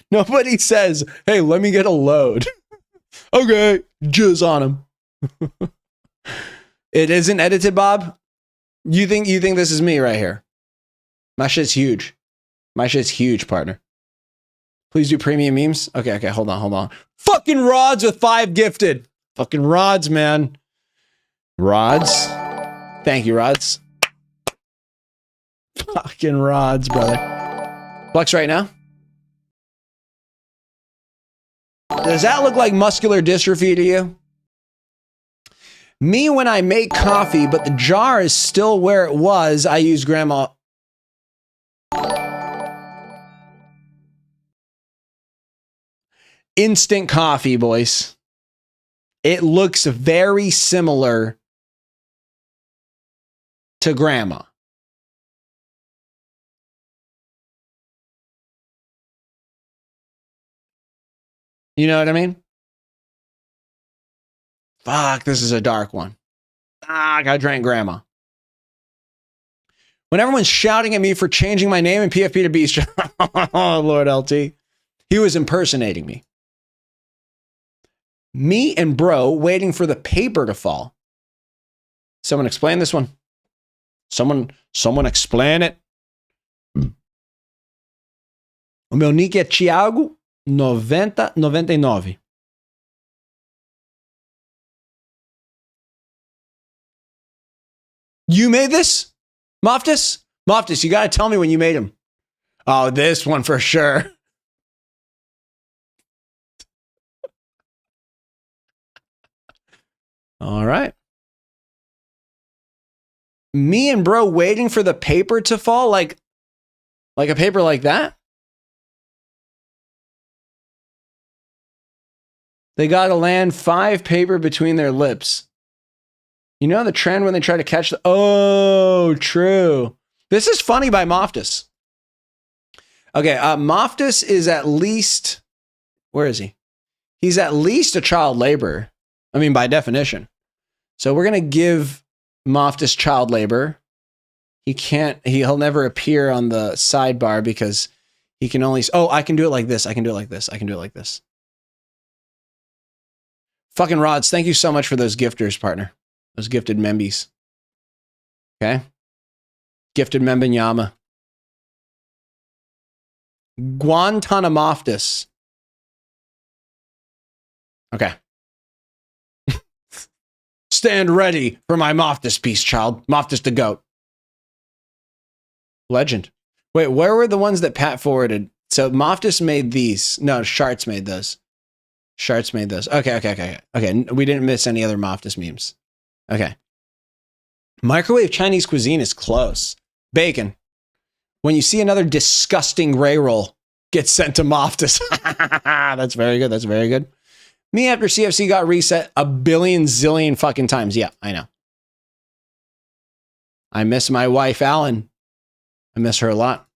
Nobody says, hey, let me get a load. Okay, jizz on him. It isn't edited, Bob? You think this is me right here? My shit's huge. My shit's huge, partner. Please do premium memes. Okay, hold on. Fucking Rods with 5 gifted. Fucking Rods, man. Rods. Thank you, Rods. Fucking Rods, brother. Flex right now. Does that look like muscular dystrophy to you? Me when I make coffee, but the jar is still where it was, I use grandma. Instant coffee, boys. It looks very similar to grandma. You know what I mean? Fuck, this is a dark one. I gotta drink grandma. When everyone's shouting at me for changing my name in PFP to Beast, oh, Lord LT. He was impersonating me. Me and bro waiting for the paper to fall. Someone explain this one. Someone explain it. O meu nick é Thiago 9099. You made this? Moftus? Moftus, you gotta tell me when you made him. Oh, this one for sure. All right. Me and bro waiting for the paper to fall, like a paper like that. They gotta land 5 paper between their lips. You know the trend when they try to catch the... Oh, true. This is funny by Moftus. Okay, Moftus is at least... Where is he? He's at least a child laborer. I mean, by definition. So we're going to give Moftus child labor. He'll never appear on the sidebar because he can only, oh, I can do it like this. I can do it like this. I can do it like this. Fucking Rods, thank you so much for those gifters, partner. Those gifted membies. Okay. Gifted Membenyama. Guantanamoftus. Okay. Stand ready for my Moftus piece, child. Moftus the goat. Legend. Wait, where were the ones that Pat forwarded? So Moftus made these. No, Sharts made those. Sharts made those. Okay. We didn't miss any other Moftus memes. Okay. Microwave Chinese cuisine is close. Bacon. When you see another disgusting Ray roll get sent to Moftus. That's very good. That's very good. Me after CFC got reset a billion zillion fucking times. Yeah, I know. I miss my wife, Alan. I miss her a lot.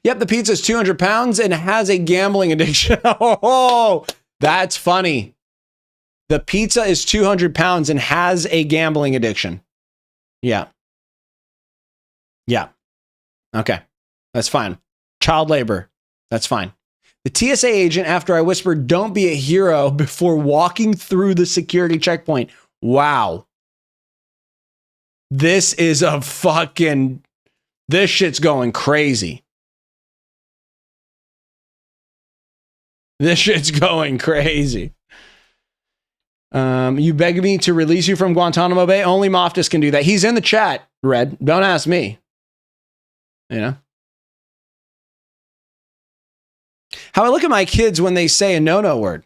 Yep, the pizza's 200 pounds and has a gambling addiction. Oh, that's funny. The pizza is 200 pounds and has a gambling addiction. Yeah. Yeah. Okay. That's fine. Child labor. That's fine. The TSA agent, after I whispered, don't be a hero before walking through the security checkpoint. Wow. This is a fucking, this shit's going crazy. This shit's going crazy. You beg me to release you from Guantanamo Bay? Only Moftus can do that. He's in the chat, Red. Don't ask me. You know? How I look at my kids when they say a no-no word.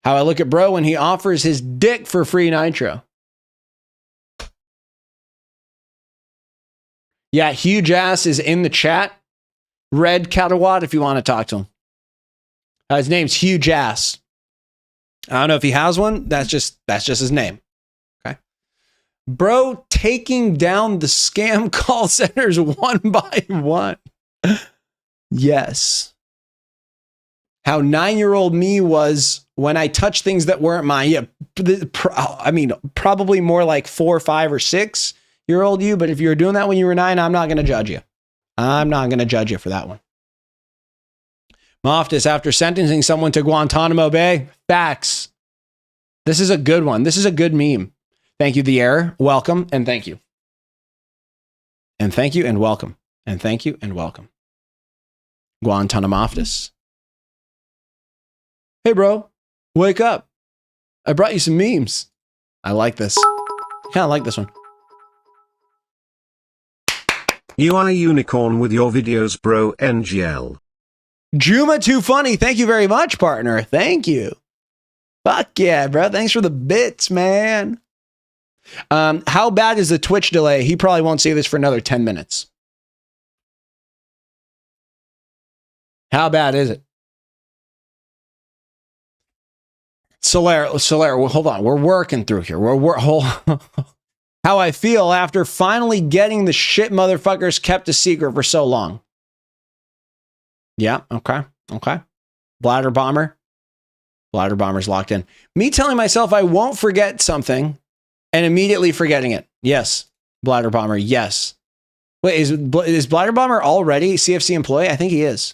How I look at bro when he offers his dick for free nitro. Yeah, Huge Ass is in the chat. Red Catawat if you want to talk to him. His name's Huge Ass. I don't know if he has one. That's just his name. Okay. Bro taking down the scam call centers one by one. Yes. How 9-year-old me was when I touched things that weren't mine. Yeah. I mean, probably more like 4, 5, or 6-year-old you. But if you were doing that when you were 9, I'm not going to judge you. I'm not going to judge you for that one. Moftus, after sentencing someone to Guantanamo Bay, facts. This is a good one. This is a good meme. Thank you, The Error. Welcome, and thank you. And thank you, and welcome. And thank you, and welcome. Guantanamoftus. Hey, bro. Wake up. I brought you some memes. I like this. Kind of like this one. You are a unicorn with your videos, bro. NGL. Juma Too Funny. Thank you very much, partner. Thank you. Fuck yeah, bro. Thanks for the bits, man. How bad is the Twitch delay? He probably won't see this for another 10 minutes. How bad is it? Solaire, well, hold on. We're working through here. How I feel after finally getting the shit motherfuckers kept a secret for so long. Yeah, okay. Bladder Bomber. Bladder Bomber's locked in. Me telling myself I won't forget something and immediately forgetting it. Yes, Bladder Bomber, yes. Wait, is Bladder Bomber already CFC employee? I think he is.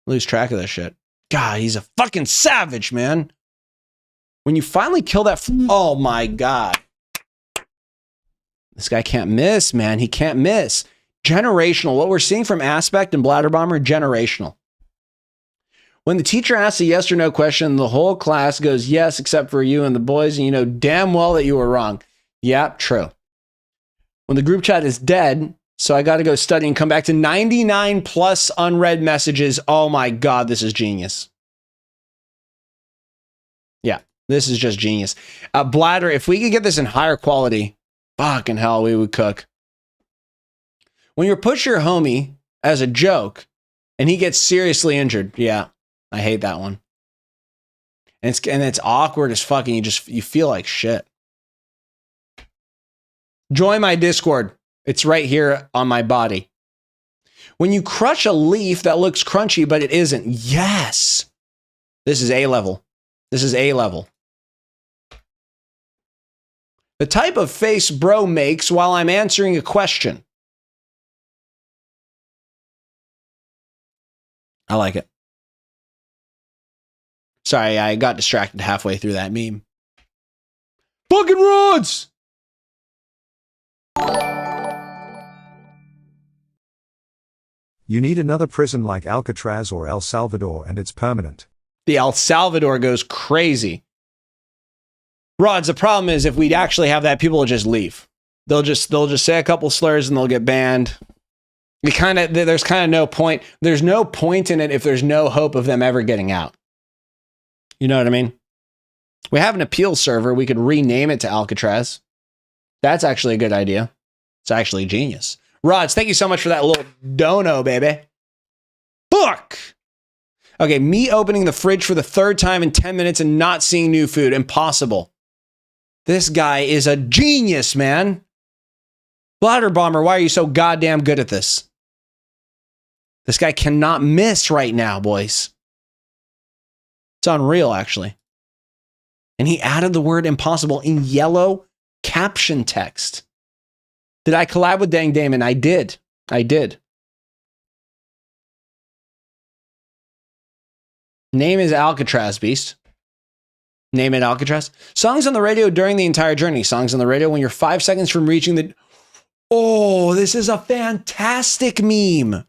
Lose track of this shit. God, he's a fucking savage, man. When you finally kill that... oh, my God. This guy can't miss, man. He can't miss. Generational. What we're seeing from Aspect and Bladder Bomber, generational. When the teacher asks a yes or no question, the whole class goes yes, except for you and the boys, and you know damn well that you were wrong. Yep, true. When the group chat is dead, so I got to go study and come back to 99 plus unread messages. Oh my God, this is genius. Yeah, this is just genius. Bladder, if we could get this in higher quality, fucking hell, we would cook. When you push your homie as a joke and he gets seriously injured. Yeah, I hate that one. And it's awkward as fuck and you feel like shit. Join my Discord. It's right here on my body. When you crush a leaf that looks crunchy, but it isn't. Yes. This is A level. This is A level. The type of face bro makes while I'm answering a question. I like it. Sorry, I got distracted halfway through that meme. Fucking rods! You need another prison like Alcatraz or El Salvador, and it's permanent. The El Salvador goes crazy. Rods, the problem is if we actually have that, people will just leave. They'll just say a couple slurs and they'll get banned. There's kind of no point. There's no point in it if there's no hope of them ever getting out. You know what I mean? We have an appeal server. We could rename it to Alcatraz. That's actually a good idea. It's actually genius. Rods, thank you so much for that little dono, baby. Fuck! Okay, me opening the fridge for the third time in 10 minutes and not seeing new food. Impossible. This guy is a genius, man. Bladder Bomber, why are you so goddamn good at this? This guy cannot miss right now, boys. It's unreal, actually. And he added the word impossible in yellow caption text. Did I collab with Dang Damon? I did. I did. Name is Alcatraz, Beast. Name it Alcatraz. Songs on the radio during the entire journey. Songs on the radio when you're 5 seconds from reaching the... Oh, this is a fantastic meme.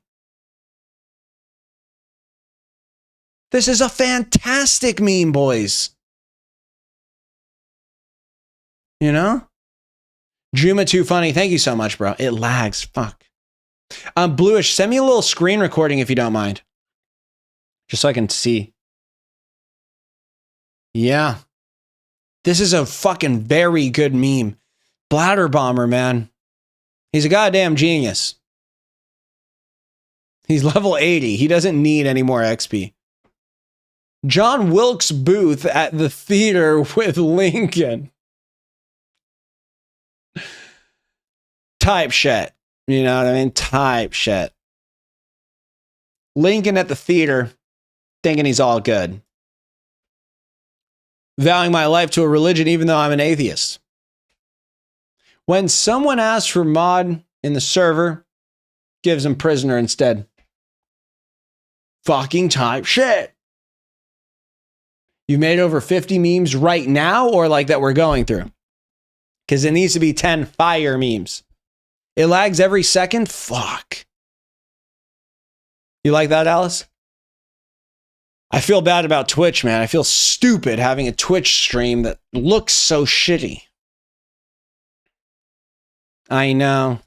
This is a fantastic meme, boys. You know? Juma too funny. Thank you so much, bro. It lags. Fuck. Bluish, send me a little screen recording if you don't mind. Just so I can see. Yeah. This is a fucking very good meme. Bladder Bomber, man. He's a goddamn genius. He's level 80. He doesn't need any more XP. John Wilkes Booth at the theater with Lincoln. Type shit. You know what I mean? Type shit. Lincoln at the theater thinking he's all good. Vowing my life to a religion even though I'm an atheist. When someone asks for mod in the server, gives him prisoner instead. Fucking type shit. You made over 50 memes right now or like that we're going through? Because it needs to be 10 fire memes. It lags every second? Fuck. You like that, Alice? I feel bad about Twitch, man. I feel stupid having a Twitch stream that looks so shitty. I know.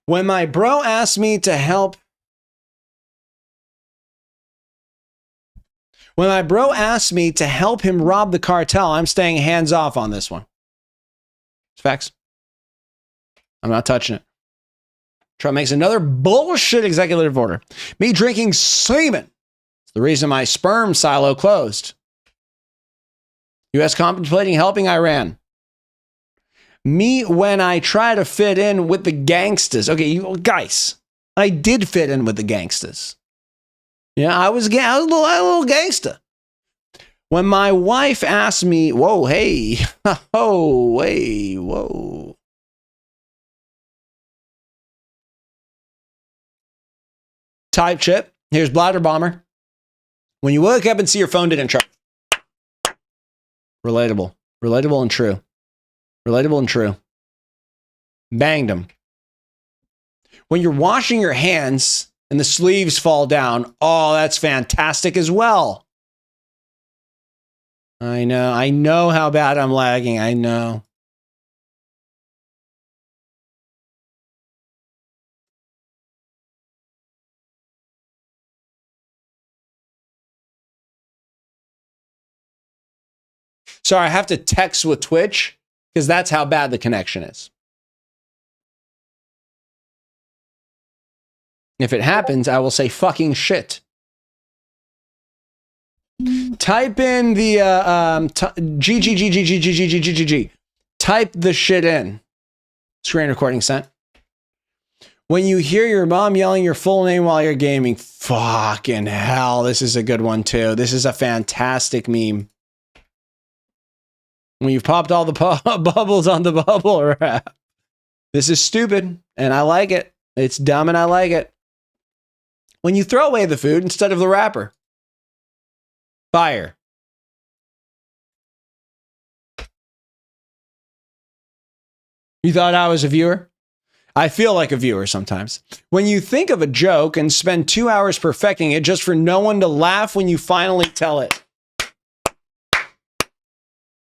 When my bro asked me to help... When my bro asked me to help him rob the cartel, I'm staying hands off on this one. It's facts. I'm not touching it. Trump makes another bullshit executive order. Me drinking semen. It's the reason my sperm silo closed. U.S. contemplating helping Iran. Me when I try to fit in with the gangsters. Okay, you guys, I did fit in with the gangsters. Yeah, I was a little gangster. When my wife asked me, whoa, hey, oh, hey, whoa. Type chip. Here's Bladder Bomber. When you wake up and see your phone didn't charge. Relatable. Relatable and true. Relatable and true. Banged him. When you're washing your hands and the sleeves fall down, oh, that's fantastic as well. I know how bad I'm lagging. I know. Sorry, I have to text with Twitch because that's how bad the connection is. If it happens, I will say fucking shit. Type in the G. Type the shit in. Screen recording sent. When you hear your mom yelling your full name while you're gaming, fucking hell, this is a good one too. This is a fantastic meme. When you've popped all the bubbles on the bubble wrap. This is stupid, and I like it. It's dumb, and I like it. When you throw away the food instead of the wrapper. Fire. You thought I was a viewer? I feel like a viewer sometimes. When you think of a joke and spend 2 hours perfecting it just for no one to laugh when you finally tell it.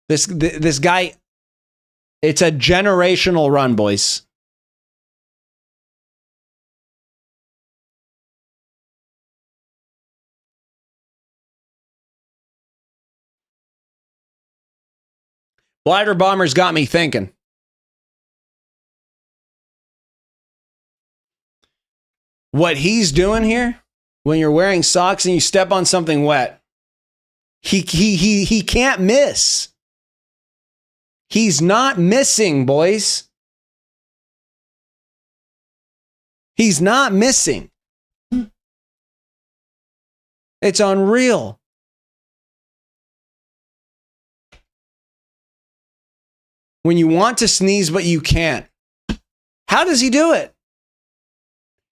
This guy, it's a generational run, boys. Bladder Bomber's got me thinking. What he's doing here, when you're wearing socks and you step on something wet, he can't miss. He's not missing, boys. He's not missing. It's unreal. When you want to sneeze, but you can't. How does he do it?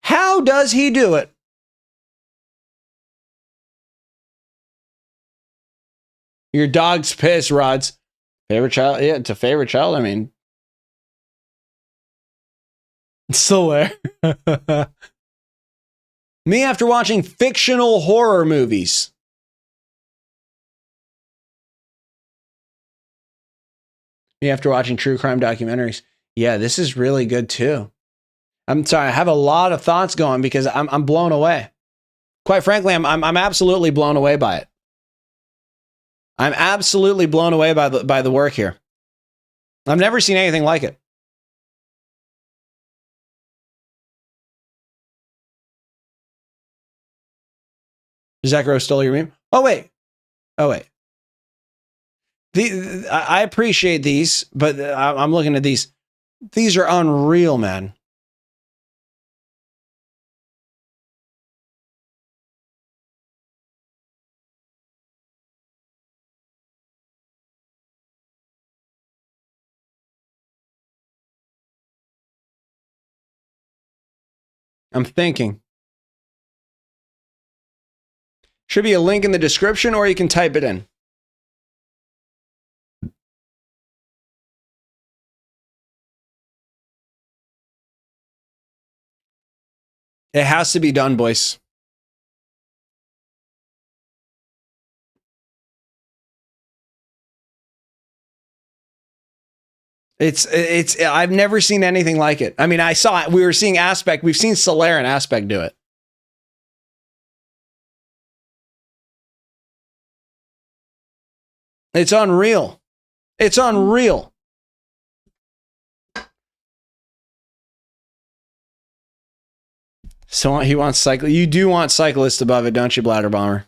How does he do it? Your dog's pissed, Rods. Favorite child? Yeah, it's a favorite child. I mean, it's still there. Me after watching fictional horror movies. Me after watching true crime documentaries. Yeah, this is really good too. I'm sorry, I have a lot of thoughts going because I'm blown away. Quite frankly, I'm absolutely blown away by it. I'm absolutely blown away by the work here. I've never seen anything like it. Zach Rose stole your meme? Oh wait. I appreciate these, but I'm looking at these. These are unreal, man. I'm thinking. Should be a link in the description or you can type it in. It has to be done, boys. It's I've never seen anything like it. I mean, I saw it. We were seeing Aspect. We've seen Solaire and Aspect do it. It's unreal. It's unreal. So he wants cycle. You do want Cyclist above it, don't you, Bladder Bomber?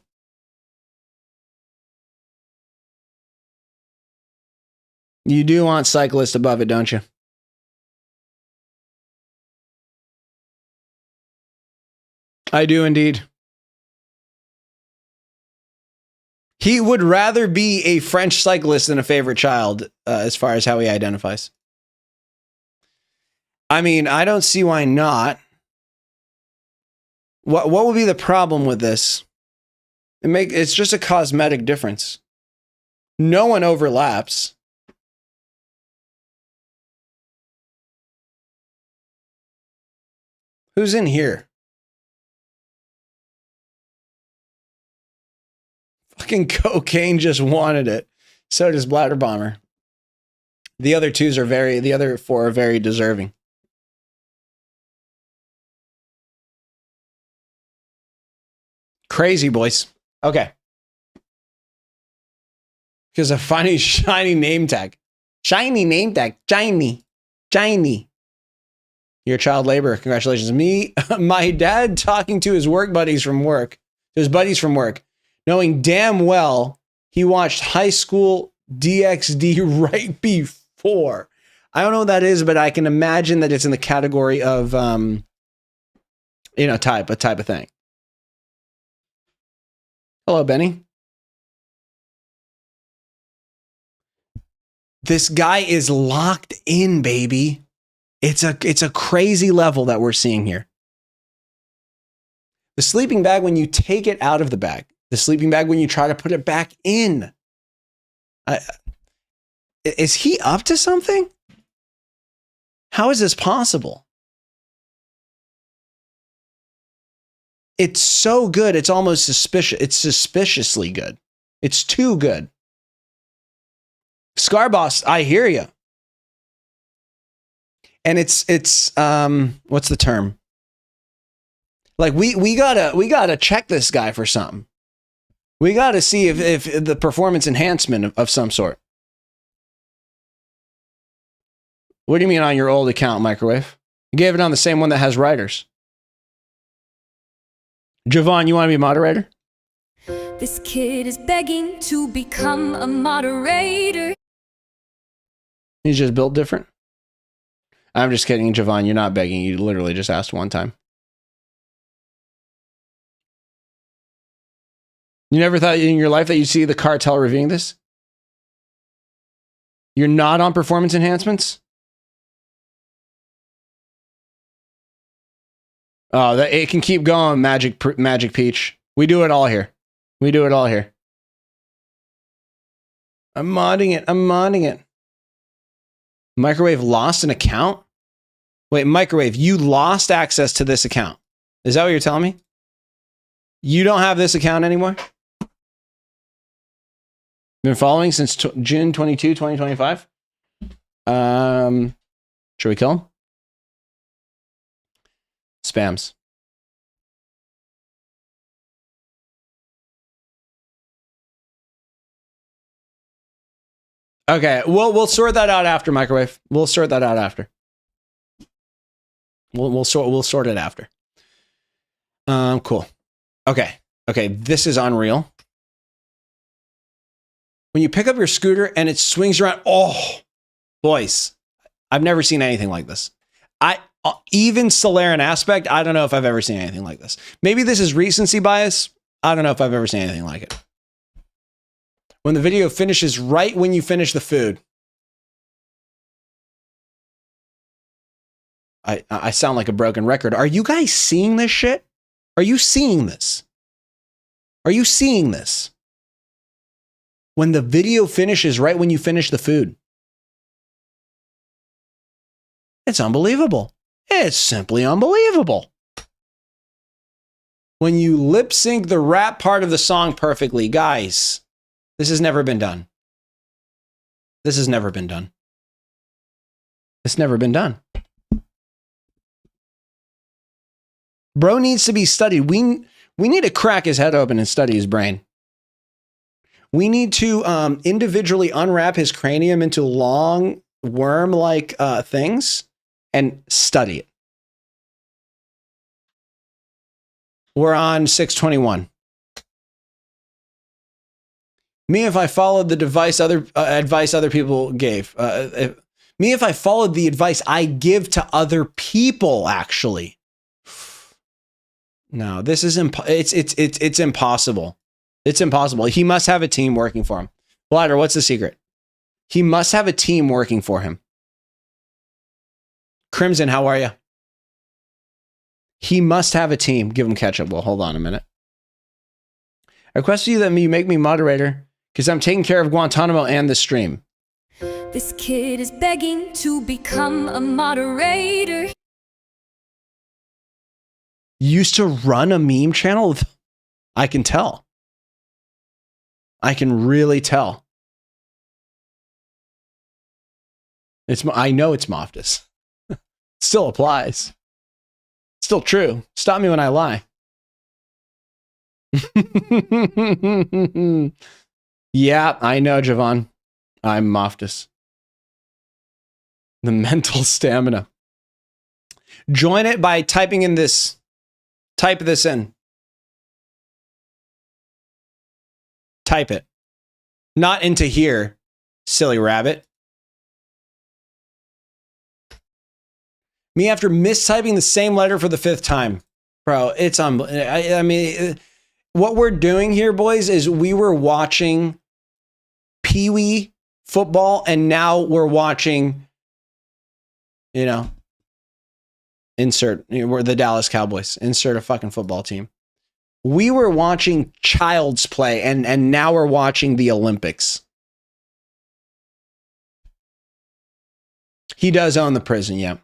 You do want Cyclist above it, don't you? I do indeed. He would rather be a French cyclist than a favorite child, as far as how he identifies. I mean, I don't see why not. What would be the problem with this? It's just a cosmetic difference. No one overlaps. Who's in here? Fucking Cocaine just wanted it. So does Bladder Bomber. The other four are very deserving. Crazy, boys. Okay. Because a funny shiny name tag. Shiny name tag. Shiny. Shiny. You're a child laborer. Congratulations. Me, my dad talking to his buddies from work, knowing damn well he watched High School DxD right before. I don't know what that is, but I can imagine that it's in the category of You know, type of thing. Hello, Benny. This guy is locked in, baby. It's a crazy level that we're seeing here. The sleeping bag when you take it out of the bag. The sleeping bag when you try to put it back in. Is he up to something? How is this possible? It's so good. It's almost suspicious. It's suspiciously good. It's too good. Scarboss, I hear you. And it's what's the term? Like we gotta check this guy for something. We gotta see if the performance enhancement of some sort. What do you mean on your old account, Microwave? You gave it on the same one that has writers. Javon, you want to be moderator? This kid is begging to become a moderator. He's just built different. I'm just kidding, Javon. You're not begging. You literally just asked one time. You never thought in your life that you'd see the Cartel reviewing this? You're not on performance enhancements? Oh, it can keep going, Magic Peach. We do it all here. We do it all here. I'm modding it. Microwave lost an account? Wait, Microwave, you lost access to this account. Is that what you're telling me? You don't have this account anymore? Been following since June 22, 2025? Should we kill him? Spams. Okay, we'll sort that out after, Microwave. We'll sort that out after. We'll sort it after. Cool. Okay, this is unreal. When you pick up your scooter and it swings around, oh, boys, I've never seen anything like this. Even Solarian aspect, I don't know if I've ever seen anything like this. Maybe this is recency bias. I don't know if I've ever seen anything like it. When the video finishes right when you finish the food. I sound like a broken record. Are you guys seeing this shit? Are you seeing this? Are you seeing this? When the video finishes right when you finish the food. It's unbelievable. It's simply unbelievable. When you lip sync the rap part of the song perfectly, guys, this has never been done. This has never been done. It's never been done. Bro needs to be studied. We need to crack his head open and study his brain. We need to individually unwrap his cranium into long worm-like things and study it. We're on 621. Me, if I followed the advice other people gave. Me, if I followed the advice I give to other people, actually. No, this is it's impossible. It's impossible. He must have a team working for him. Bladder, what's the secret? He must have a team working for him. Crimson, how are you? He must have a team. Give him ketchup. Well, hold on a minute. I request you that you make me moderator because I'm taking care of Guantanamo and the stream. This kid is begging to become a moderator. Used to run a meme channel? I can tell. I can really tell. I know it's Moftus. Still applies. Still true. Stop me when I lie. Yeah, I know, Javon. I'm Moftus. The mental stamina. Join it by typing in this. Type this in. Type it. Not into here, silly rabbit. Me after mistyping the same letter for the 5th time. Bro, it's I mean, what we're doing here, boys, is we were watching Pee Wee football, and now we're watching, we're the Dallas Cowboys. Insert a fucking football team. We were watching child's play, and now we're watching the Olympics. He does own the prison, yeah.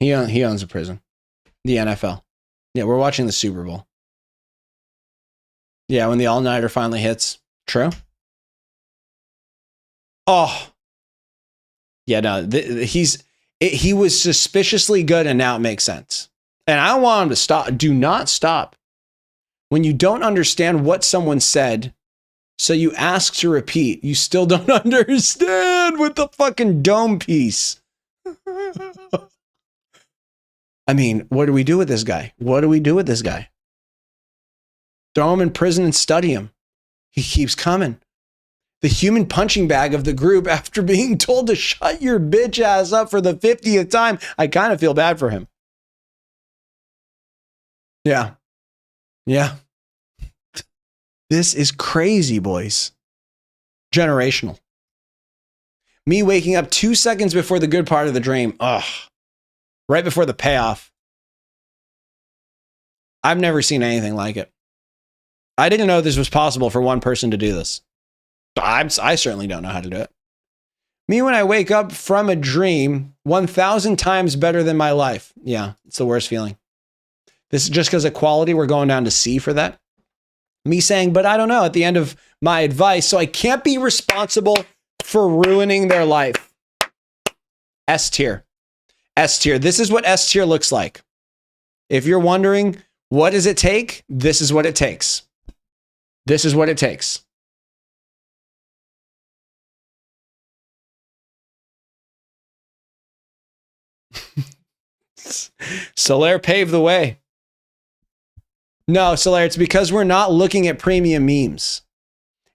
He owns the prison. The NFL. Yeah, we're watching the Super Bowl. Yeah, when the all-nighter finally hits. True. Oh. Yeah, no, he was suspiciously good, and now it makes sense. And I don't want him to stop. Do not stop. When you don't understand what someone said, so you ask to repeat, you still don't understand with the fucking dome piece. I mean, what do we do with this guy? What do we do with this guy? Throw him in prison and study him. He keeps coming. The human punching bag of the group after being told to shut your bitch ass up for the 50th time. I kind of feel bad for him. Yeah. Yeah. This is crazy, boys. Generational. Me waking up 2 seconds before the good part of the dream. Ugh. Right before the payoff. I've never seen anything like it. I didn't know this was possible for one person to do this. I certainly don't know how to do it. Me when I wake up from a dream, 1,000 times better than my life. Yeah, it's the worst feeling. This is just because of quality. We're going down to C for that. Me saying, but I don't know, at the end of my advice, so I can't be responsible for ruining their life. S tier. S tier. This is what S tier looks like. If you're wondering, what does it take? This is what it takes. This is what it takes. Solaire paved the way. No, Solaire, it's because we're not looking at premium memes.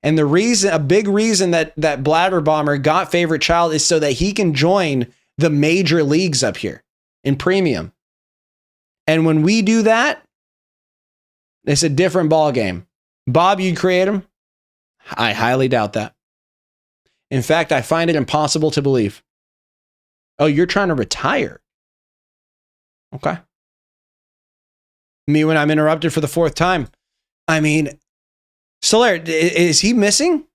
And the reason, a big reason that Bladder Bomber got Favorite Child is so that he can join the major leagues up here in premium. And when we do that, it's a different ball game. Bob, you'd create him? I highly doubt that. In fact, I find it impossible to believe. Oh, you're trying to retire? Okay. Me when I'm interrupted for the 4th time. I mean, Solaire, is he missing?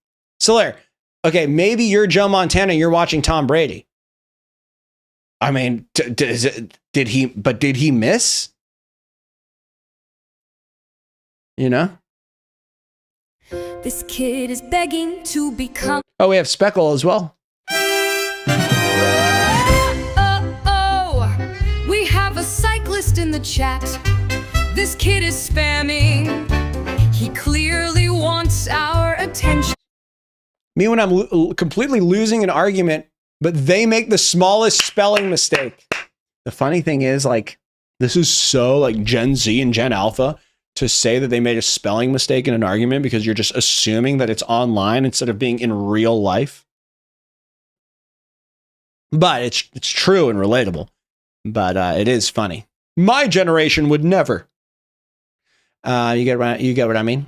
Solaire, okay, maybe you're Joe Montana and you're watching Tom Brady. I mean, did he miss? You know? This kid is begging to become. Oh, we have Speckle as well. We have a cyclist in the chat. This kid is spamming. He clearly wants our attention. Me when I'm completely losing an argument, but they make the smallest spelling mistake. The funny thing is, like, this is so like Gen Z and Gen Alpha to say that they made a spelling mistake in an argument because you're just assuming that it's online instead of being in real life. But it's true and relatable. But it is funny. My generation would never. You get what I mean?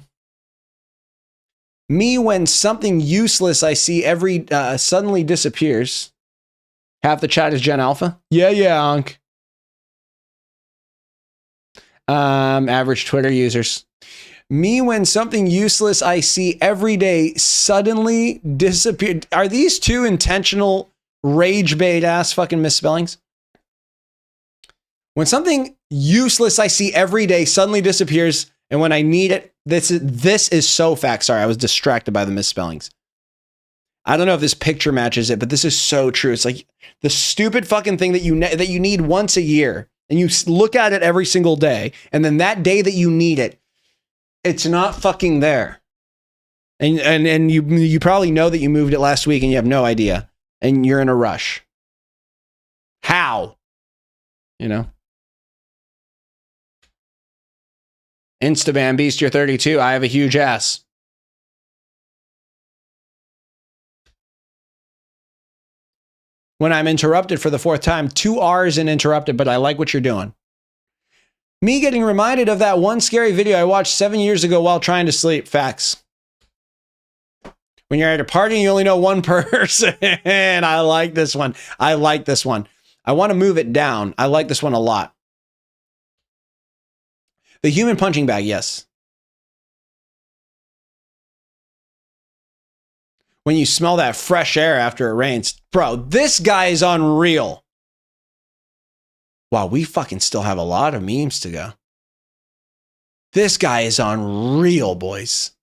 Me when something useless I see every suddenly disappears. Half the chat is Gen Alpha. Yeah, Unc. Average Twitter users. Me when something useless I see every day suddenly disappear. Are these two intentional rage bait ass fucking misspellings? When something useless I see every day suddenly disappears, and when I need it, this is so fact. Sorry, I was distracted by the misspellings. I don't know if this picture matches it, but this is so true. It's like the stupid fucking thing that you need once a year, and you look at it every single day, and then that day that you need it, it's not fucking there. And you probably know that you moved it last week, and you have no idea, and you're in a rush. How? You know? Instaban Beast, you're 32. I have a huge ass. When I'm interrupted for the 4th time, 2 R's in interrupted, but I like what you're doing. Me getting reminded of that one scary video I watched 7 years ago while trying to sleep. Facts. When you're at a party and you only know one person. I like this one. I like this one. I want to move it down. I like this one a lot. The human punching bag, yes. When you smell that fresh air after it rains. Bro, this guy is unreal. Wow, we fucking still have a lot of memes to go. This guy is unreal, boys.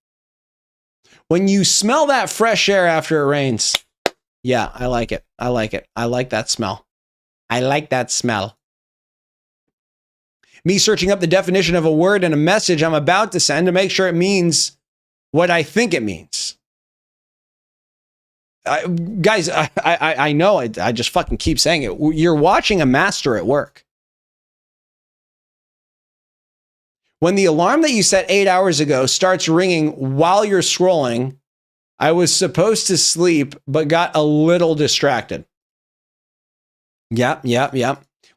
When you smell that fresh air after it rains. Yeah, I like it. I like it. I like that smell. I like that smell. Me searching up the definition of a word and a message I'm about to send to make sure it means what I think it means. Guys, I know I just fucking keep saying it. You're watching a master at work. When the alarm that you set 8 hours ago starts ringing while you're scrolling, I was supposed to sleep, but got a little distracted. Yep.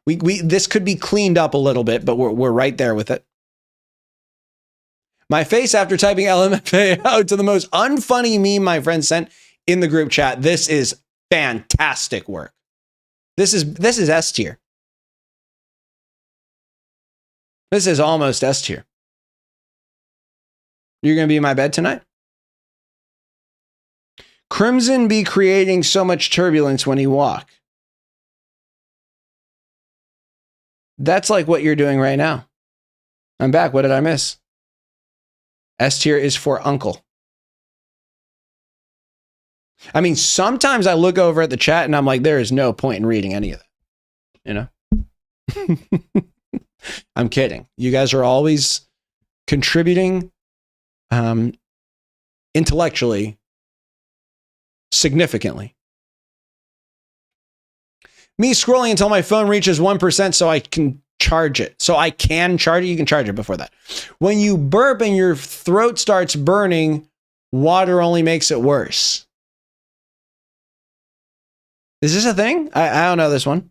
This could be cleaned up a little bit, but we're right there with it. My face after typing LMFA out to the most unfunny meme my friend sent in the group chat. This is fantastic work. This is S tier. This is almost S tier. You're going to be in my bed tonight? Crimson be creating so much turbulence when he walk. That's like what you're doing right now. I'm back. What did I miss? S tier is for uncle. I mean, sometimes I look over at the chat and I'm like, there is no point in reading any of that. You know? I'm kidding. You guys are always contributing intellectually, significantly. Me scrolling until my phone reaches 1% so I can charge it. So I can charge it. You can charge it before that. When you burp and your throat starts burning, water only makes it worse. Is this a thing? I don't know this one.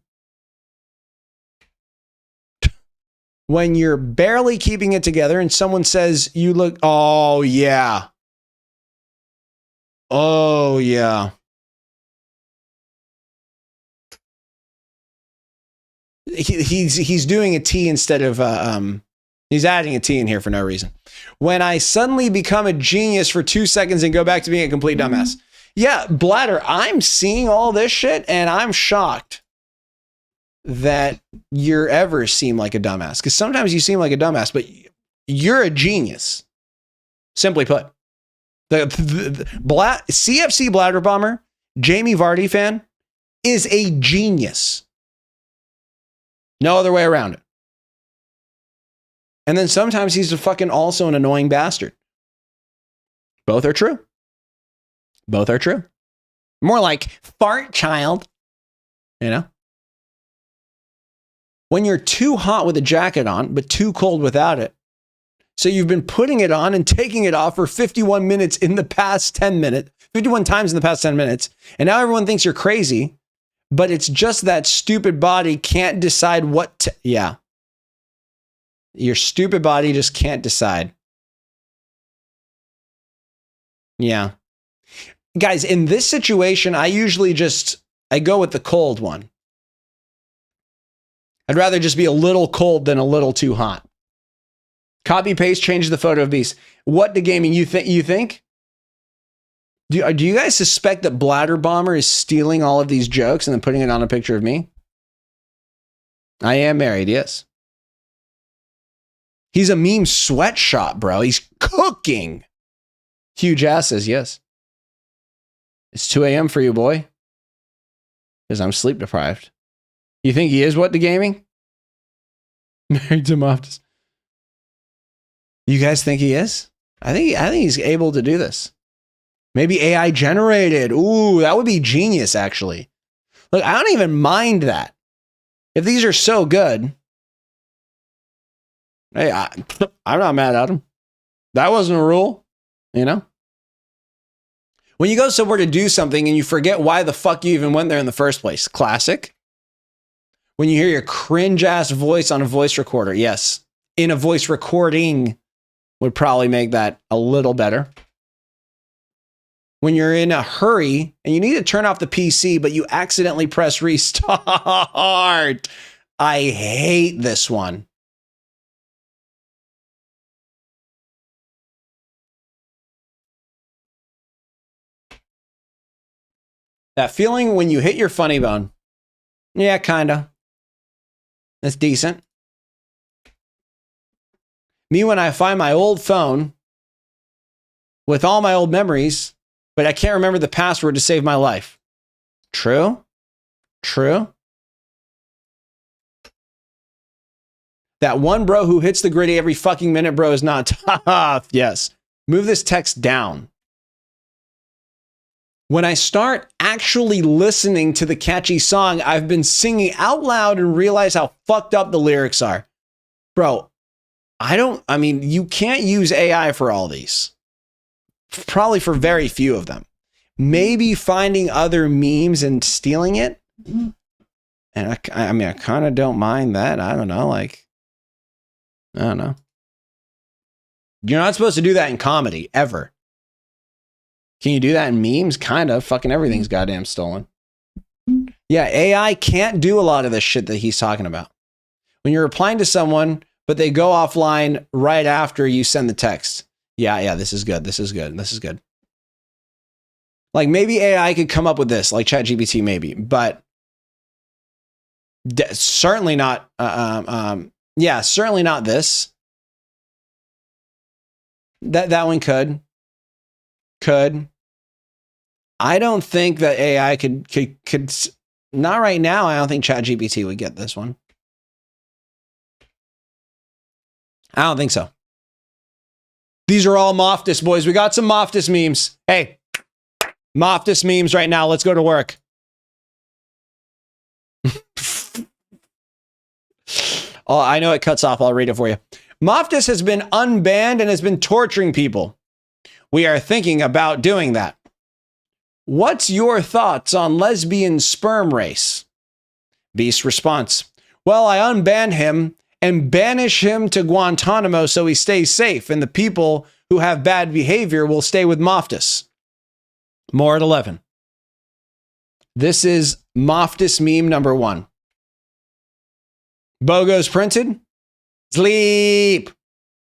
When you're barely keeping it together and someone says you look, oh yeah. Oh yeah. He's doing a T instead of he's adding a T in here for no reason. When I suddenly become a genius for 2 seconds and go back to being a complete dumbass. Yeah, Bladder, I'm seeing all this shit and I'm shocked that you ever seem like a dumbass. Because sometimes you seem like a dumbass, but you're a genius. Simply put. The CFC Bladder Bomber, Jamie Vardy fan, is a genius. No other way around it. And then sometimes he's also an annoying bastard. Both are true. Both are true. More like fart child. You know? When you're too hot with a jacket on, but too cold without it. So you've been putting it on and taking it off for 51 minutes in the past 10 minutes, 51 times in the past 10 minutes. And now everyone thinks you're crazy, but it's just that stupid body can't decide what to, yeah. Your stupid body just can't decide. Yeah. Guys, in this situation, I usually I go with the cold one. I'd rather just be a little cold than a little too hot. Copy paste changes the photo of Beast. What the gaming you think? Do you guys suspect that Bladder Bomber is stealing all of these jokes and then putting it on a picture of me? I am married, yes. He's a meme sweatshop, bro. He's cooking. Huge ass says yes. It's 2 a.m. for you, boy. Because I'm sleep deprived. You think he is what the gaming? Married to Moftus. You guys think he is? I think he's able to do this. Maybe AI generated. Ooh, that would be genius, actually. Look, I don't even mind that. If these are so good, hey, I'm not mad at him. That wasn't a rule, you know? When you go somewhere to do something and you forget why the fuck you even went there in the first place. Classic. When you hear your cringe-ass voice on a voice recorder. Yes, in a voice recording would probably make that a little better. When you're in a hurry and you need to turn off the PC, but you accidentally press restart. I hate this one. That feeling when you hit your funny bone. Yeah, kinda. That's decent. Me when I find my old phone with all my old memories, but I can't remember the password to save my life. True. True. That one bro who hits the gritty every fucking minute, bro, is not tough. Yes. Move this text down. When I start actually listening to the catchy song I've been singing out loud and realize how fucked up the lyrics are. Bro, I mean, you can't use AI for all these. Probably for very few of them. Maybe finding other memes and stealing it. And I mean, I kind of don't mind that. I don't know. Like, I don't know. You're not supposed to do that in comedy, ever. Can you do that in memes? Kind of. Fucking everything's goddamn stolen. Yeah, AI can't do a lot of this shit that he's talking about. When you're replying to someone, but they go offline right after you send the text. Yeah, this is good. This is good. This is good. Like, maybe AI could come up with this, like ChatGPT, maybe, but certainly not. Yeah, certainly not this. That one could. I don't think that AI could not right now. I don't think ChatGPT would get this one. I don't think so. These are all Moftus, boys. We got some Moftus memes. Hey, Moftus memes right now. Let's go to work. Oh, I know it cuts off. I'll read it for you. Moftus has been unbanned and has been torturing people. We are thinking about doing that. What's your thoughts on lesbian sperm race? Beast response. Well, I unban him and banish him to Guantanamo so he stays safe, and the people who have bad behavior will stay with Moftus. More at 11. This is Moftus meme number 1. Bogo's printed. Sleep.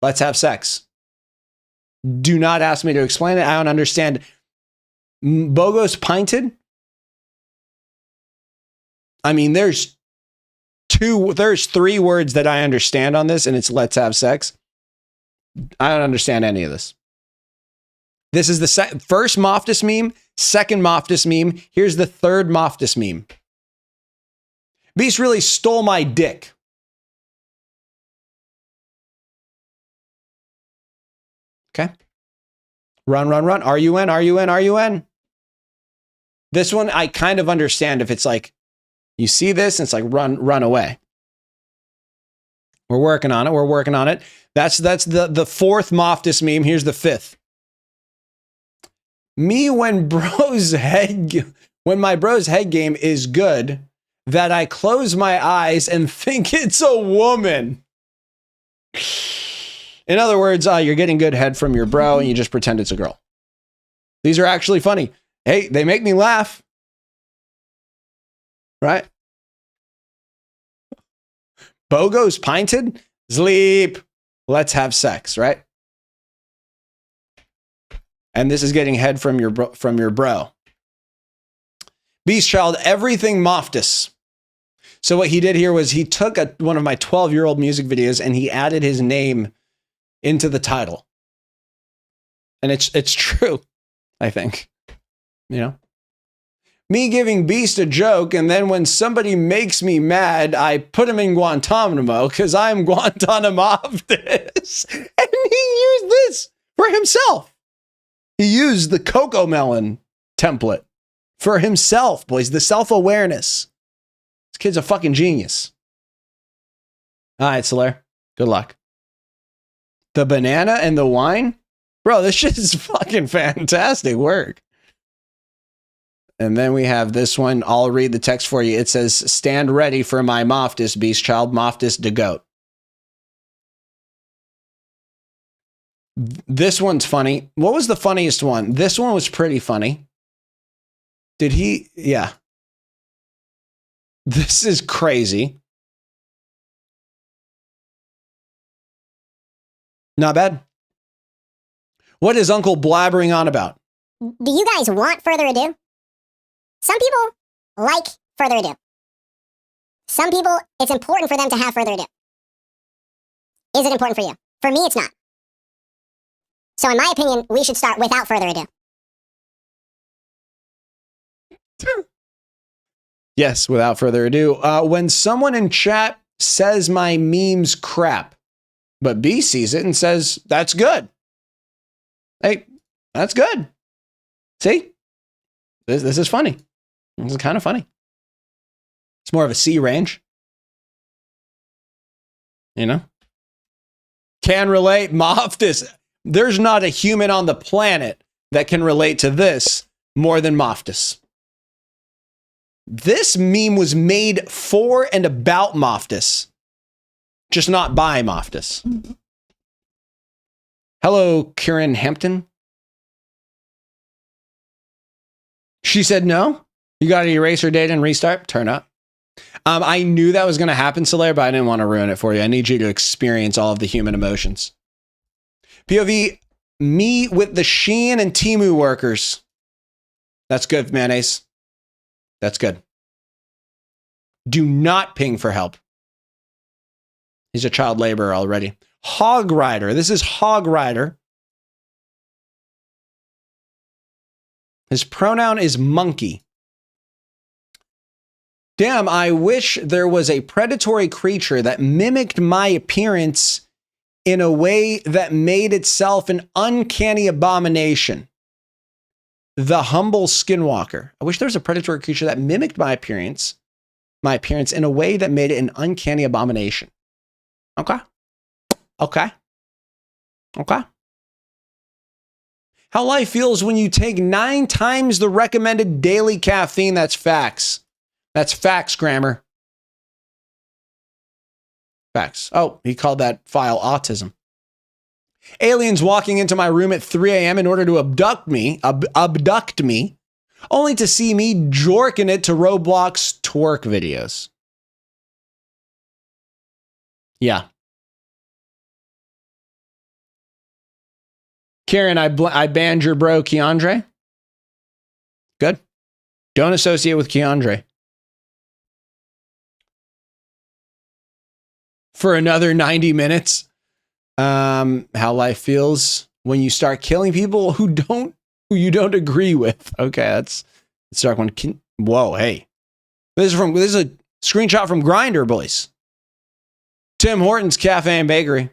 Let's have sex. Do not ask me to explain it. I don't understand. Bogo's pinted. I mean, there's 3 words that I understand on this, and it's let's have sex. I don't understand any of this. This is the first Moftus meme, second Moftus meme. Here's the third Moftus meme. Beast really stole my dick. Okay. Run. R-U-N. This one, I kind of understand if it's like, you see this, and it's like, run away. We're working on it. That's the fourth Moftus meme. Here's the fifth. Me when my bro's head game is good, that I close my eyes and think it's a woman. In other words, you're getting good head from your bro and you just pretend it's a girl. These are actually funny. Hey, they make me laugh. Right? Bogo's pinted. Sleep. Let's have sex, right? And this is getting head from your bro. Beast Child, everything Moftus. So what he did here was he took one of my 12-year-old music videos and he added his name into the title. And it's true, I think. You know? Me giving Beast a joke, and then when somebody makes me mad, I put him in Guantanamo because I'm Guantanamo-Moftus. And he used this for himself. He used the Coco Melon template for himself, boys. The self-awareness. This kid's a fucking genius. All right, Solaire. Good luck. The banana and the wine? Bro, this shit is fucking fantastic work. And then we have this one. I'll read the text for you. It says, stand ready for my Moftus, Beast Child. Moftus de goat. This one's funny. What was the funniest one? This one was pretty funny. Did he? Yeah. This is crazy. Not bad. What is Uncle blabbering on about? Do you guys want further ado? Some people like further ado. Some people, it's important for them to have further ado. Is it important for you? For me, it's not. So in my opinion, we should start without further ado. Yes, without further ado. When someone in chat says my meme's crap, but B sees it and says, that's good. Hey, that's good. See? This is funny. This is kind of funny. It's more of a C range. You know? Can relate. Moftis. There's not a human on the planet that can relate to this more than Moftis. This meme was made for and about Moftis, just not by Moftis. Hello, Kieran Hampton. She said no. You got to erase her data and restart? Turn up. I knew that was going to happen, Solaire, but I didn't want to ruin it for you. I need you to experience all of the human emotions. POV, me with the Shein and Temu workers. That's good, Mayonnaise. That's good. Do not ping for help. He's a child laborer already. Hog Rider. This is Hog Rider. His pronoun is monkey. Damn, I wish there was a predatory creature that mimicked my appearance in a way that made itself an uncanny abomination. The humble skinwalker. I wish there was a predatory creature that mimicked my appearance in a way that made it an uncanny abomination. Okay. Okay. Okay. How life feels when you take 9 times the recommended daily caffeine. That's facts. That's facts, grammar. Facts. Oh, he called that file autism. Aliens walking into my room at 3 a.m. in order to abduct me, only to see me jorking it to Roblox twerk videos. Yeah. Karen, I banned your bro, Keandre. Good. Don't associate with Keandre. For another 90 minutes. How life feels when you start killing people who you don't agree with. Okay, that's dark one. Whoa, hey. This is a screenshot from Grindr, boys. Tim Hortons Cafe and Bakery.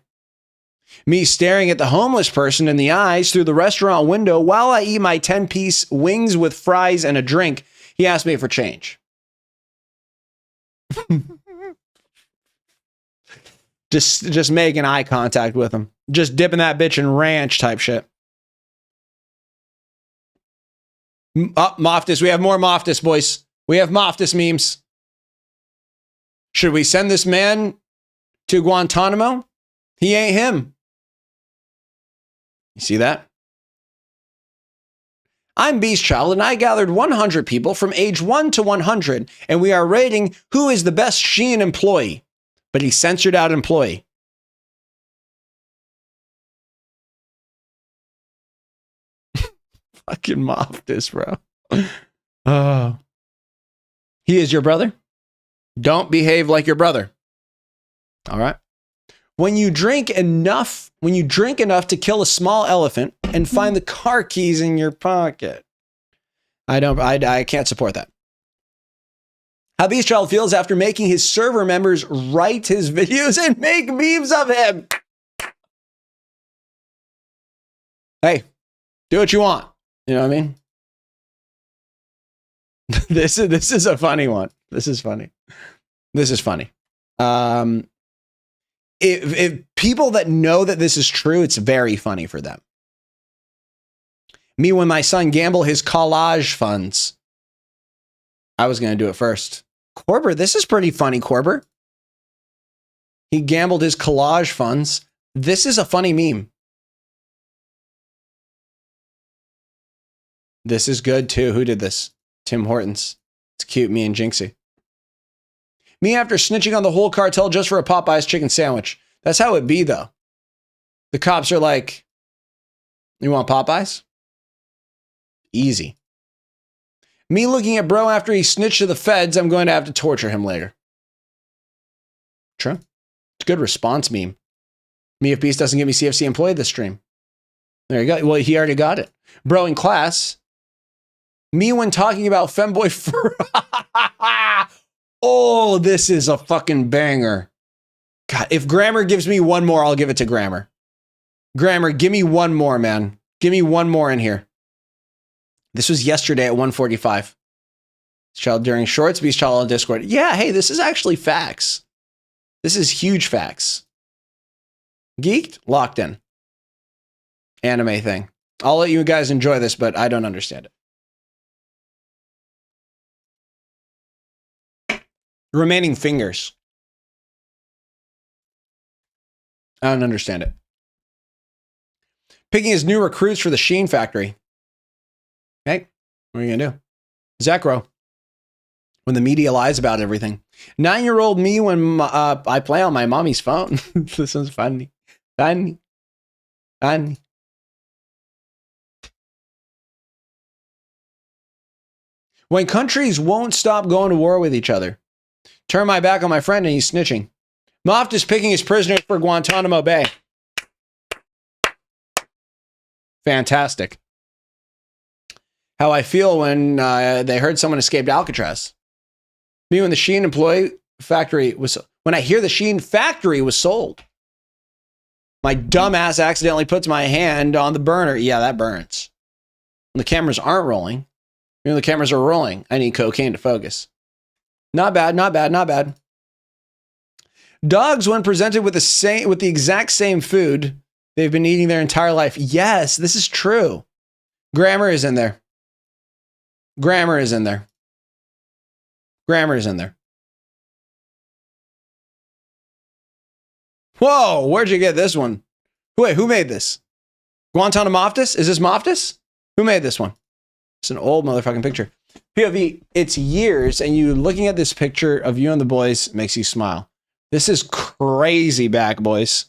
Me staring at the homeless person in the eyes through the restaurant window while I eat my 10-piece wings with fries and a drink. He asked me for change. Just making eye contact with him. Just dipping that bitch in ranch type shit. Moftis. We have more Moftis, boys. We have Moftis memes. Should we send this man to Guantanamo? He ain't him. You see that? I'm Beast Child, and I gathered 100 people from age 1 to 100, and we are rating who is the best Shein employee. But he censored out employee. Fucking Moftis, bro. Oh. He is your brother? Don't behave like your brother. All right. When you drink enough to kill a small elephant and find the car keys in your pocket. I can't support that. How Beast Child feels after making his server members write his videos and make memes of him. Hey, do what you want. You know what I mean? This is a funny one. This is funny. If people that know that this is true, it's very funny for them. Me when my son gambled his collage funds. I was going to do it first. Corber, this is pretty funny, Corber. He gambled his collage funds. This is a funny meme. This is good too. Who did this? Tim Hortons. It's cute. Me and Jinxie. Me after snitching on the whole cartel just for a Popeyes chicken sandwich. That's how it be though. The cops are like, you want Popeyes? Easy. Me looking at bro after he snitched to the feds, I'm going to have to torture him later. True. It's a good response meme. Me if Beast doesn't give me CFC employee this stream. There you go. Well, he already got it. Bro in class. Me when talking about femboy Oh, this is a fucking banger. God, if Grammar gives me one more, I'll give it to Grammar. Grammar, give me one more, man. Give me one more in here. This was yesterday at 1:45. Child during shorts, Beast Child on Discord. Yeah, hey, this is actually facts. This is huge facts. Geeked? Locked in. Anime thing. I'll let you guys enjoy this, but I don't understand it. Remaining fingers. I don't understand it. Picking his new recruits for the Sheen factory. Hey, what are you going to do? Zekro. When the media lies about everything. 9-year-old me when I play on my mommy's phone. This one's funny. Funny. Funny. When countries won't stop going to war with each other. Turn my back on my friend and he's snitching. Moft is picking his prisoners for Guantanamo Bay. Fantastic. How I feel when they heard someone escaped Alcatraz. Me when the Sheen employee factory was, when I hear the Sheen factory was sold. My dumbass accidentally puts my hand on the burner. Yeah, that burns. When the cameras aren't rolling. You know, the cameras are rolling. I need cocaine to focus. Not bad, not bad, not bad. Dogs, when presented with the exact same food they've been eating their entire life. Yes, this is true. Grammar is in there. Grammar is in there. Grammar is in there. Whoa, where'd you get this one? Wait, who made this? Guantanamo Moftus? Is this Moftus? Who made this one? It's an old motherfucking picture. POV, it's years, and you looking at this picture of you and the boys makes you smile. This is crazy back, boys.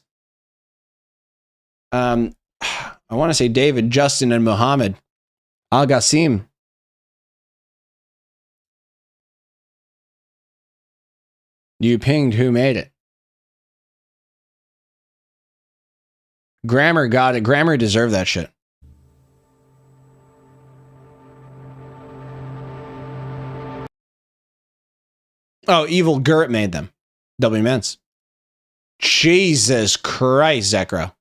I want to say David, Justin, and Muhammad. Al Ghassim. You pinged who made it. Grammar got it. Grammar deserved that shit. Oh, Evil Gert made them. W Mens. Jesus Christ, Zekro.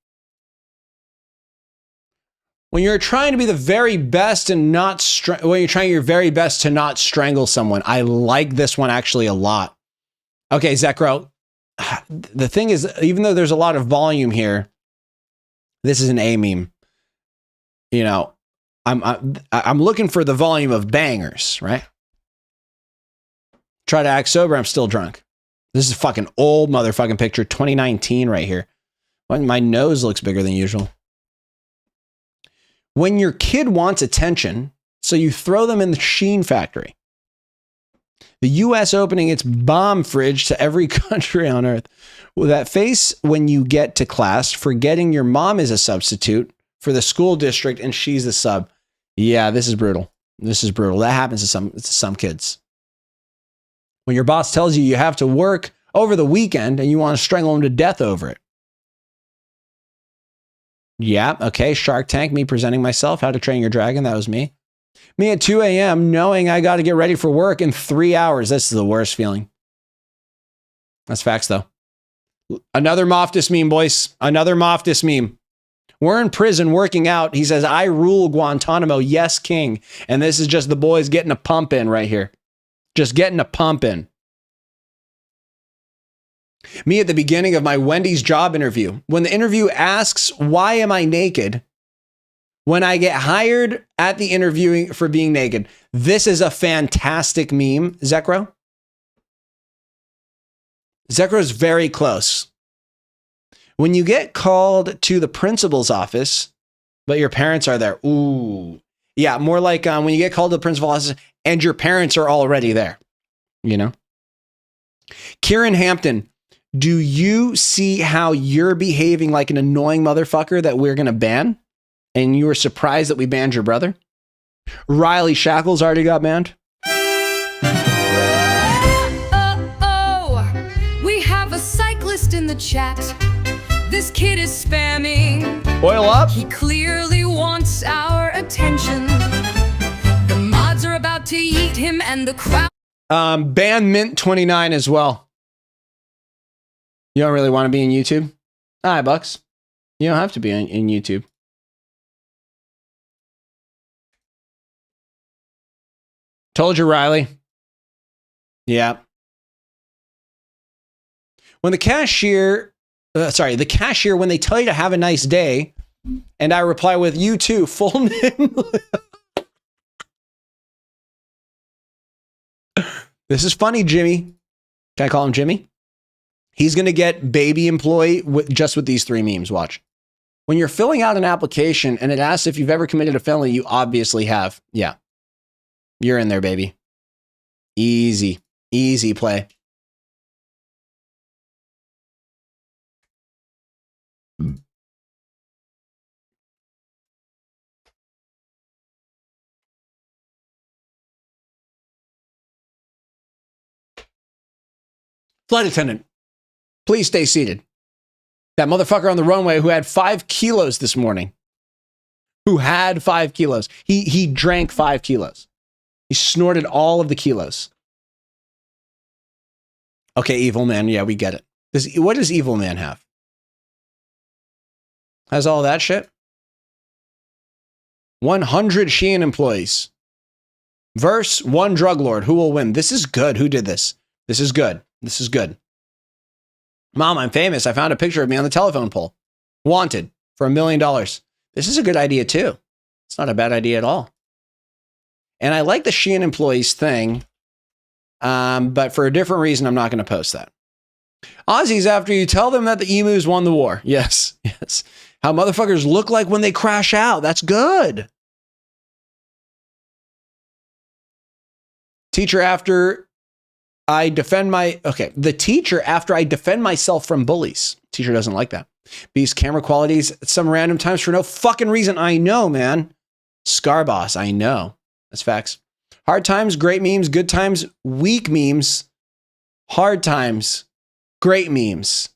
When you're trying to be the very best and not when you're trying your very best to not strangle someone, I like this one actually a lot. Okay, Zekro. The thing is, even though there's a lot of volume here, this is an A meme. You know, I'm looking for the volume of bangers, right? Try to act sober, I'm still drunk. This is a fucking old motherfucking picture, 2019 right here. My nose looks bigger than usual. When your kid wants attention, so you throw them in the Sheen factory. The US opening its bomb fridge to every country on earth. With that face when you get to class, forgetting your mom is a substitute for the school district and she's the sub. Yeah, this is brutal. This is brutal. That happens to some kids. When your boss tells you you have to work over the weekend and you want to strangle them to death over it. Yeah, okay, Shark Tank, me presenting myself, How to Train Your Dragon, that was me. Me at 2 a.m. knowing I got to get ready for work in 3 hours. This is the worst feeling. That's facts, though. Another Moftus meme, boys. Another Moftus meme. We're in prison working out. He says, I rule Guantanamo. Yes, king. And this is just the boys getting a pump in right here. Just getting a pump in. Me at the beginning of my Wendy's job interview. When the interview asks, why am I naked? When I get hired at the interviewing for being naked. This is a fantastic meme, Zekro. Zekro's very close. When you get called to the principal's office, but your parents are there. Ooh. Yeah, more like when you get called to the principal office and your parents are already there, you know? Kieran Hampton, do you see how you're behaving like an annoying motherfucker that we're going to ban? And you were surprised that we banned your brother? Riley Shackles already got banned. We have a cyclist in the chat. This kid is spamming. Oil up. He clearly wants our attention. The mods are about to eat him and the crowd. Ban Mint 29 as well. You don't really want to be in YouTube? All right, Bucks. You don't have to be in YouTube. Told you, Riley. Yeah. When the cashier, when they tell you to have a nice day, and I reply with you too, full name. This is funny, Jimmy. Can I call him Jimmy? He's going to get baby employee just with these 3 memes. Watch. When you're filling out an application and it asks if you've ever committed a felony, you obviously have. Yeah. You're in there, baby. Easy. Easy play. Flight attendant, please stay seated. That motherfucker on the runway who had 5 kilos this morning. Who had 5 kilos. He drank 5 kilos. He snorted all of the kilos. Okay, Evil Man. Yeah, we get it. What does Evil Man have? Has all that shit? 100 Shein employees. Verse 1 drug lord. Who will win? This is good. Who did this? This is good. This is good. Mom, I'm famous. I found a picture of me on the telephone pole. Wanted for $1 million. This is a good idea too. It's not a bad idea at all. And I like the Shein employees thing, but for a different reason, I'm not going to post that. Aussies, after you tell them that the emus won the war. Yes, yes. How motherfuckers look like when they crash out. That's good. Teacher, after I defend the teacher after I defend myself from bullies. Teacher doesn't like that. Beast camera qualities at some random times for no fucking reason. I know, man. Scarboss, I know. That's facts. Hard times, great memes. Good times, weak memes. Hard times, great memes.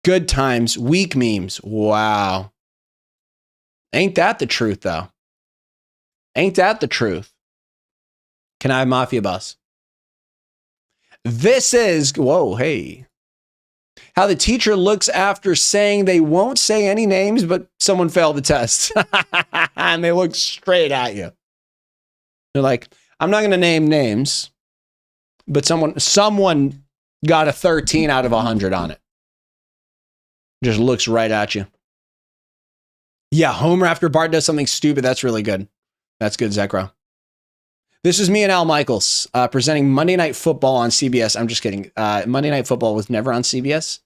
Good times, weak memes. Wow. Ain't that the truth, though? Ain't that the truth? Can I have Mafia Boss? This is, whoa, hey. How the teacher looks after saying they won't say any names, but someone failed the test. And they look straight at you. They're like, I'm not going to name names, but someone got a 13 out of 100 on it. Just looks right at you. Yeah, Homer after Bart does something stupid. That's really good. That's good, Zekro. This is me and Al Michaels presenting Monday Night Football on CBS. I'm just kidding. Monday Night Football was never on CBS,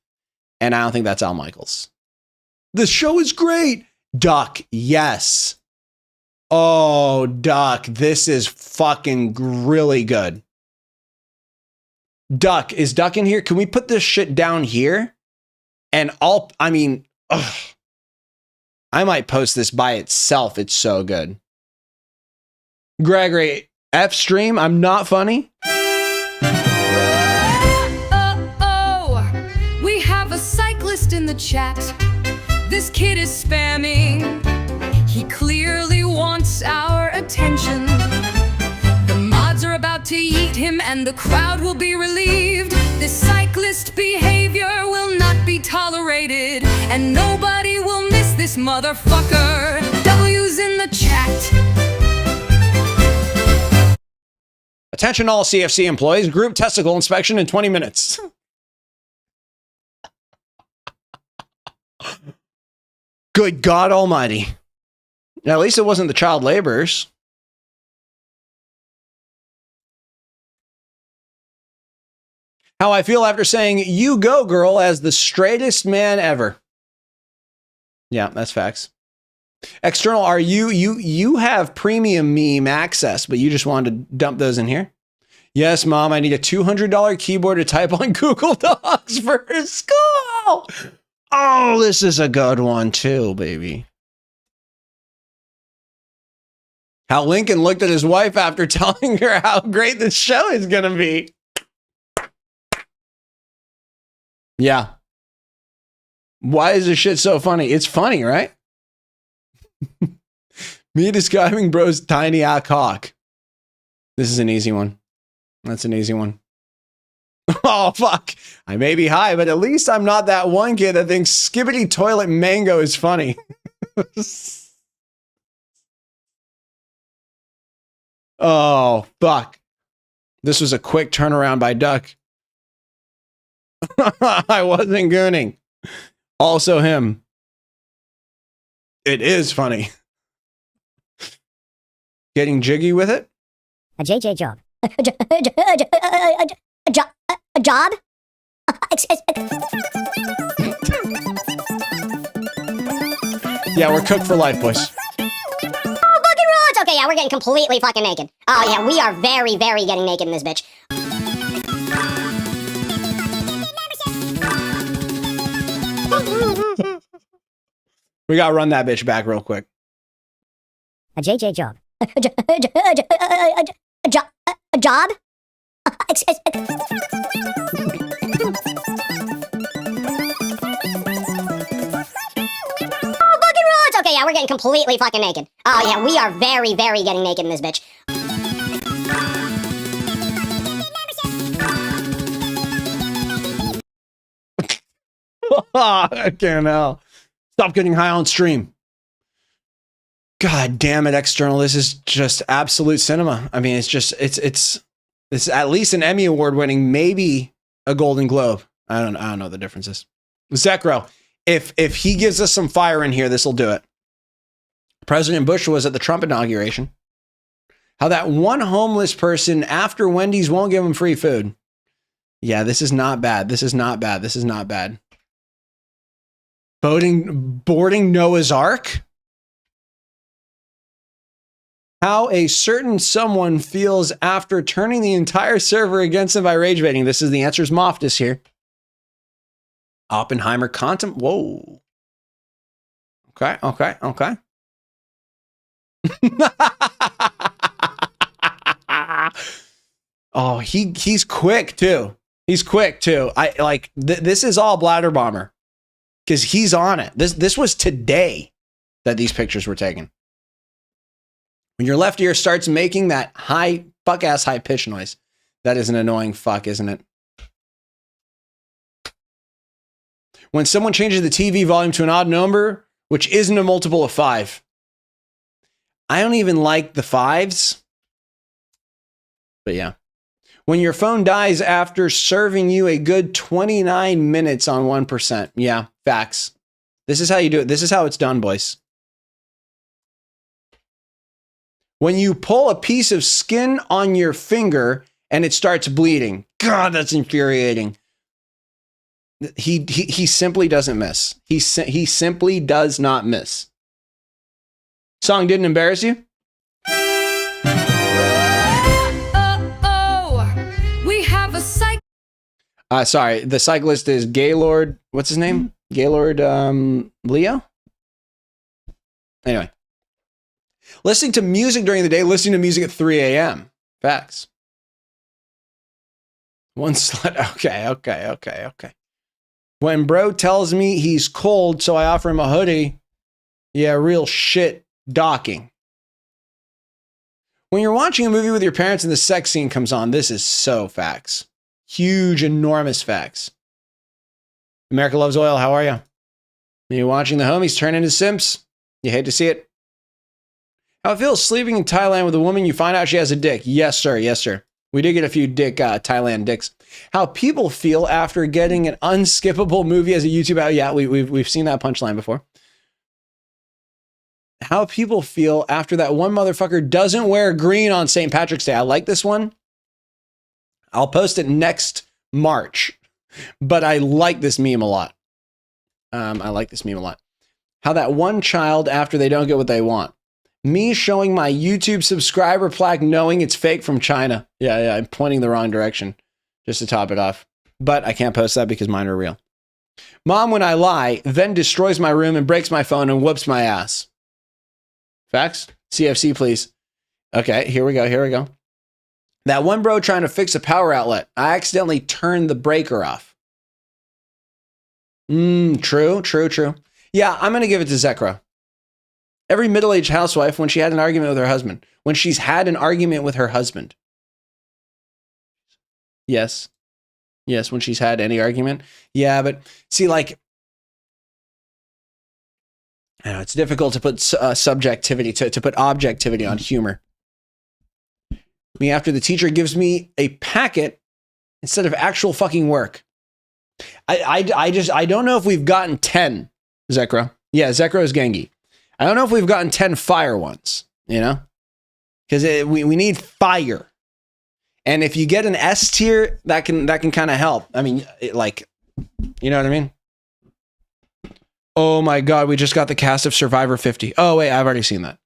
and I don't think that's Al Michaels. The show is great. Duck, yes. Oh, Duck, this is fucking really good. Duck, is Duck in here? Can we put this shit down here? And I might post this by itself. It's so good. Gregory, F stream, I'm not funny. We have a cyclist in the chat. This kid is spamming. He clearly wants our attention. The mods are about to eat him and the crowd will be relieved. This cyclist behavior will not be tolerated, and nobody will miss this motherfucker. W's in the chat. Attention all CFC employees, group testicle inspection in 20 minutes. Good God almighty. At least it wasn't the child laborers. How I feel after saying, you go girl, as the straightest man ever. Yeah, that's facts. External, are you have premium meme access, but you just wanted to dump those in here? Yes, Mom, I need a $200 keyboard to type on Google Docs for school. Oh, this is a good one too, baby. How Lincoln looked at his wife after telling her how great this show is going to be. Yeah. Why is this shit so funny? It's funny, right? Me describing bro's tiny cock. This is an easy one. That's an easy one. Oh, fuck. I may be high, but at least I'm not that one kid that thinks Skibbity Toilet Mango is funny. Oh, fuck. This was a quick turnaround by Duck. I wasn't gooning. Also him. It is funny. Getting jiggy with it? A JJ job. A job? Yeah, we're cooked for life, boys. Okay, yeah, we're getting completely fucking naked. Oh yeah, we are very, very getting naked in this bitch. We gotta run that bitch back real quick. A JJ job. A job? Okay, yeah, we're getting completely fucking naked. Oh yeah, we are very, very getting naked in this bitch. I can't now. Stop getting high on stream. God damn it, External. This is just absolute cinema. I mean, it's at least an Emmy Award winning, maybe a Golden Globe. I don't know the differences. Zekro, if he gives us some fire in here, this will do it. President Bush was at the Trump inauguration. How that one homeless person after Wendy's won't give him free food. Yeah, this is not bad. This is not bad. This is not bad. Boarding Noah's Ark. How a certain someone feels after turning the entire server against him by rage baiting. This is the answer's Moftus here. Oppenheimer content. Whoa. Okay. Oh, he's quick too. He's quick too. I like this is all Bladder Bomber because he's on it. This was today that these pictures were taken. When your left ear starts making that high fuck ass high pitch noise, that is an annoying fuck, isn't it? When someone changes the TV volume to an odd number, which isn't a multiple of 5. I don't even like the 5s. But yeah. When your phone dies after serving you a good 29 minutes on 1%. Yeah, facts. This is how you do it. This is how it's done, boys. When you pull a piece of skin on your finger and it starts bleeding. God, that's infuriating. He simply doesn't miss. He simply does not miss. Song didn't embarrass you? We have a Sorry, the cyclist is Gaylord. What's his name? Gaylord Leo? Anyway. Listening to music during the day, listening to music at 3 a.m. Facts. One slut. Okay. When bro tells me he's cold, so I offer him a hoodie. Yeah, real shit docking. When you're watching a movie with your parents and the sex scene comes on, this is so facts. Huge, enormous facts. America Loves Oil, how are you? When you're watching the homies turn into simps, you hate to see it. How it feels sleeping in Thailand with a woman you find out she has a dick. Yes, sir. Yes, sir. We did get a few Thailand dicks. How people feel after getting an unskippable movie as a YouTube out. Yeah, we've seen that punchline before. How people feel after that one motherfucker doesn't wear green on St. Patrick's Day. I like this one. I'll post it next March, but I like this meme a lot. How that one child after they don't get what they want. Me showing my YouTube subscriber plaque knowing it's fake from China. Yeah, I'm pointing the wrong direction just to top it off. But I can't post that because mine are real. Mom, when I lie, then destroys my room and breaks my phone and whoops my ass. Facts? CFC, please. Okay, here we go. That one bro trying to fix a power outlet. I accidentally turned the breaker off. True. Yeah, I'm going to give it to Zekro. Every middle-aged housewife, when she had an argument with her husband. When she's had an argument with her husband. Yes, when she's had any argument. Yeah, but see, like, I know it's difficult to put subjectivity, to put objectivity on humor. Me after the teacher gives me a packet instead of actual fucking work. I don't know if we've gotten 10, Zekro. Yeah, Zekro is Gengi. I don't know if we've gotten 10 fire ones, you know? Because we need fire. And if you get an S tier, that can kind of help. I mean, like, you know what I mean? Oh my God, we just got the cast of Survivor 50. Oh wait, I've already seen that.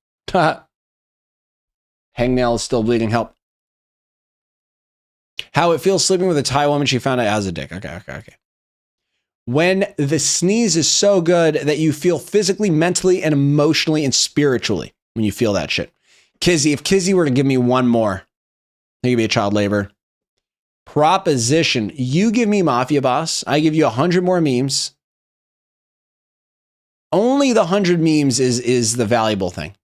Hangnail is still bleeding, help. How it feels sleeping with a Thai woman she found out has a dick. Okay. When the sneeze is so good that you feel physically, mentally, and emotionally and spiritually when you feel that shit. Kizzy, if Kizzy were to give me one more, he could be a child labor. Proposition. You give me Mafia Boss. I give you 100 more memes. Only the 100 memes is the valuable thing.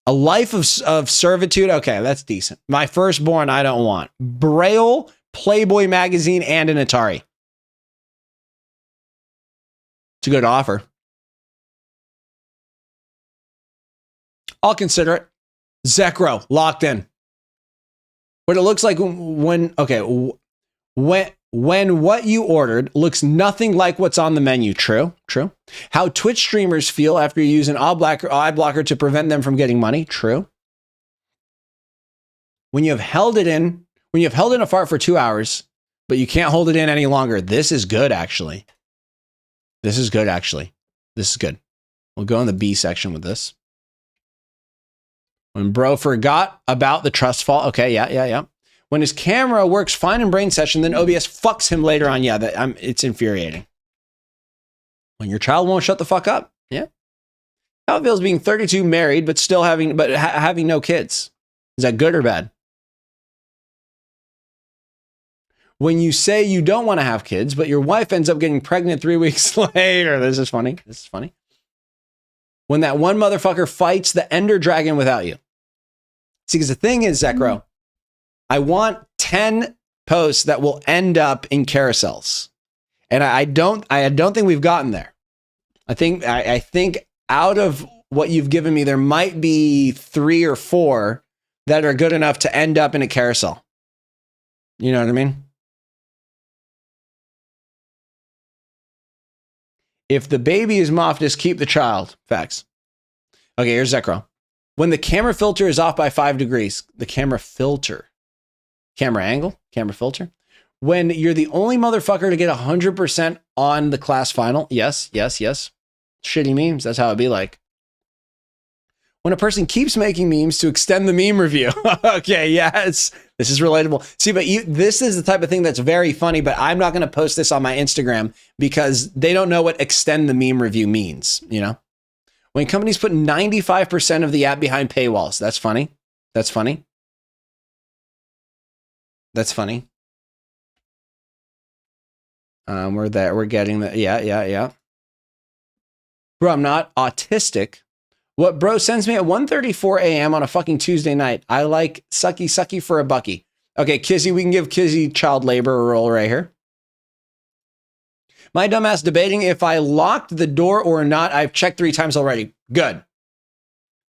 A life of servitude. Okay, that's decent. My firstborn, I don't want. Braille, Playboy magazine, and an Atari. It's a good offer. I'll consider it. Zekro, locked in. What it looks like when what you ordered looks nothing like what's on the menu. True. How Twitch streamers feel after you use an ad blocker to prevent them from getting money. True. When you have held in a fart for 2 hours, but you can't hold it in any longer. This is good, actually. This is good. We'll go in the B section with this. When bro forgot about the trust fall. Okay, yeah. When his camera works fine in brain session, then OBS fucks him later on. Yeah, it's infuriating. When your child won't shut the fuck up. Yeah. How it feels being 32, married, but still having no kids. Is that good or bad? When you say you don't want to have kids, but your wife ends up getting pregnant 3 weeks later. This is funny. When that one motherfucker fights the Ender Dragon without you. See, because the thing is, Zekro, I want 10 posts that will end up in carousels. And I don't think we've gotten there. I think out of what you've given me, there might be 3 or 4 that are good enough to end up in a carousel. You know what I mean? If the baby is moff, just keep the child. Facts. Okay, here's Zekro. When the camera filter is off by 5 degrees, the camera filter. Camera angle? Camera filter? When you're the only motherfucker to get 100% on the class final. Yes. Shitty memes. That's how it'd be like. When a person keeps making memes to extend the meme review. Okay, yes. This is relatable. See, but this is the type of thing that's very funny, but I'm not going to post this on my Instagram because they don't know what extend the meme review means, you know? When companies put 95% of the app behind paywalls. That's funny. We're there. We're getting that. Yeah. Bro, I'm not autistic. What bro sends me at 1:34 a.m. on a fucking Tuesday night. I like sucky for a bucky. Okay, Kizzy, we can give Kizzy child labor a role right here. My dumbass debating if I locked the door or not. I've checked 3 times already. Good.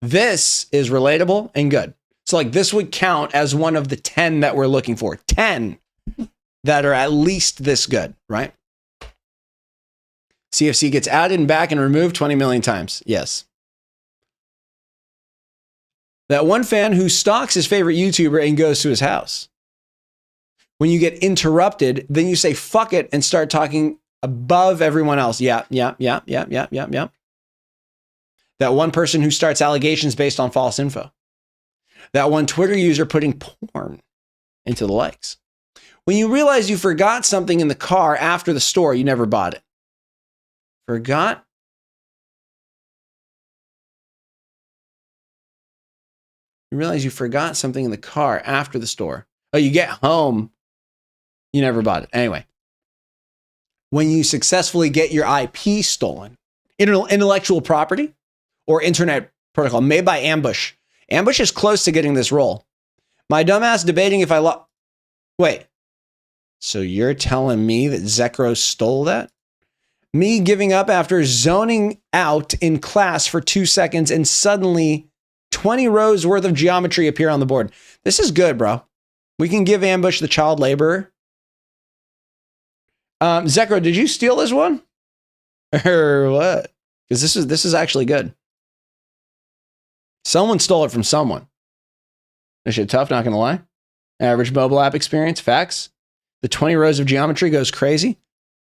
This is relatable and good. So like this would count as one of the 10 that we're looking for. 10 that are at least this good, right? CFC gets added and back and removed 20 million times. Yes. That one fan who stalks his favorite YouTuber and goes to his house. When you get interrupted, then you say fuck it and start talking above everyone else. Yeah. That one person who starts allegations based on false info. That one Twitter user putting porn into the likes. When you realize you forgot something in the car after the store, you never bought it. Forgot? You realize you forgot something in the car after the store. Oh, you get home, you never bought it. Anyway, when you successfully get your IP stolen, intellectual property or internet protocol made by Ambush. Ambush is close to getting this role. My dumbass debating if I Wait, so you're telling me that Zekro stole that? Me giving up after zoning out in class for 2 seconds and suddenly 20 rows worth of geometry appear on the board. This is good, bro. We can give Ambush the child laborer. Zekro, did you steal this one? Or what? Because this is actually good. Someone stole it from someone. This shit tough, not gonna lie. Average mobile app experience, facts. The 20 rows of geometry goes crazy.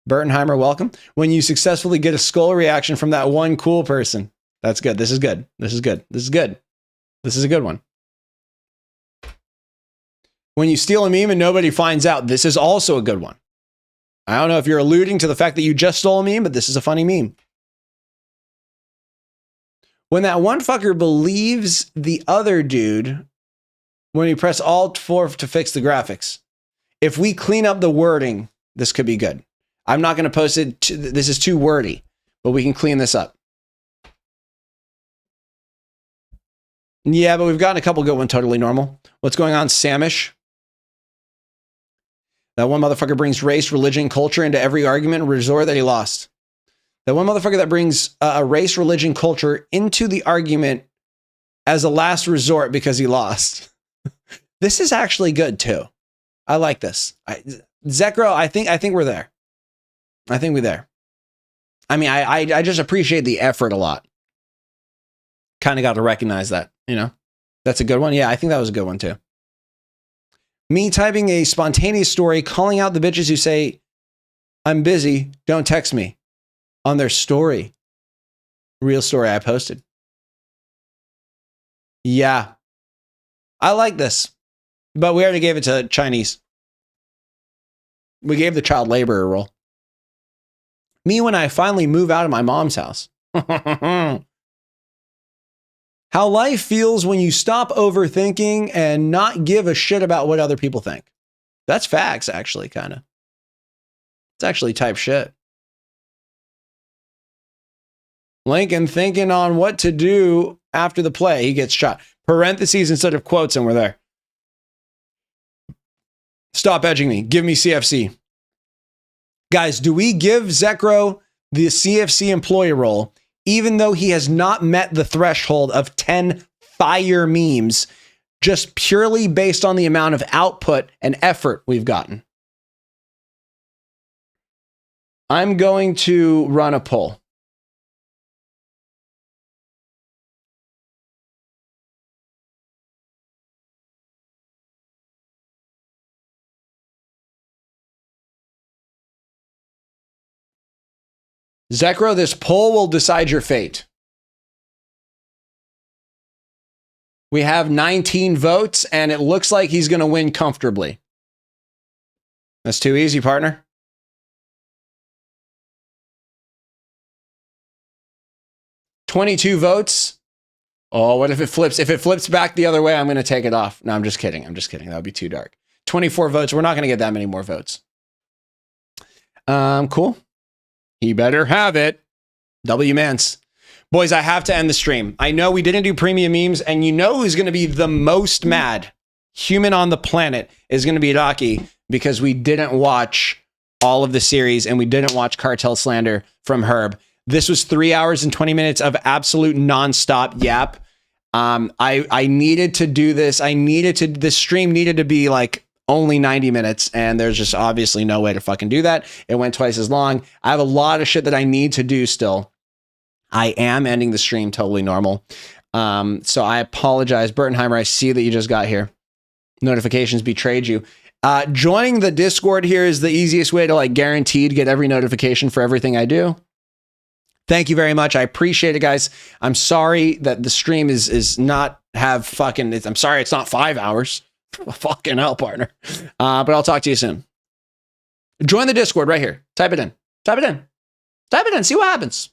Bertenheimer, welcome. When you successfully get a skull reaction from that one cool person. That's good. This is good. This is good. This is good. This is a good one. When you steal a meme and nobody finds out, this is also a good one. I don't know if you're alluding to the fact that you just stole a meme, but this is a funny meme. When that one fucker believes the other dude when you press Alt-4 to fix the graphics. If we clean up the wording, this could be good. I'm not going to post it. This is too wordy, but we can clean this up. Yeah, but we've gotten a couple good ones, totally normal. What's going on, Samish? That one motherfucker brings race, religion, culture into every argument and resort that he lost. That one motherfucker that brings a race, religion, culture into the argument as a last resort because he lost. This is actually good too. I like this. Zekro, I think we're there. I think we're there. I mean, I just appreciate the effort a lot. Kind of got to recognize that, you know? That's a good one. Yeah, I think that was a good one too. Me typing a spontaneous story, calling out the bitches who say, I'm busy, don't text me, on their story. Real story I posted. Yeah. I like this. But we already gave it to Chinese. We gave the child laborer role. Me when I finally move out of my mom's house. How life feels when you stop overthinking and not give a shit about what other people think. That's facts, actually, kind of. It's actually type shit. Lincoln thinking on what to do after the play. He gets shot. Parentheses instead of quotes, and we're there. Stop edging me. Give me CFC. Guys, do we give Zekro the CFC employee role, even though he has not met the threshold of 10 fire memes, just purely based on the amount of output and effort we've gotten? I'm going to run a poll. Zekro, this poll will decide your fate. We have 19 votes, and it looks like he's going to win comfortably. That's too easy, partner. $22 votes. Oh, what if it flips? If it flips back the other way, I'm going to take it off. No, I'm just kidding. I'm just kidding. That would be too dark. 24 votes. We're not going to get that many more votes. Cool. He better have it. W Mance. Boys, I have to end the stream. I know we didn't do premium memes, and you know who's going to be the most mad human on the planet is going to be Daki, because we didn't watch all of the series and we didn't watch Cartel Slander from Herb. This was 3 hours and 20 minutes of absolute nonstop yap. I needed to do this. This stream needed to be like only 90 minutes, and there's just obviously no way to fucking do that. It went twice as long. I have a lot of shit that I need to do still. I am ending the stream totally normal. So I apologize. Bertenheimer, I see that you just got here. Notifications betrayed you. Joining the Discord here is the easiest way to like guaranteed get every notification for everything I do. Thank you very much. I appreciate it, guys. I'm sorry that the stream is not have fucking. I'm sorry it's not 5 hours. Fucking hell, partner. But I'll talk to you soon. Join the Discord right here. Type it in. Type it in. Type it in. See what happens.